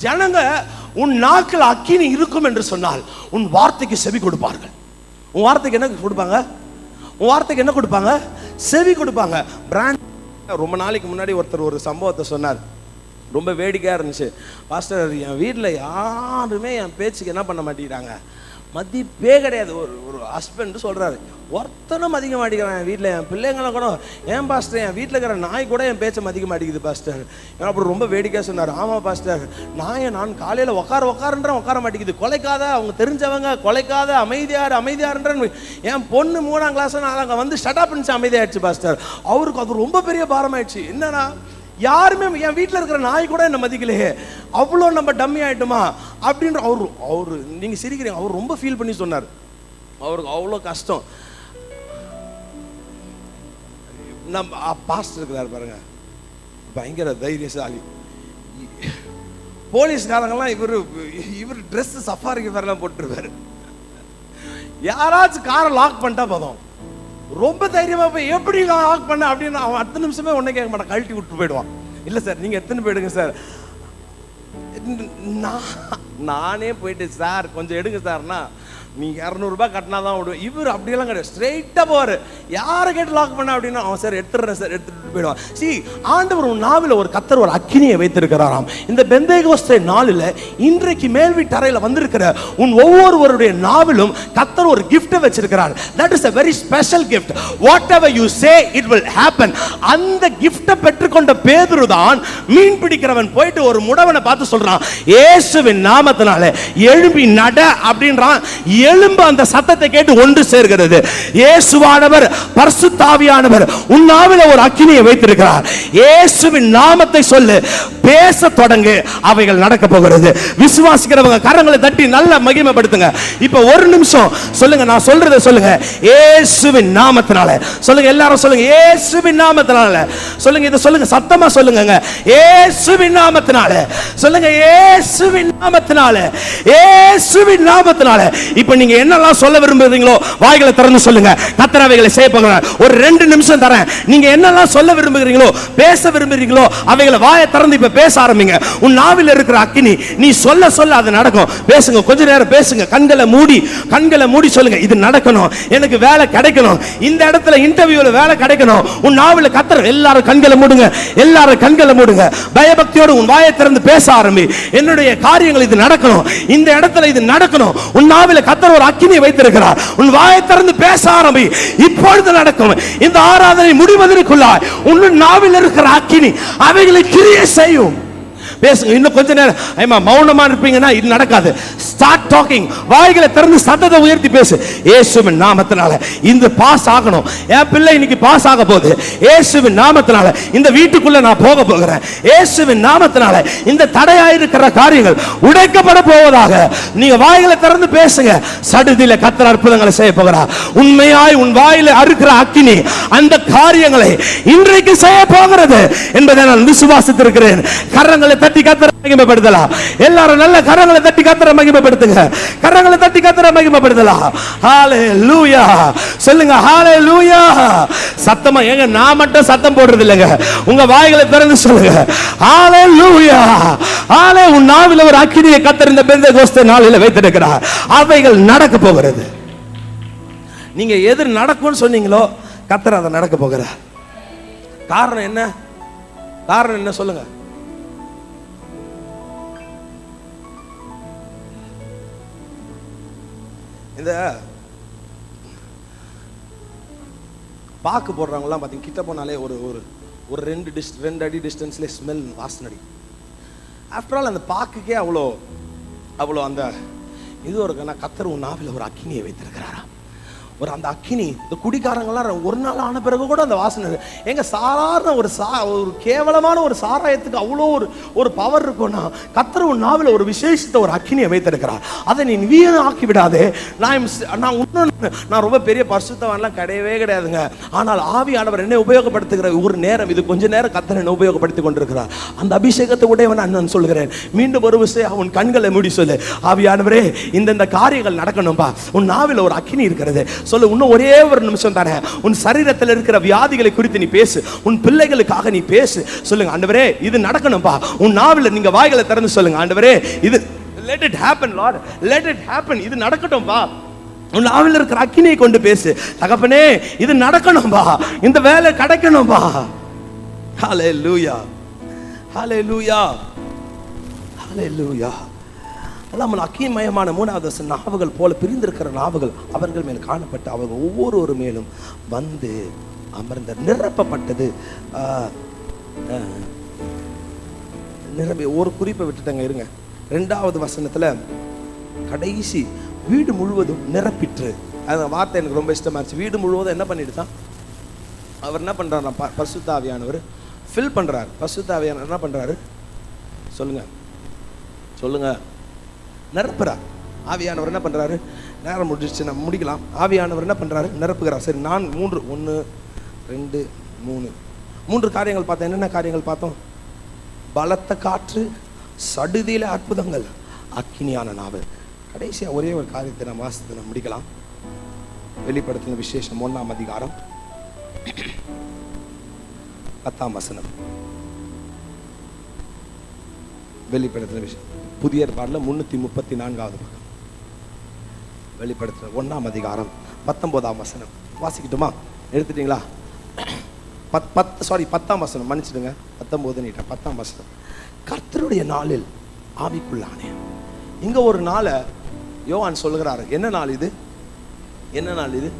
ஜனங்க உன் நாக்கில் அக்கினி இருக்கும் என்று சொன்னால் உன் வார்த்தைக்கு செவி கொடுப்பார்கள். உன் வார்த்தைக்கு என்ன கொடுப்பாங்க? உன் வார்த்தைக்கு என்ன கொடுப்பாங்க? செவி கொடுப்பாங்க. பிராண்ட் ரொம்ப நாளைக்கு முன்னாடி ஒருத்தர் ஒரு சம்பவத்தை சொன்னார், ரொம்ப வேடிக்கையாக இருந்துச்சு. பாஸ்டர், என் வீட்டில் யாருமே என் பேச்சுக்கு என்ன பண்ண மாட்டேங்கிறாங்க, மதிப்பே கிடையாது. ஒரு ஹஸ்பண்ட் சொல்கிறாரு, ஒருத்தனும் மதிக்க மாட்டேங்கிறான் என் வீட்டில், என் பிள்ளைங்களை கூட. ஏன் பாஸ்டர், என் வீட்டில் இருக்கிற நாய் கூட என் பேச்சை மதிக்க மாட்டேங்குது பாஸ்டர். அப்புறம் ரொம்ப வேடிக்கையாக சொன்னார், ஆமாம் பாஸ்டர், நாயை நான் காலையில் உட்காருன்றேன், உட்கார மாட்டேங்குது, கொலைக்காத, அவங்க தெரிஞ்சவங்க, கொலைக்காத, அமைதியாருன்றேன். என் பொண்ணு 3ஆம் கிளாஸ் அங்கே வந்து ஷட்டப் பண்ணிச்சு, அமைதியாகிடுச்சு பாஸ்டர். அவருக்கு அது ரொம்ப பெரிய பாரமாயிடுச்சு. என்னன்னா, யாருமே என் வீட்டில் இருக்கிற நாய் கூட என்ன மதிக்கலையே, அவ்வளோ நம்ம டம்மி ஆயிட்டுமா அப்படின்ற அவரு நீங்க சிரிக்கிறீங்க, அவர் ரொம்ப ஃபீல் பண்ணி சொன்னார். அவருக்கு அவ்வளோ கஷ்டம். நம்ம பாஸ்டர் இருக்கிறார் பாருங்க, பயங்கர தைரியசாலி. போலீஸ்காரங்கெல்லாம் இவர் ட்ரெஸ் சஃபாரிக்கு வேறெல்லாம் போட்டுருவாரு. யாராச்சும் காரை லாக் பண்ணிட்டா போதும், ரொம்ப தைரியமா போய் எப்படி லாக் பண்ண அப்படின்னு அவன் 10 நிமிஷமே ஒன்னே கேட்க மாட்டான், கழட்டி விட்டு போயிடுவான். இல்லை சார், நீங்க எத்தனை போயிடுங்க சார். நானே போயிட்டு, சார் கொஞ்சம் எடுங்க சார்னா, நீங்க 200 ரூபாய் கட்டினா தான் விடுவேன். இவர் அப்படியெல்லாம் கிடையாது, ஸ்ட்ரெயிட்டா போவாரு. யாரை கேட்டு லாக் பண்ண அப்படின்னா, அவன் சார் எடுத்துடுறேன் சார், எடுத்துட்டு போயிடுவான். சி, ஆண்டவர் உன் நாவில் ஒரு கர்த்தர் ஒரு அக்கினியை வைத்திருக்கிறாராம். இந்த பெந்தேகோஸ்தே நாளில் இன்றைக்கு மேல் வீட்டறையில் வந்திருக்கிற உன் ஒவ்வொருவருடைய நாவிலும் கர்த்தர் ஒரு கிஃப்ட் வச்சிருக்கிறார். That is a very special gift. Whatever you say, it will happen. அந்த கிஃப்ட்டை பெற்றுக்கொண்ட பேதுரு தான் மீன் பிடிக்கிறவன் போயிட்டு ஒரு முடவனை பார்த்து சொல்றான், இயேசுவின் நாமத்தினால எழும்பி நட அப்படின்றான். எலும்பு அந்த சத்தத்தை கேட்டு ஒன்று சேர்கிறது. இயேசுவானவர், பரிசுத்த ஆவியானவர் உன் நாவிலே ஒரு அக்கினியை வைத்திருக்கிறார். இயேசுவின் நாமத்தை சொல்லு, பேச தொடங்கு, அவைகள் நடக்க போகிறது. விசுவாசிக்கிறவங்க கரங்களை தட்டி நல்ல மகிமைப்படுத்துங்க. இப்ப ஒரு நிமிஷம் சொல்லுங்க, நான் சொல்றதை சொல்லுங்க, இயேசுவின் நாமத்தினால சொல்லுங்க, எல்லாரும் சொல்லுங்க, இயேசுவின் நாமத்தினால சொல்லுங்க, இதை சொல்லுங்க, சத்தமா சொல்லுங்க, இயேசுவின் நாமத்தினால சொல்லுங்க, இயேசுவின் நாமத்தினால, இயேசுவின் நாமத்தினால. இப்ப நீங்க என்னெல்லாம் சொல்ல விரும்புறீங்களோ வாய்களை திறந்து சொல்லுங்க. கர்த்தர் அவைகளை செய்ய போகிறார். ஒரு 2 நிமிஷம் தரேன். நீங்க என்னெல்லாம் சொல்ல விரும்புகிறீங்களோ, பேச விரும்புகிறீங்களோ, அவைகளை வாயை திறந்து இப்ப பேச ஆரம்பிங்க. உன் நாவில் இருக்கிற அக்கினி நீ சொல்ல சொல்ல அது நடக்கும். பேசுங்க, கொஞ்ச நேரம் பேசுங்க. கண்களை மூடி சொல்லுங்க, இது நடக்கணும், எனக்கு வேலை கிடைக்கணும், இந்த இடத்துல இன்டர்வியூல வேலை கிடைக்கணும். உன் நாவில் கர்த்தர். எல்லாரும் கண்களை மூடுங்க, எல்லாரும் கண்களை மூடுங்க. பயபக்தியோடு உன் வாயை திறந்து பேச ஆரம்பி. என்னுடைய காரியங்கள் இது நடக்கணும், இந்த இடத்துல இது நடக்கணும். உன் நாவில் கர்த்தர் கர்த்தர் ஒரு அக்கினியை வைத்திருக்கிறார். உன் வாயை திறந்து பேச ஆரம்பி. இப்பொழுது நடக்கும் இந்த ஆராதனை முடிவதற்குள்ளாய் உன் நாவில் இருக்கிற அக்கினி அவைகளை கிரியை செய்யும். பேசுங்க. இன்னும் கொஞ்ச நேரம் ஐமா மௌனமா இருப்பீங்கன்னா இது நடக்காது. Start talking. வாய்களை திறந்து சத்தத்தை உயர்த்தி பேசு. இயேசுவின் நாமத்தினால இந்த பாஸ் ஆகணும். என் பிள்ளை இன்னைக்கு பாஸ் ஆக போகுது. இயேசுவின் நாமத்தினால இந்த வீட்டுக்குள்ள நான் போக போகிறேன். இயேசுவின் நாமத்தினால இந்த தடையாயிருக்கிற காரியங்கள் உடைக்கப்பட போவதாக. நீங்க வாய்களை திறந்து பேசுங்க. சடுதியில கர்த்தர் அற்புதங்களை செய்ய போகிறார். உண்மையாய் உன் வாயில அறுக்கிற அக்கினி அந்த காரியங்களை இன்றைக்கு செய்ய போகிறது என்பதை நான் விசுவாசித்திருக்கிறேன். கரங்களை தட்டி கர்த்தரை மகிமைப்படுத்தலாம். எல்லாரும் நல்ல கரங்களை தட்டி கர்த்தரை மகிமைப்படுத்துங்க. கரங்களை தட்டி கர்த்தரை மகிமைப்படுத்தலாம். ஹalleluya சொல்லுங்க. ஹalleluya சத்தமா. ஏங்க நான் மட்டும் சத்தம் போடுறது இல்லைங்க. உங்க வாய்களை திறந்து சொல்லுங்க. ஹalleluya ஹalலே. உன் நாவில ஒரு அக்கினியை கர்த்தர் இந்த பெந்தெகோஸ்தே நாளில வைத்திருக்கிறார். அவைகள் நடக்க போகிறது. நீங்க எது நடக்கும்னு சொன்னீங்களோ கர்த்தர் அதை நடக்க போகிறார். காரணம் என்ன? காரணம் என்ன சொல்லுங்க. இந்த பாக்கு போடுறவங்கலாம் பார்த்தீங்க கிட்ட போனாலே ஒரு ஒரு ஒரு 2 அடி டிஸ்டன்ஸ்ல ஸ்மெல் வாசனடி. ஆஃப்டர் ஆல் அந்த பாக்குக்கே அவ்வளோ அவ்வளோ அந்த இது ஒரு கர்த்தர் உன் நாவில் ஒரு அக்கினியை வைத்திருக்கிறாரா. ஒரு அந்த அக்கினி இந்த குடிக்காரங்களாம் ஒரு நாள் ஆன பிறகு கூட அந்த வாசனை. எங்க சாதாரண ஒரு ஒரு கேவலமான ஒரு சாராயத்துக்கு அவ்வளோ ஒரு பவர் இருக்கும்னா கர்த்தர் உன் நாவில் ஒரு விசேஷத்தை ஒரு அக்கினியை வைத்திருக்கிறார். அதை நீ வீணாக்கி விடாதே. நான் ரொம்ப பெரிய பரிசுத்தவான்லாம் கிடையவே கிடையாதுங்க. ஆனால் ஆவியானவர் என்னை உபயோகப்படுத்துகிற ஒரு நேரம் இது. கொஞ்ச நேரம் கர்த்தர் என்னை உபயோகப்படுத்தி கொண்டிருக்கிறார். அந்த அபிஷேகத்தை உடையவன் நான் சொல்லுகிறேன். மீண்டும் ஒரு விஷயம் அவன் கண்களை மூடி சொல்லு. ஆவியானவரே இந்த காரியங்கள் நடக்கணும்பா. உன் நாவில் ஒரு அக்கினி இருக்கிறது சொல்லு. இன்னும் ஒரே ஒரு நிமிஷம் தானே. உன் சரீரத்தில் இருக்கிற வியாதிகளை குறித்து நீ பேசு. உன் பிள்ளைகளுக்காக நீ பேசு. சொல்லுங்க. ஆண்டவரே இது நடக்கணும்பா. உன் நாவில் நீங்க வாய்களை திறந்து சொல்லுங்க. ஆண்டவரே இது let it happen Lord, let it happen. இது நடக்கட்டும்பா. உன் நாவில் இருக்கிற அக்கினியை கொண்டு பேசு. தகப்பனே இது நடக்கணும்பா. இந்த வேலை கிடைக்கணும்பா. ஹalleluya ஹalleluya ஹalleluya. அல்லாமல் அக்கினிமயமான 3வது நாவுகள் போல பிரிந்திருக்கிற நாவுகள் அவர்கள் மேல் காணப்பட்டு அவர்கள் ஒவ்வொரு மேலும் வந்து அமர்ந்த நிரப்பப்பட்டது. நிரம்பி ஒரு குறிப்பை விட்டுட்டாங்க. இருங்க. 2வது வசனத்துல கடைசி வீடு முழுவதும் நிரப்பிற்று. அந்த வார்த்தை எனக்கு ரொம்ப இஷ்டமா இருந்துச்சு. வீடு முழுவதும் என்ன பண்ணிடுதான் அவர் என்ன பண்றாரு? பரிசுத்த ஆவியானவர் ஃபில் பண்றாரு. பரிசுத்த ஆவியானவர் என்ன பண்றாரு சொல்லுங்க சொல்லுங்க. நிரப்புறார். ஆவியானவர் என்ன பண்றாரு? நேரம் முடிச்சு நம்ம முடிக்கலாம். ஆவியானவர் என்ன பண்றாரு? நிரப்புகிறார். சரி, நான் 3 1 2 3 காரியங்கள் பார்த்தோம். என்னென்ன காரியங்கள் பார்த்தோம்? பலத்த காற்று, சடுதியில அற்புதங்கள், அக்கினியான நாவு. கடைசியா ஒரே ஒரு காரியத்தை நம்ம வாசித்து நம்ம முடிக்கலாம். வெளிப்படுத்தின விசேஷம் 1ஆம் அதிகாரம் 10ஆம் வசனம். வெளிப்படுத்தின விஷயம் புதிய ஏற்பாடுல 334வது பக்கம். வெளிப்படுத்தின 1ஆம் அதிகாரம் 19ஆம் வசனம் வாசிக்கட்டுமா? எடுத்துட்டீங்களா? 10ஆம் வசனம். மன்னிச்சிடுங்க, 19 நீட்டேன். 10ஆம் வசனம். கர்த்தருடைய நாளில் ஆவிக்குள்ளானே. இங்க ஒரு நாளை யோவான் சொல்லுகிறாரு. என்ன நாள் இது? என்ன நாள் இது?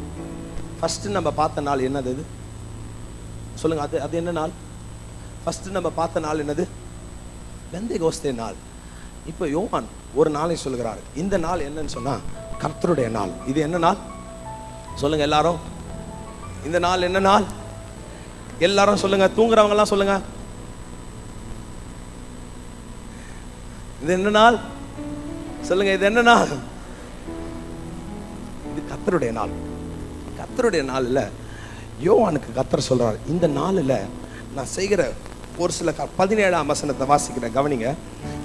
ஃபர்ஸ்ட் நம்ம பார்த்த நாள் என்னது? இது சொல்லுங்க. அது என்ன நாள்? ஃபர்ஸ்ட் நம்ம பார்த்த நாள் என்னது? பெந்தெகோஸ்தே நாள். இப்போ யோவான் ஒரு நாளை சொல்லுகிறார். இந்த நாள் என்னன்னு சொன்னா கர்த்தருடைய நாள். இது என்ன நாள் சொல்லுங்க எல்லாரும். இந்த நாள் என்ன நாள்? எல்லாரும் சொல்லுங்க. தூங்குறவங்க எல்லாம் சொல்லுங்க. இது என்ன நாள் சொல்லுங்க. இது என்ன நாள்? இது கர்த்தருடைய நாள். கர்த்தருடைய நாள்ல யோவானுக்கு கர்த்தர் சொல்றார், இந்த நாள்ல நான் செய்கிற ஒரு சில 17ஆம் வசனத்தை வாசிக்கிறேன். கவனிங்க.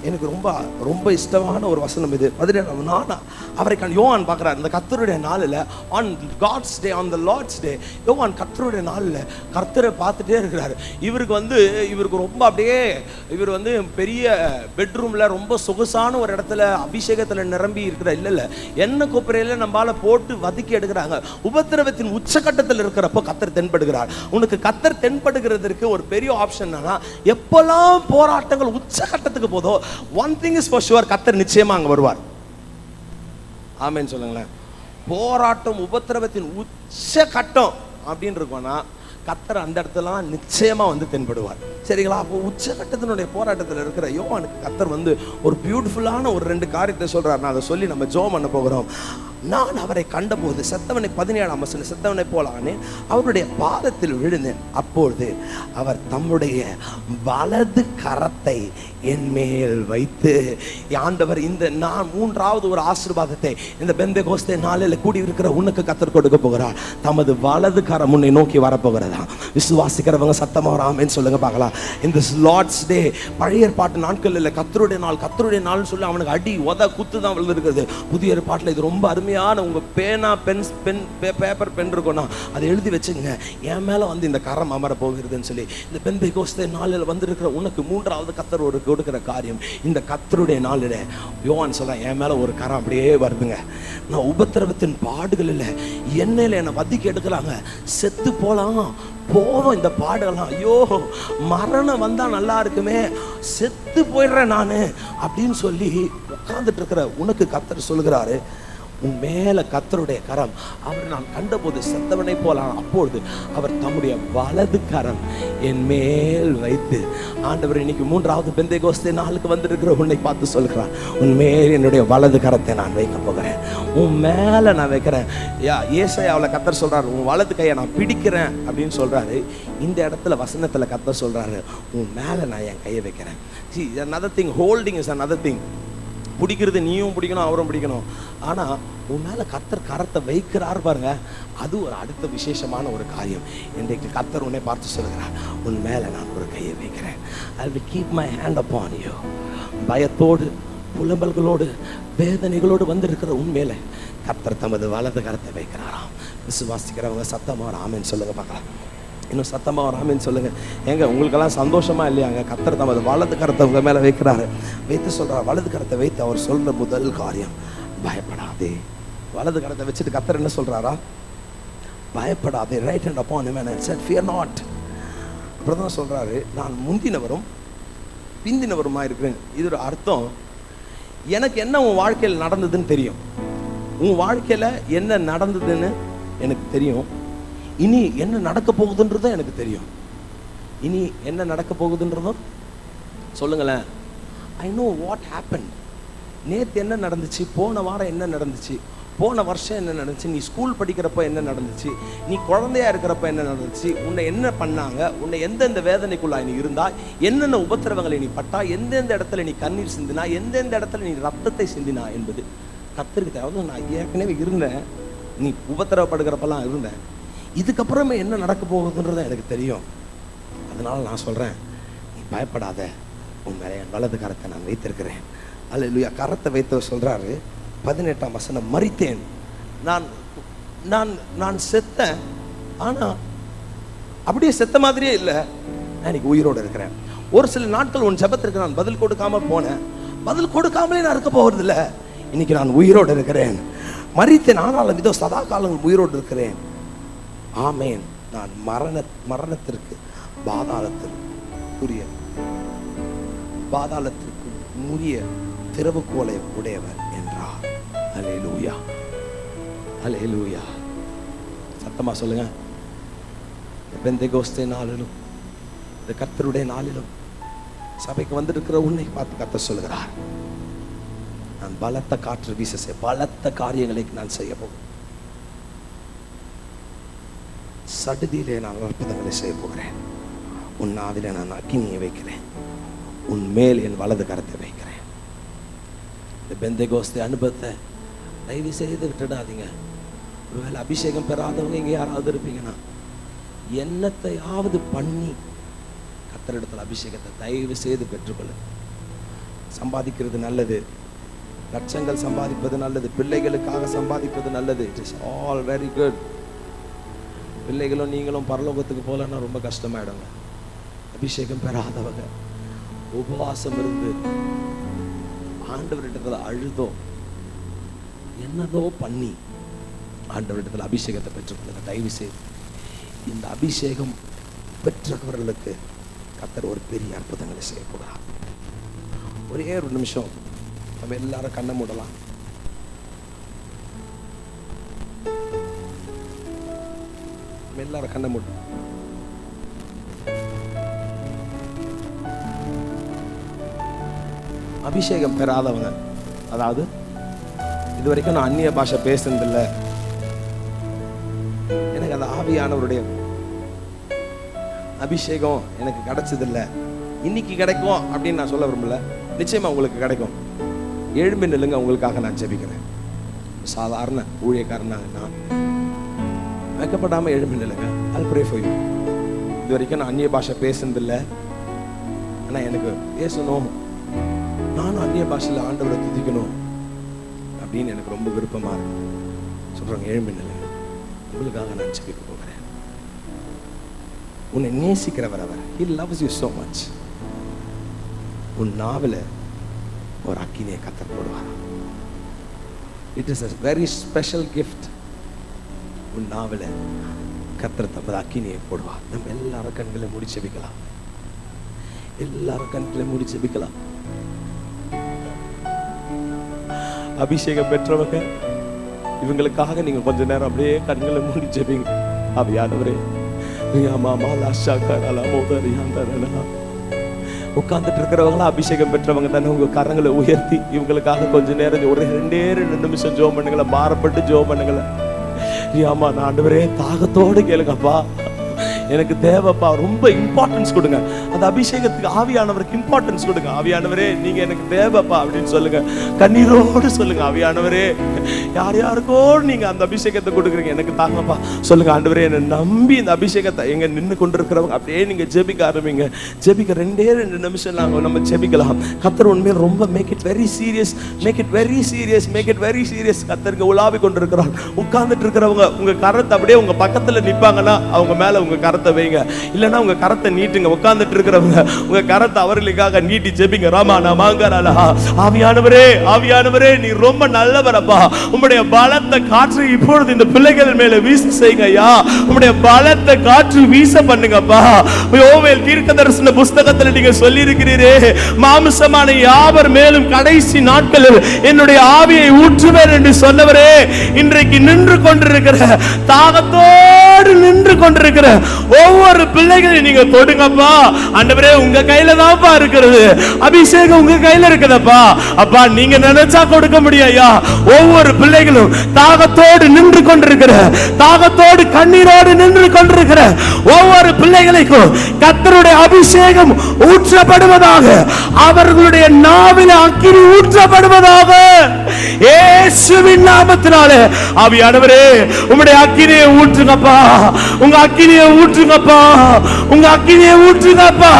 எனக்கு ரொம்ப ரொம்ப இஷ்டமான ஒரு வசனம் இது. 17ஆம் நாள் அவரை யோவான் பார்க்குறாரு. இந்த கர்த்தருடைய நாளில் on God's day, on the Lord's day, யோவான் கர்த்தருடைய நாளில் கர்த்தரை பார்த்துட்டே இருக்கிறாரு. இவருக்கு ரொம்ப அப்படியே இவர் பெரிய பெட்ரூமில் ரொம்ப சொகுசான ஒரு இடத்துல அபிஷேகத்தில் நிரம்பி இருக்கிற இல்லை எண்ணெய் கொப்பரையில் நம்மளால போட்டு வதக்கி எடுக்கிறாங்க. உபத்திரவத்தின் உச்சகட்டத்தில் இருக்கிறப்போ கர்த்தர் தென்படுகிறார். உனக்கு கர்த்தர் தென்படுகிறதுக்கு ஒரு பெரிய ஆப்ஷன் என்னன்னா, எப்பெல்லாம் போராட்டங்கள் உச்சகட்டத்துக்கு போதோ, one thing is for sure, கர்த்தர் நிச்சயமா அங்க வருவார். ஆமேன்னு சொல்லுங்களேன். போராட்டம் உபத்திரவத்தின் உச்ச கட்டம் அப்படின்னு இருக்கோம்னா கர்த்தர் அந்த இடத்துல நிச்சயமா வந்து தென்படுவார். சரிங்களா? அப்போ உச்சகட்டத்தினுடைய போராட்டத்தில் இருக்கிற யோவானுக்கு கர்த்தர் வந்து ஒரு பியூட்டிஃபுல்லான ஒரு 2 காரியத்தை சொல்றார். நான் அதை சொல்லி நம்ம ஜெபம் பண்ண போகிறோம். நான் அவரை கண்டபோது செத்தவனை 17ஆம் வசனம், செத்தவனை போல ஆனேன், அவருடைய பாதத்தில் விழுந்தேன். அப்பொழுது அவர் தம்முடைய வலது கரத்தை என் மேல் வைத்து, ஆண்டவர் இந்த நான் 3வது ஒரு ஆசீர்வாதத்தை இந்த பெந்தெகோஸ்தே நாளில் கூடி இருக்கிற உனக்கு கர்த்தர் கொடுக்க போகிறார். தமது வலது கரம் உன்னை நோக்கி வரப்போகிறதா. விசுவாசிக்கிறவங்க சத்தமா ஒரு ஆமென் சொல்லுங்க பார்க்கலாம். இந்த லார்ட்ஸ் டே பழைய ஏற்பாட்டு நாட்கள் இல்லை, கர்த்தருடைய நாள். கர்த்தருடைய நாள்னு சொல்லி அவனுக்கு அடி உத குத்து தான் விழுந்திருக்கிறது. புதிய ஏற்பாட்டில் இது ரொம்ப அருமையான உங்க பேனா பேப்பர் பென் இருக்கும்னா அதை எழுதி வச்சுங்க. என் மேல வந்து இந்த கரம் அமர போகிறதுன்னு சொல்லி இந்த பெந்தெகோஸ்தே நாளில் வந்திருக்கிற உனக்கு 3வது கர்த்தர் ஒரு கொடுக்கிற காரியம். இந்த கர்த்தருடைய நாளில் யோவான் சொல்ல என் மேல ஒரு கரம் அப்படியே வருதுங்க. நான் உபத்திரவத்தின் பாடுகள் இல்லை, எண்ணெயில என்னை வதிக்கு எடுக்கிறாங்க, செத்து போலாம் போதும் இந்த பாடலாம், ஐயோ மரணம் வந்தா நல்லா இருக்குமே, செத்து போயிடுறேன் நானு அப்படின்னு சொல்லி உட்கார்ந்துட்டு இருக்கிற உனக்கு கர்த்தர் சொல்கிறாரு, உன் மேல கர்த்தருடைய கரம். அவர் நான் கண்டபோது செத்தவனை போல, அப்பொழுது அவர் தம்முடைய வலது கரம் என் மேல் வைத்து, ஆண்டவர் இன்னைக்கு 3வது பெந்தெகோஸ்தே நாளுக்கு வந்திருக்கிற உன்னை பார்த்து சொல்கிறார், உன் மேல் என்னுடைய வலது கரத்தை நான் வைக்க போகிறேன், உன் மேல நான் வைக்கிறேன். ஏசாயாவுல கர்த்தர் சொல்றாரு, உன் வலது கையை நான் பிடிக்கிறேன் அப்படின்னு சொல்றாரு. இந்த இடத்துல வசனத்துல கர்த்தர் சொல்றாரு, உன் மேல நான் என் கையை வைக்கிறேன். See, another thing, holding is another thing. பிடிக்கிறது நீயும் பிடிக்கணும், அவரும் பிடிக்கணும். ஆனா உன் மேல கர்த்தர் கரத்தை வைக்கிறார் பாருங்க, அது ஒரு அடுத்த விசேஷமான ஒரு காரியம். இன்றைக்கு கர்த்தர் உன்னை பார்த்து சொல்கிறார், உன் மேல நான் ஒரு கையை வைக்கிறேன். I will keep my hand upon you. பயத்தோடு புலம்பல்களோடு வேதனைகளோடு வந்திருக்கிற உன் மேல கர்த்தர் தமது வலது கரத்தை வைக்கிறாராம். விசுவாசிக்கிறவங்க சத்தமா ஒரு ஆமென் சொல்லுங்க பார்க்கலாம். இன்னும் சத்தமா ஒரு ஆமென் சொல்லுங்க. ஏங்க உங்களுக்கெல்லாம் சந்தோஷமா இல்லையாங்க? கர்த்தர் தமது வலது கரத்தை உங்க மேல வைக்கிறாரு. வைத்து சொல்றாரு, வலது கரத்தை வைத்து அவர் சொல்ற முதல் காரியம், பயப்படாதே. வலது கரத்தை வச்சுட்டு கர்த்தர் என்ன சொல்றாரா? பயப்படாதே. Right hand upon him and set fear not. அப்புறம் சொல்றாரு, நான் முந்தினவரும் பிந்தினவருமா இருக்கிறேன். இது ஒரு அர்த்தம், எனக்கு என்ன உன் வாழ்க்கையில் நடந்ததுன்னு தெரியும், உன் வாழ்க்கையில என்ன நடந்ததுன்னு எனக்கு தெரியும், இனி என்ன நடக்க போகுதுன்றதும் எனக்கு தெரியும். இனி என்ன நடக்க போகுதுன்றதும் சொல்லுங்களேன். I know what happen. நேற்று என்ன நடந்துச்சு, போன வாரம் என்ன நடந்துச்சு, போன வருஷம் என்ன நடந்துச்சு, நீ ஸ்கூல் படிக்கிறப்ப என்ன நடந்துச்சு, நீ குழந்தையா இருக்கிறப்ப என்ன நடந்துச்சு, உன்னை என்ன பண்ணாங்க, உன்னை எந்தெந்த வேதனைக்குள்ளா நீ இருந்தா, என்னென்ன உபத்திரவங்களை நீ பட்டா, எந்தெந்த இடத்துல நீ கண்ணீர் சிந்தினா, எந்தெந்த இடத்துல நீ ரத்தத்தை சிந்தினா என்பது கர்த்தருக்கு தேவை. நான் ஏற்கனவே இருந்தேன், நீ உபத்திரவப்படுகிறப்பெல்லாம் இருந்தேன், இதுக்கப்புறமே என்ன நடக்க போகுதுன்றது எனக்கு தெரியும். அதனால நான் சொல்றேன், நீ பயப்படாத, உன் மேலே என் வலது கரத்தை நான் வைத்திருக்கிறேன். அல்லேலூயா. கரத்தை வைத்தவர் சொல்றாரு, 18ஆம் வசனம், மரித்தேன், நான் நான் நான் செத்தேன், ஆனா அப்படியே செத்த மாதிரியே இல்லை, நான் இன்னைக்கு உயிரோடு இருக்கிறேன். ஒரு சில நாட்கள் உன் ஜெபத்திற்கு நான் பதில் கொடுக்காம போனேன், பதில் கொடுக்காமலே நான் இருக்க போகிறது இல்லை, இன்னைக்கு நான் உயிரோடு இருக்கிறேன். மரித்தேன், ஆனாலும் இதோ சதா காலம் உயிரோடு இருக்கிறேன். ஆமேன். நான் மரணத்திற்கு பாதாளத்திற்கு உரிய திறவுகோலை உடையவர் என்றார். அல்லேலூயா, அல்லேலூயா. சத்தமா சொல்லுங்க. பெந்தெகோஸ்தே நாளிலும் இந்த கர்த்தருடைய நாளிலும் சபைக்கு வந்திருக்கிற உன்னை பார்த்து கர்த்தர் சொல்கிறார், நான் பலத்த காற்று வீச பலத்த காரியங்களை நான் செய்ய போகிறேன், சடுதியிலே நான் அற்புதங்களை செய்ய போகிறேன், உன் நாவிலே நான் அக்கினியை வைக்கிறேன், உன் மேல் என் வலது கரத்தை வைக்கிறேன். இந்த பெந்தெகோஸ்தே அனுபவத்தை தயவு செய்து விட்டுடாதீங்க. ஒருவேளை அபிஷேகம் பெறாதவங்க இங்கே யாராவது இருப்பீங்கன்னா, என்னத்தையாவது பண்ணி கர்த்தரிடத்தில் அபிஷேகத்தை தயவு செய்து பெற்றுக்கொள்ளு. சம்பாதிக்கிறது நல்லது, லட்சங்கள் சம்பாதிப்பது நல்லது, பிள்ளைகளுக்காக சம்பாதிப்பது நல்லது. It is all very good. பிள்ளைகளும் நீங்களும் பரலோகத்துக்கு போகலன்னா ரொம்ப கஷ்டமாயிடுங்க. அபிஷேகம் பெறாதவங்க உபவாசம் இருந்து ஆண்டவரிடத்துல அழுதோ என்னதோ பண்ணி ஆண்டவரிடத்துல அபிஷேகத்தை பெற்றுக்கொள்ளுங்க தயவு செய்து. இந்த அபிஷேகம் பெற்றவர்களுக்கு கர்த்தர் ஒரு பெரிய அற்புதங்களை செய்ய போகிறார். ஒரே ஒரு நிமிஷம் நம்ம எல்லாரும் கண்ணை மூடலாம். நம்ம எல்லாரும் கண்ணை மூடு. அபிஷேகம் பெறாதவங்க, அதாவது இது வரைக்கும் நான் அந்நிய பாஷை பேசுனதில்லை, எனக்கு அந்த ஆவியானவருடைய அபிஷேகம் எனக்கு கிடைச்சதில்லை, இன்னைக்கு கிடைக்கும் அப்படின்னு நான் சொல்ல விரும்பல. நிச்சயமா உங்களுக்கு கிடைக்கும். எழும்பி நில்லுங்க, உங்களுக்காக நான் ஜெபிக்கிறேன். சாதாரண ஊழியக்காரனாக நான் வைக்கப்படாம எழும்பி நில்லுங்க. I'll pray for you. இது வரைக்கும் நான் அந்நிய பாஷை பேசுனதில்லை, ஆனா எனக்கு பேசணும், நானும் அந்நிய பாஷையில் ஆண்டவரை துதிக்கணும் அப்படின்னு எனக்கு ரொம்ப விருப்பமா இருக்கு சொல்றாங்க. எழும்பி நில்லுங்க, உங்களுக்காக நான் ஜெபிக்க போகிறேன். உன்னை நேசிக்கிறவர் அவர். He loves you so much. உன் நாவில ஒரு அக்கினியை கத்தர் போடுவார். It is a very special gift. உன் நாவில கத்தர் தமது அக்கினியை போடுவார். நம்ம எல்லாரும் கண்களை மூடி ஜெபிக்கலாம். எல்லாரும் கண்களை மூடி ஜெபிக்கலாம். அபிஷேகம் பெற்றவங்க இவங்களுக்காக நீங்க கொஞ்ச நேரம் அப்படியே கண்களை மூடி ஜெபிங்க. ஆவியானவரே, உட்கார்ந்துட்டு இருக்கிறவங்களா அபிஷேகம் பெற்றவங்க தானே, உங்க கரங்களை உயர்த்தி இவங்களுக்காக கொஞ்ச நேரம் ஒரு 2 நிமிஷம் ஜெபம் பண்ணுங்கள, மாறப்பட்டு ஜெபம் பண்ணுங்கள. ஆமா, நான் ஆண்டவரே தாகத்தோடு கேளுங்கப்பா, எனக்கு தேவைப்பா. ரொம்ப இம்பார்ட்டன்ஸ் கொடுங்க அந்த அபிஷேகத்துக்கு. ஆவியானவருக்கு இம்பார்ட்டன்ஸ் கொடுங்க. ஆவியானவரே, நீங்க எனக்கு தேவைப்பா அப்படின்னு சொல்லுங்க. கண்ணீரோடு சொல்லுங்க. ஆவியானவரே, யார் யாருக்கோ நீங்க அந்த அபிஷேகத்தை கொடுக்குறீங்க, எனக்கு தாங்கப்பா சொல்லுங்க. ஆண்டவரே, என்னை நம்பி இந்த அபிஷேகத்தை எங்க நின்று கொண்டிருக்கிறவங்க அப்படியே நீங்க ஜெபிக்க ஆரம்பிங்க. ஜெபிக்க 2 நிமிஷம் நம்ம ஜெபிக்கலாம். கர்த்தர் உண்மையில் ரொம்ப make it very serious, make it very serious, make it very serious. கர்த்தருக்கு உலாவி கொண்டிருக்கிறார். உட்கார்ந்துட்டு இருக்கிறவங்க உங்க கரத்தை அப்படியே உங்க பக்கத்துல நிப்பாங்கன்னா அவங்க மேல உங்க கரத்தை வைங்க, இல்லைன்னா உங்க கரத்தை நீட்டுங்க. உட்கார்ந்துட்டு இருக்கிறவங்க உங்க கரத்தை அவர்களுக்காக நீட்டி ஜெபிங்க. ராமானா மாங்கராலா. ஆவியானவரே, ஆவியானவரே, நீ ரொம்ப நல்லவரப்பா. உம்முடைய பலத்த காற்று இப்பொழுது இந்த பிள்ளைகள் மேல வீச செய்யுங்க ஐயா. உம்முடைய பலத்த காற்று வீச பண்ணுங்கப்பா. யோவேல் தீர்க்கதரிசன புஸ்தகத்துல நீங்க சொல்லி இருக்கிறீரே, மாம்சமான யாவர் மேலும் கடைசி நாட்களில் என்னுடைய ஆவியை ஊற்றுவேன் என்று சொன்னவரே, இன்றைக்கு நின்று கொண்டிருக்கிற தாகத்தோடு நின்று கொண்டிருக்கிற ஒவ்வொரு பிள்ளைகளையும் நீங்க தொடுங்கப்பா. ஆண்டவரே, உங்க கையில தான்ப்பா இருக்கிறது, அபிஷேகம் உங்க கையில இருக்குதப்பா. அப்பா, நீங்க நினைச்சா கொடுக்க முடியும் ஐயா. ஒவ்வொரு பிள்ளைகளும் தாகத்தோடு நின்று கொண்டிருக்கிற, தாகத்தோடு கண்ணீரோடு நின்று கொண்டிருக்கிற ஒவ்வொரு பிள்ளைகளுக்கும் கர்த்தருடைய அபிஷேகம் ஊற்றப்படுவதாக, அவர்களுடைய நாவில் அக்கினி ஊற்றப்படுவதாக, இயேசுவின் நாமத்தினாலே. ஆவியானவரே, உம்முடைய அக்கினியை ஊற்றுங்கப்பா, உங்க அக்கினியை ஊற்றுங்கப்பா, உங்க அக்கினியை ஊற்றுங்கப்பா,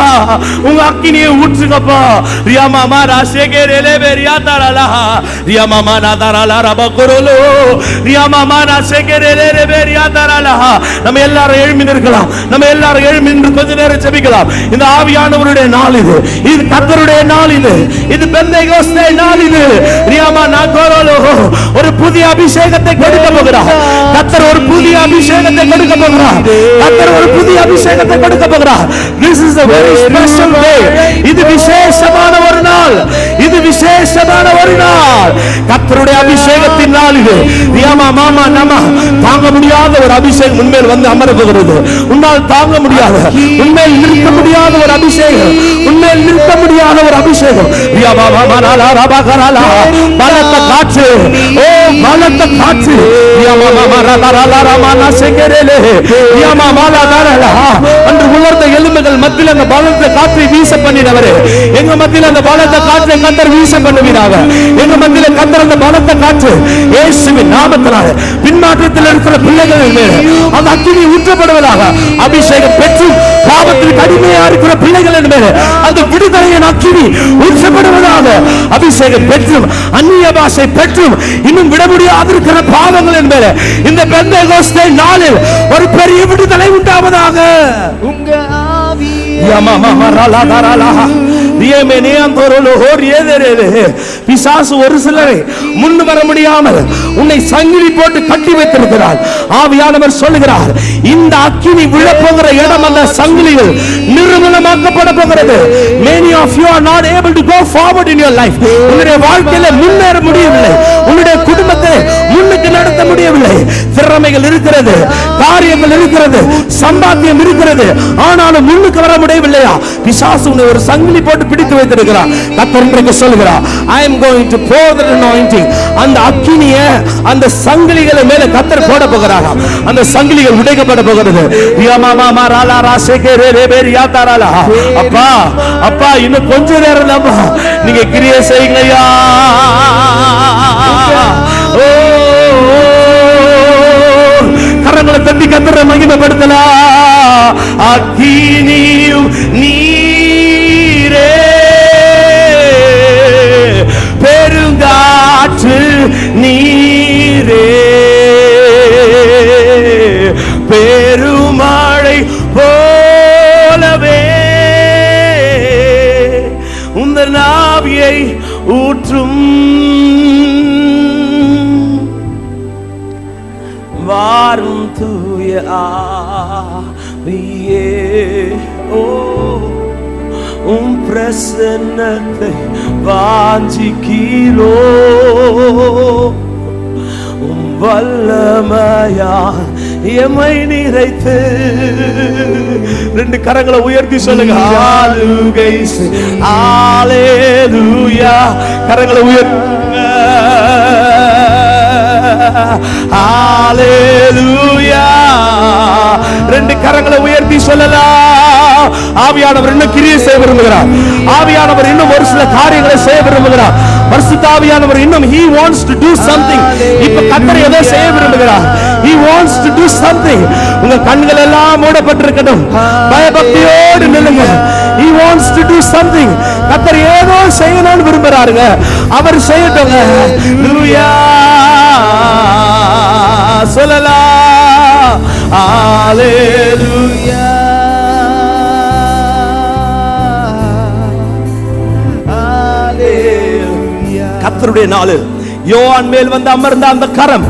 உங்க அக்கினியை ஊற்றுங்கப்பா. ரியாமாமா ராசேகேரேலே பெரியாதாரலா, ரியாமாமா நாதாரலா ரபகுருலோ, ரியாமாமா ராசேகேரேலே பெரியாதாரலா. நம்ம எல்லாரும் எழும்பி நிற்கலாம். நம்ம எல்லாரும் எழும்பி நின்று கொஞ்ச நேரம் ஜெபிக்கலாம். இந்த ஆவியானவருடைய நாள் இது, இது கர்த்தருடைய நாள் இது, இது பெந்தேகோஸ்தே நாள் இது. ரியாமா நாகோரோலோ, ஒரு புதிய அபிஷேகத்தை கொடுக்க போகிறார் கர்த்தர். ஒரு புதிய அபிஷேகத்தை கொடுக்க போகிறார் கர்த்தர். ஒரு புதிய அபிஷேகத்தை கொடுக்க போகிறார். This is a very special day. இது விசேஷமான ஒரு நாள், இது விசேஷமான ஒரு நாள், கர்த்தருடைய அபிஷேகத்தின் நாள் இது. ரியாமா மாமா நம, தாங்க முடியாத ஒரு அபிஷேகம் உண்மையில் வந்து அமர போகிறது. உன்னால் தாங்க முடியாத, உண்மையில் நிற்க முடியாத ஒரு அபிஷேகம், உண்மையில் நிற்க முடியாத ஒரு அபிஷேகம். ரியாமா மாமா நாலா ரபாகராலா, பலத்த காற்று, ஓ பலத்த காற்று. ரியாமா மாமா ரபாகராலா ரமானா செங்கரேலே, ரியாமா மாலா தாரலா. அன்று உலர்ந்த எலும்புகள் மத்தியில் அந்த பலத்த காற்றை வீச பண்ணினவரே, எங்க மத்தியில் அந்த பலத்த காற்றை கர்த்தர் வீச பண்ணுவீராக. எங்க மத்தியில் கர்த்தர் அந்த பலத்த காற்று இயேசுவின் நாமத்தினால பின்மாற்றத்தில் இருக்கிற பிள்ளைகள் மேல் அந்த அக்கினி ஊற்றப்படுவதாக. அபிஷேகம் பெற்று பாவத்தில் கடுமையா இருக்கிற பிள்ளைகளின் மேல் அந்த விடுதலையின் அக்கினி ஊற்றப்படுவதாக. அபிஷேகம் பெற்றும் அந்நிய பாஷை பெற்றும் இன்னும் விட முடியாது இருக்கிற பாவங்களின் மேல் இந்த பெந்தேகோஸ்தே நாளில் ஒரு பெரிய விடுதலை உண்டாவதாக. உங்க ஆவியே பிசாசு ஒரு சிலரை முன் வர முடியாமல் உன்னை சங்கிலி போட்டு கட்டி வைத்திருக்கிறார். ஆவியானவர் சொல்லுகிறார், இந்த அக்கினி விழப்போகிற இடம் அந்த சங்கிலிகள் நிர்மூலமாக்கப்பட போகிறது. Many of you are not able to go forward in your life. உங்களுடைய வாழ்க்கையில முன்னேற முடியவில்லை, உங்களுடைய குடும்பத்தை முன்னுக்கு நடத்த முடியவில்லை. There திறமைகள் இருக்கிறது, காரியங்கள் இருக்கிறது, சம்பாத்தியம் இருக்கிறது, ஆனாலும் முன்னுக்கு வர முடியவில்லையா? பிசாசு உன்னை ஒரு சங்கிலி போட்டு பிடித்து வைத்திருக்கிறார். கர்த்தர் இன்றைக்கு சொல்லுகிறார், I am going to pour the anointing. அந்த அக்கினிய அந்த சங்கிலிகளை மேல கர்த்தர் போட போகிறார். அந்த சங்கிலிகள் உடைக்கப்பட போகிறது. அப்பா அப்பா இன்னும் கொஞ்ச நேரம் தான்ப்பா, நீங்க கிரியை செய்யுங்கய்யா. கரங்களை தட்டி கர்த்தரை மகிமைப்படுத்தலாம். அக்கினியும் நீரே பெருங்காற்று நீரே பெருமழை போலவே உந்தன் ஆவியை ஊற்றும். வாரும் தூய ஆவியே, ஓ உம் பிரசன்னத்தை வாஞ்சிக்கிறோ. உம் வல்லமையா எமை நிறைத்து. ரெண்டு கரங்களை உயர்த்தி சொல்லுங்க. ஆளுகை ஹalleluya. கரங்களை உயர்த்துங்க. ஹalleluya. ரெண்டு கரங்களை உயர்த்தி சொல்லலாம். ஆவியானவர் இன்னும் கிரியை செய்ய விரும்புகிறார். ஆவியானவர் இன்னும் ஒரு சில காரியங்களை செய்ய விரும்புகிறார். பரிசுத்த ஆவியானவர் இன்னும் he wants to do something. இப்ப கர்த்தர் ஏதோ செய்ய விரும்புகிறார். he wants to do something. உங்க கண்கள் எல்லாம் மூடப்பட்டிருக்கட்டும், பயபக்தியோடு நில்லுங்க. he wants to do something. கர்த்தர் ஏதோ செய்யணும்னு விரும்புறாருங்க. அவர் செய்யட்டுங்க. ஹalleluya சொல்லலாம். ஹalleluya கர்த்தருடைய நாளில் யோவான் மேல் வந்து அமர்ந்த அந்த கரம்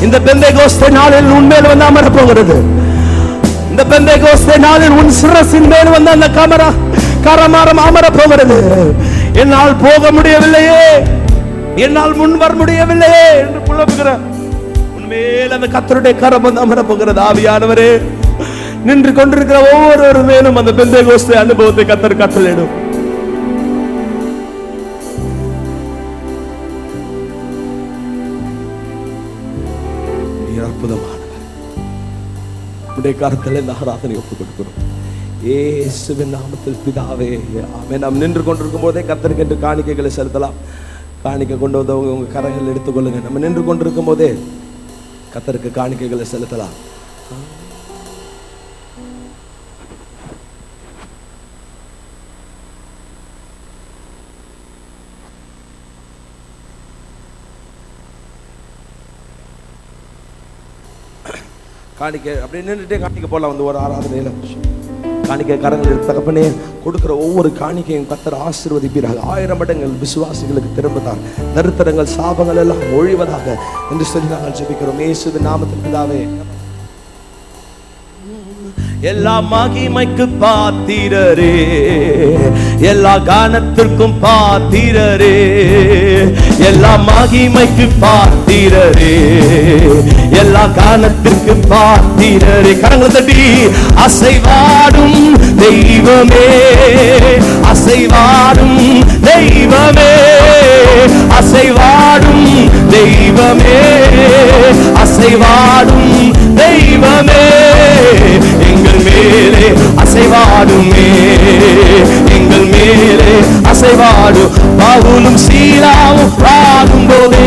இந்த பெந்தேகோஸ்தே நாளில் உன் மேல் வந்து அமர போகிறது. இந்த பெந்தேகோஸ்தே நாளில் உன் சிரசின் மேல் வந்து அந்த கரமாரம் அமர போகிறது. என்னால் போக முடியவில்லையே, என்னால் முன் வர முடியவில்லையே என்று புலம்புகிற உன்மேல் அந்த கர்த்தருடைய கரம் வந்து அமர போகிறது. ஆவியானவரே, நின்று கொண்டிருக்கிற ஒவ்வொரு மேலும் அந்த பெந்தேகோஸ்தே அனுபவத்தை கர்த்தர் கட்டளையிடும். கருத்தில் இந்த ஆராதனை ஒப்புக் கொடுக்கிறோம் இயேசுவின் நாமத்தில் பிதாவே, ஆமென். நாம் நின்று கொண்டிருக்கும் போதே கர்த்தருக்கு என்று காணிக்கைகளை செலுத்தலாம். காணிக்கை கொண்டு வந்தவங்க உங்க கரங்கள் எடுத்துக்கொள்ளுங்க. நம்ம நின்று கொண்டிருக்கும் போதே கர்த்தருக்கு காணிக்கைகளை செலுத்தலாம். காணிக்கை அப்படி நின்றுட்டே காணிக்கை போடலாம். வந்து ஒரு ஆராதனையில காணிக்கை கரங்கள் எடுத்து தகப்பனே கொடுக்கிற ஒவ்வொரு காணிக்கையும் கர்த்தர் ஆசீர்வதிப்பீராக. 1000 மடங்கள் விசுவாசிகளுக்கு திரும்புதான், தரித்திரங்கள் சாபங்கள் எல்லாம் ஒழிவதாக என்று சொல்லி நாங்கள் ஜெபிக்கிறோம் இயேசுவின் நாமத்தில் பிதாவே. எல்லா மகிமைக்கு பாத்திரரே, எல்லா கானத்திற்கும் பாத்திரரே, எல்லா மகிமைக்கு பாத்திரரே, எல்லா கானத்திற்கு பாத்திரரே. கரங்களை தட்டி அசைவாடும் தெய்வமே, அசைவாடும் தெய்வமே, அசைவாடும் தெய்வமே, அசைவாடும் தெய்வமே, எங்கள் மேலே அசைவாடுமே, எங்கள் மேலே அசைவாடும். பவுலும் சீலாவும் பாடும் போதே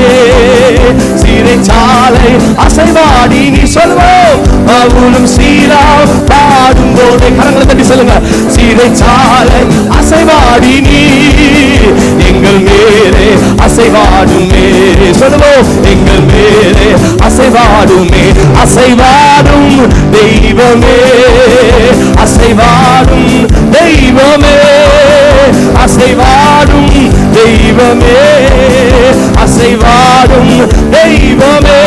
சிறைச்சாலை அசைவாடி நீ சொல்வோம். பவுலும் சீலாவும் பாடும் போதே கரங்களை தட்டி சொல்லுங்க. சிறைச்சாலை அசைவாடி நீ எங்கள் மேலே அசைவாடுமே சொல்லுவோம். எங்கள் மேலே அசைவாடுமே, அசைவாடும் தெய்வமே, அசைவாடும் தெய்வமே, அசைவாடும் தெய்வமே, அசைவாடும் தெய்வமே,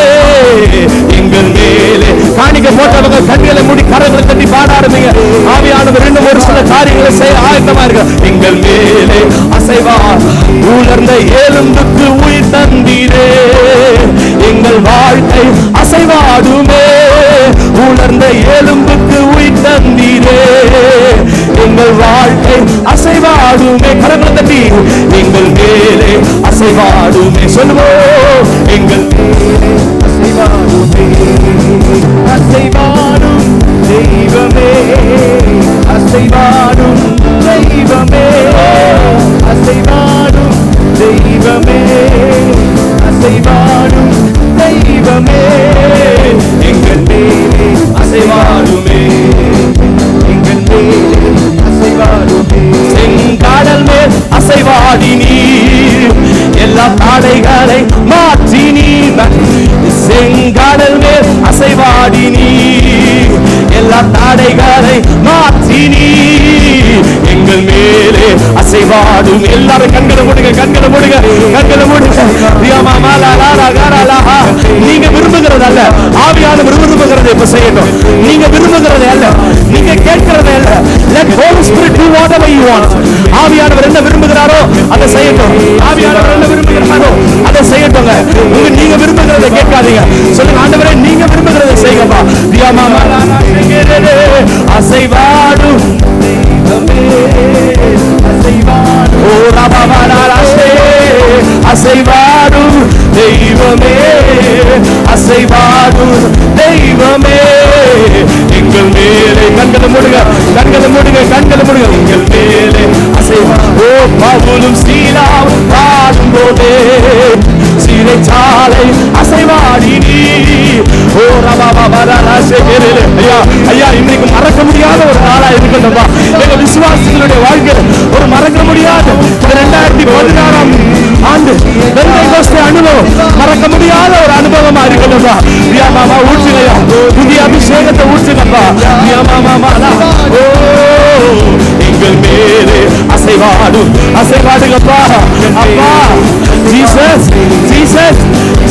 எங்கள் மேலே. காணிக்கை போட்டவங்க கண்களை மூடி கரங்களை தட்டி பாட ஆரம்பிங்க. ஆவியானவர் இன்னும் ஒரு சில காரியங்களை செய்ய ஆயத்தமா இருக்க. எங்கள் மேலே அசைவா உலர்ந்த எலும்புக்கு உயிர் தந்தீரே, எங்கள் வாழ்க்கை அசைவாடும் அசைவாடுமே, உணர்ந்த எலும்புக்கு உயிர் தந்தீரே. எங்கள் வாழ்க்கை அசைவாடுமே, கரங்களை தட்டி எங்கள் மேலே அசைவாடுமே சொல்லுவோம். எங்கள் மேலே அசைவாடுமே, அசைவாடும் தெய்வமே, அசைவாடும் தெய்வமே, அசைவாடும் தெய்வமே, அசைவாடும் தெய்வமே. எங்கள் மேலே அசைவாடுமே, எங்கள் மேலே அசைவாடுமே. செங்காடல் மேல் அசைவாடி நீர் எல்லா தடைகளை மாற்றி நீர். செங்காடல் மேல் அசைவாடி நீர் எல்லா தடைகளை மாற்றி நீர். எங்கள் மேலே அசைவாடும். எல்லாரும் கண்களை மூடுங்க, கண்களை மூடுங்க, கண்களை மூடுங்க. நீங்க விரும்புகிறது அல்ல, ஆவியானவர் விரும்புகிறதை இப்ப செய்யணும். நீங்க விரும்புகிறதை அல்ல, நீங்க கேட்கிறதை அல்ல. Let Holy Spirit do whatever you want. ஆவியானவர் என்ன விரும்புகிறாரோ அதை செய்யட்டும். ஆவியானவர் என்ன விரும்புகிறாரோ அதை செய்யட்டுங்க. நீங்க விரும்புகிறதை கேட்காதீங்க. சொல்லுங்க, ஆண்டவரே நீங்க விரும்புகிறதை செய்யுங்கப்பா. அசைவாடும் அசைவாடும் தெய்வமே, அசைவாடும் தெய்வமே. எங்கள் மேலே கண்களை மூடுங்க, கண்களை மூடுங்க, கண்களை மூடுங்க. எங்கள் மேலே அசைவா. ஓ பவுலும் சீலாவும் பாடும் போதே சிறைச்சாலை அசைவாடி நீ. ஓ ஐயா ஐயா, இன்னைக்கு மறக்க முடியாத ஒரு நாளா இருக்கணும்பா. எங்க விசுவாசிகளுடைய வாழ்க்கையில் ஒரு மறக்க முடியாத 2016ஆம் ஆண்டு அனுபவம் மறக்க முடியாத ஒரு அனுபவமா இருக்கணும்பா. மாமா ஊற்றுங்கய்யா, புதிய அபிஷேகத்தை ஊற்றுங்கப்பா. ஓ எங்கள் மேலே அசைவாடும், அசைவாடுங்கப்பா. அப்பா ஜீசஸ், ஜீசஸ்,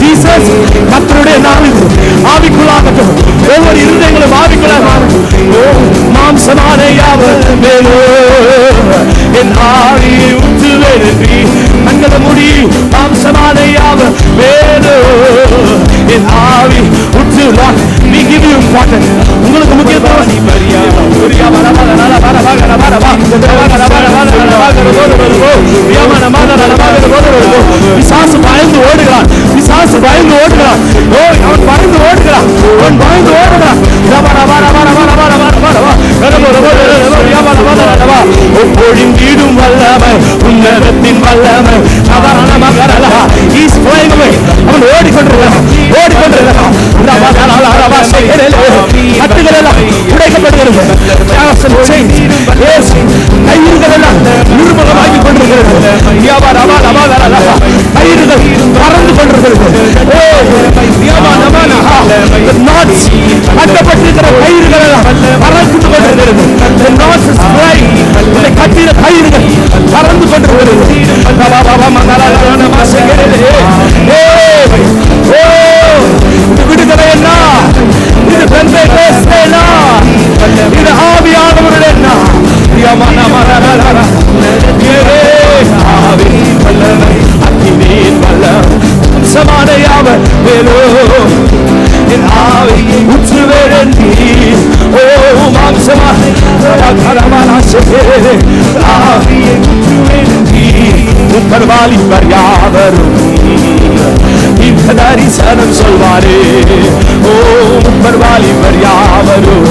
ஜீசஸ். கர்த்தருடைய நாமம் ஆவிக்குள்ளாகட்டும், ஒவ்வொரு இருதயங்களும் ஆவிக்குள்ளாக மாம்சமான யாவர் மேலோ என் ஆவியை ஊற்றுவேன். கண்களை மூடி மாம்சமான யாவர் மேலோ என் ஆவி ஊற்றுவான். We give you important. உங்களுக்கு முக்கியத்துவம் பிசாசு பயந்து ஓடுகிறான், பிசாசு பயந்து ஓடுகிறான். ஓ அவன் பயந்து ஓடுகிறான், அவன் பயந்து ஓடுகிறான். ஒப்பொழின் வீடும் வல்லமை, உன்னதத்தின் வல்லமை. அவன் ஓடிக்கொண்டிருக்கிறான், ஓடிக்கொண்டிருக்கிறான். கட்டுகள் எல்லாம் உடைக்கப்படுகிறது, கயிறுகள் எல்லாம் நிர்மூலமாகி கொண்டிருக்கிறது, கயிறுகள் பறந்து கொண்டிருக்கிறது. கட்டப்பட்டிருக்கிற கயிறுகள் எல்லாம் பறந்து கொண்டிருக்கிறது. கட்டின கயிறுகள் பறந்து கொண்டிருக்கிறது. விடுதலை என்ன? இது பெந்தேகோஸ்தேனா? இது ஆவியானவருடைய என்ன? அக்கினியின் வல்லமை சமானையாவர் வேலோ என் ஆவியை ஊற்றுவேன் நீ. ஓ மாம்சமான ஆவியை ஊற்றுவேன் நீ. முப்பர்வாலிவர் யாவரும் இந்த தரிசனம் சொல்வாரே. ஓ முப்பர்வாலிவர் யாவரும்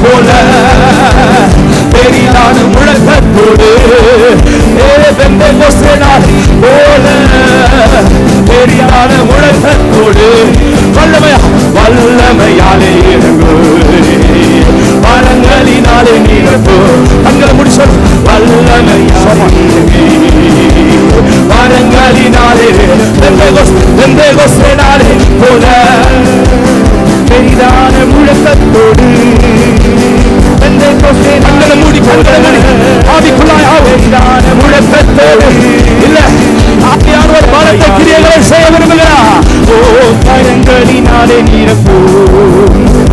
போல பெரிதான முழக்கத்தோடு போல பெரிதான முழக்கத்தோடு வல்லமையாலே இறங்கு, வரங்களினாலே நீரப்போ. அங்கே முடிச்சு வல்லமையாலே வரங்களினாலே போல பெரிதான முழக்கத்தோடு கண்களை மூடி, கண்களை மூடி ஆவிக்குள்ளான முழக்கத்தோடு இல்ல ஆவியானவர் பலத்த கிரியைகளை செய்ய விரும்புகிறார். ஓ கரங்களினாலே நீரப்போ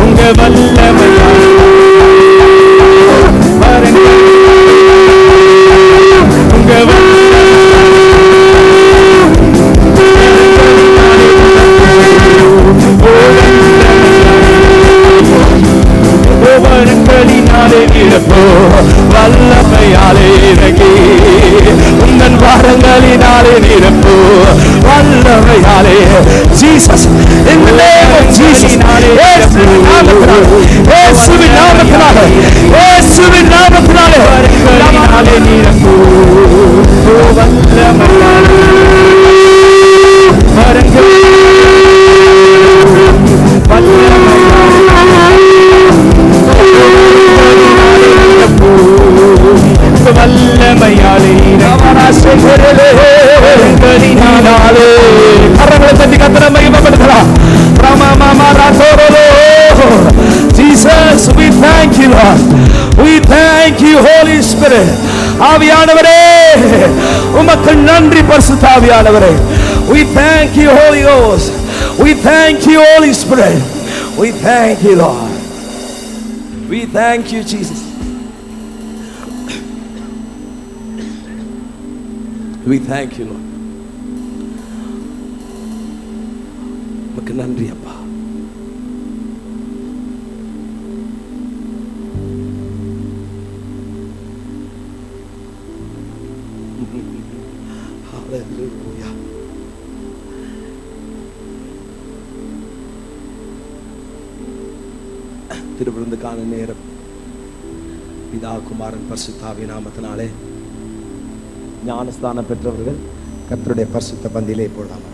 உங்க வல்லமையாலே வரங்களினாலே நிரப்பு வல்லமையாலே. Jesus, in the name of Jesus, இயேசுவின் நாமத்தினாலே, இயேசுவின் நாமத்தினாலே வரங்களினாலே நிரப்பு வல்லமையாலே. வரங்கள் வல்லமையாலே கரங்களை தட்டி கத்தரை மகிமைப்படுத்தலாம். Jesus, we thank you, Lord. We thank you, Holy Spirit. ஆவியானவரே, உமக்கு நன்றி பரிசுத்த ஆவியானவரே. We thank you, Holy Ghost. We thank you, Holy Spirit. We thank you, Lord. We thank you, Jesus. We thank you, Lord. உமக்கு நன்றி அப்பா. Hallelujah. திருவிருந்துக்கான நேரம். பிதா குமாரன் பரிசுத்த ஆவியின் நாமத்தினாலே ஞானஸ்தானம் பெற்றவர்கள் கர்த்தருடைய பரிசுத்த பந்தியிலே போடலாம்.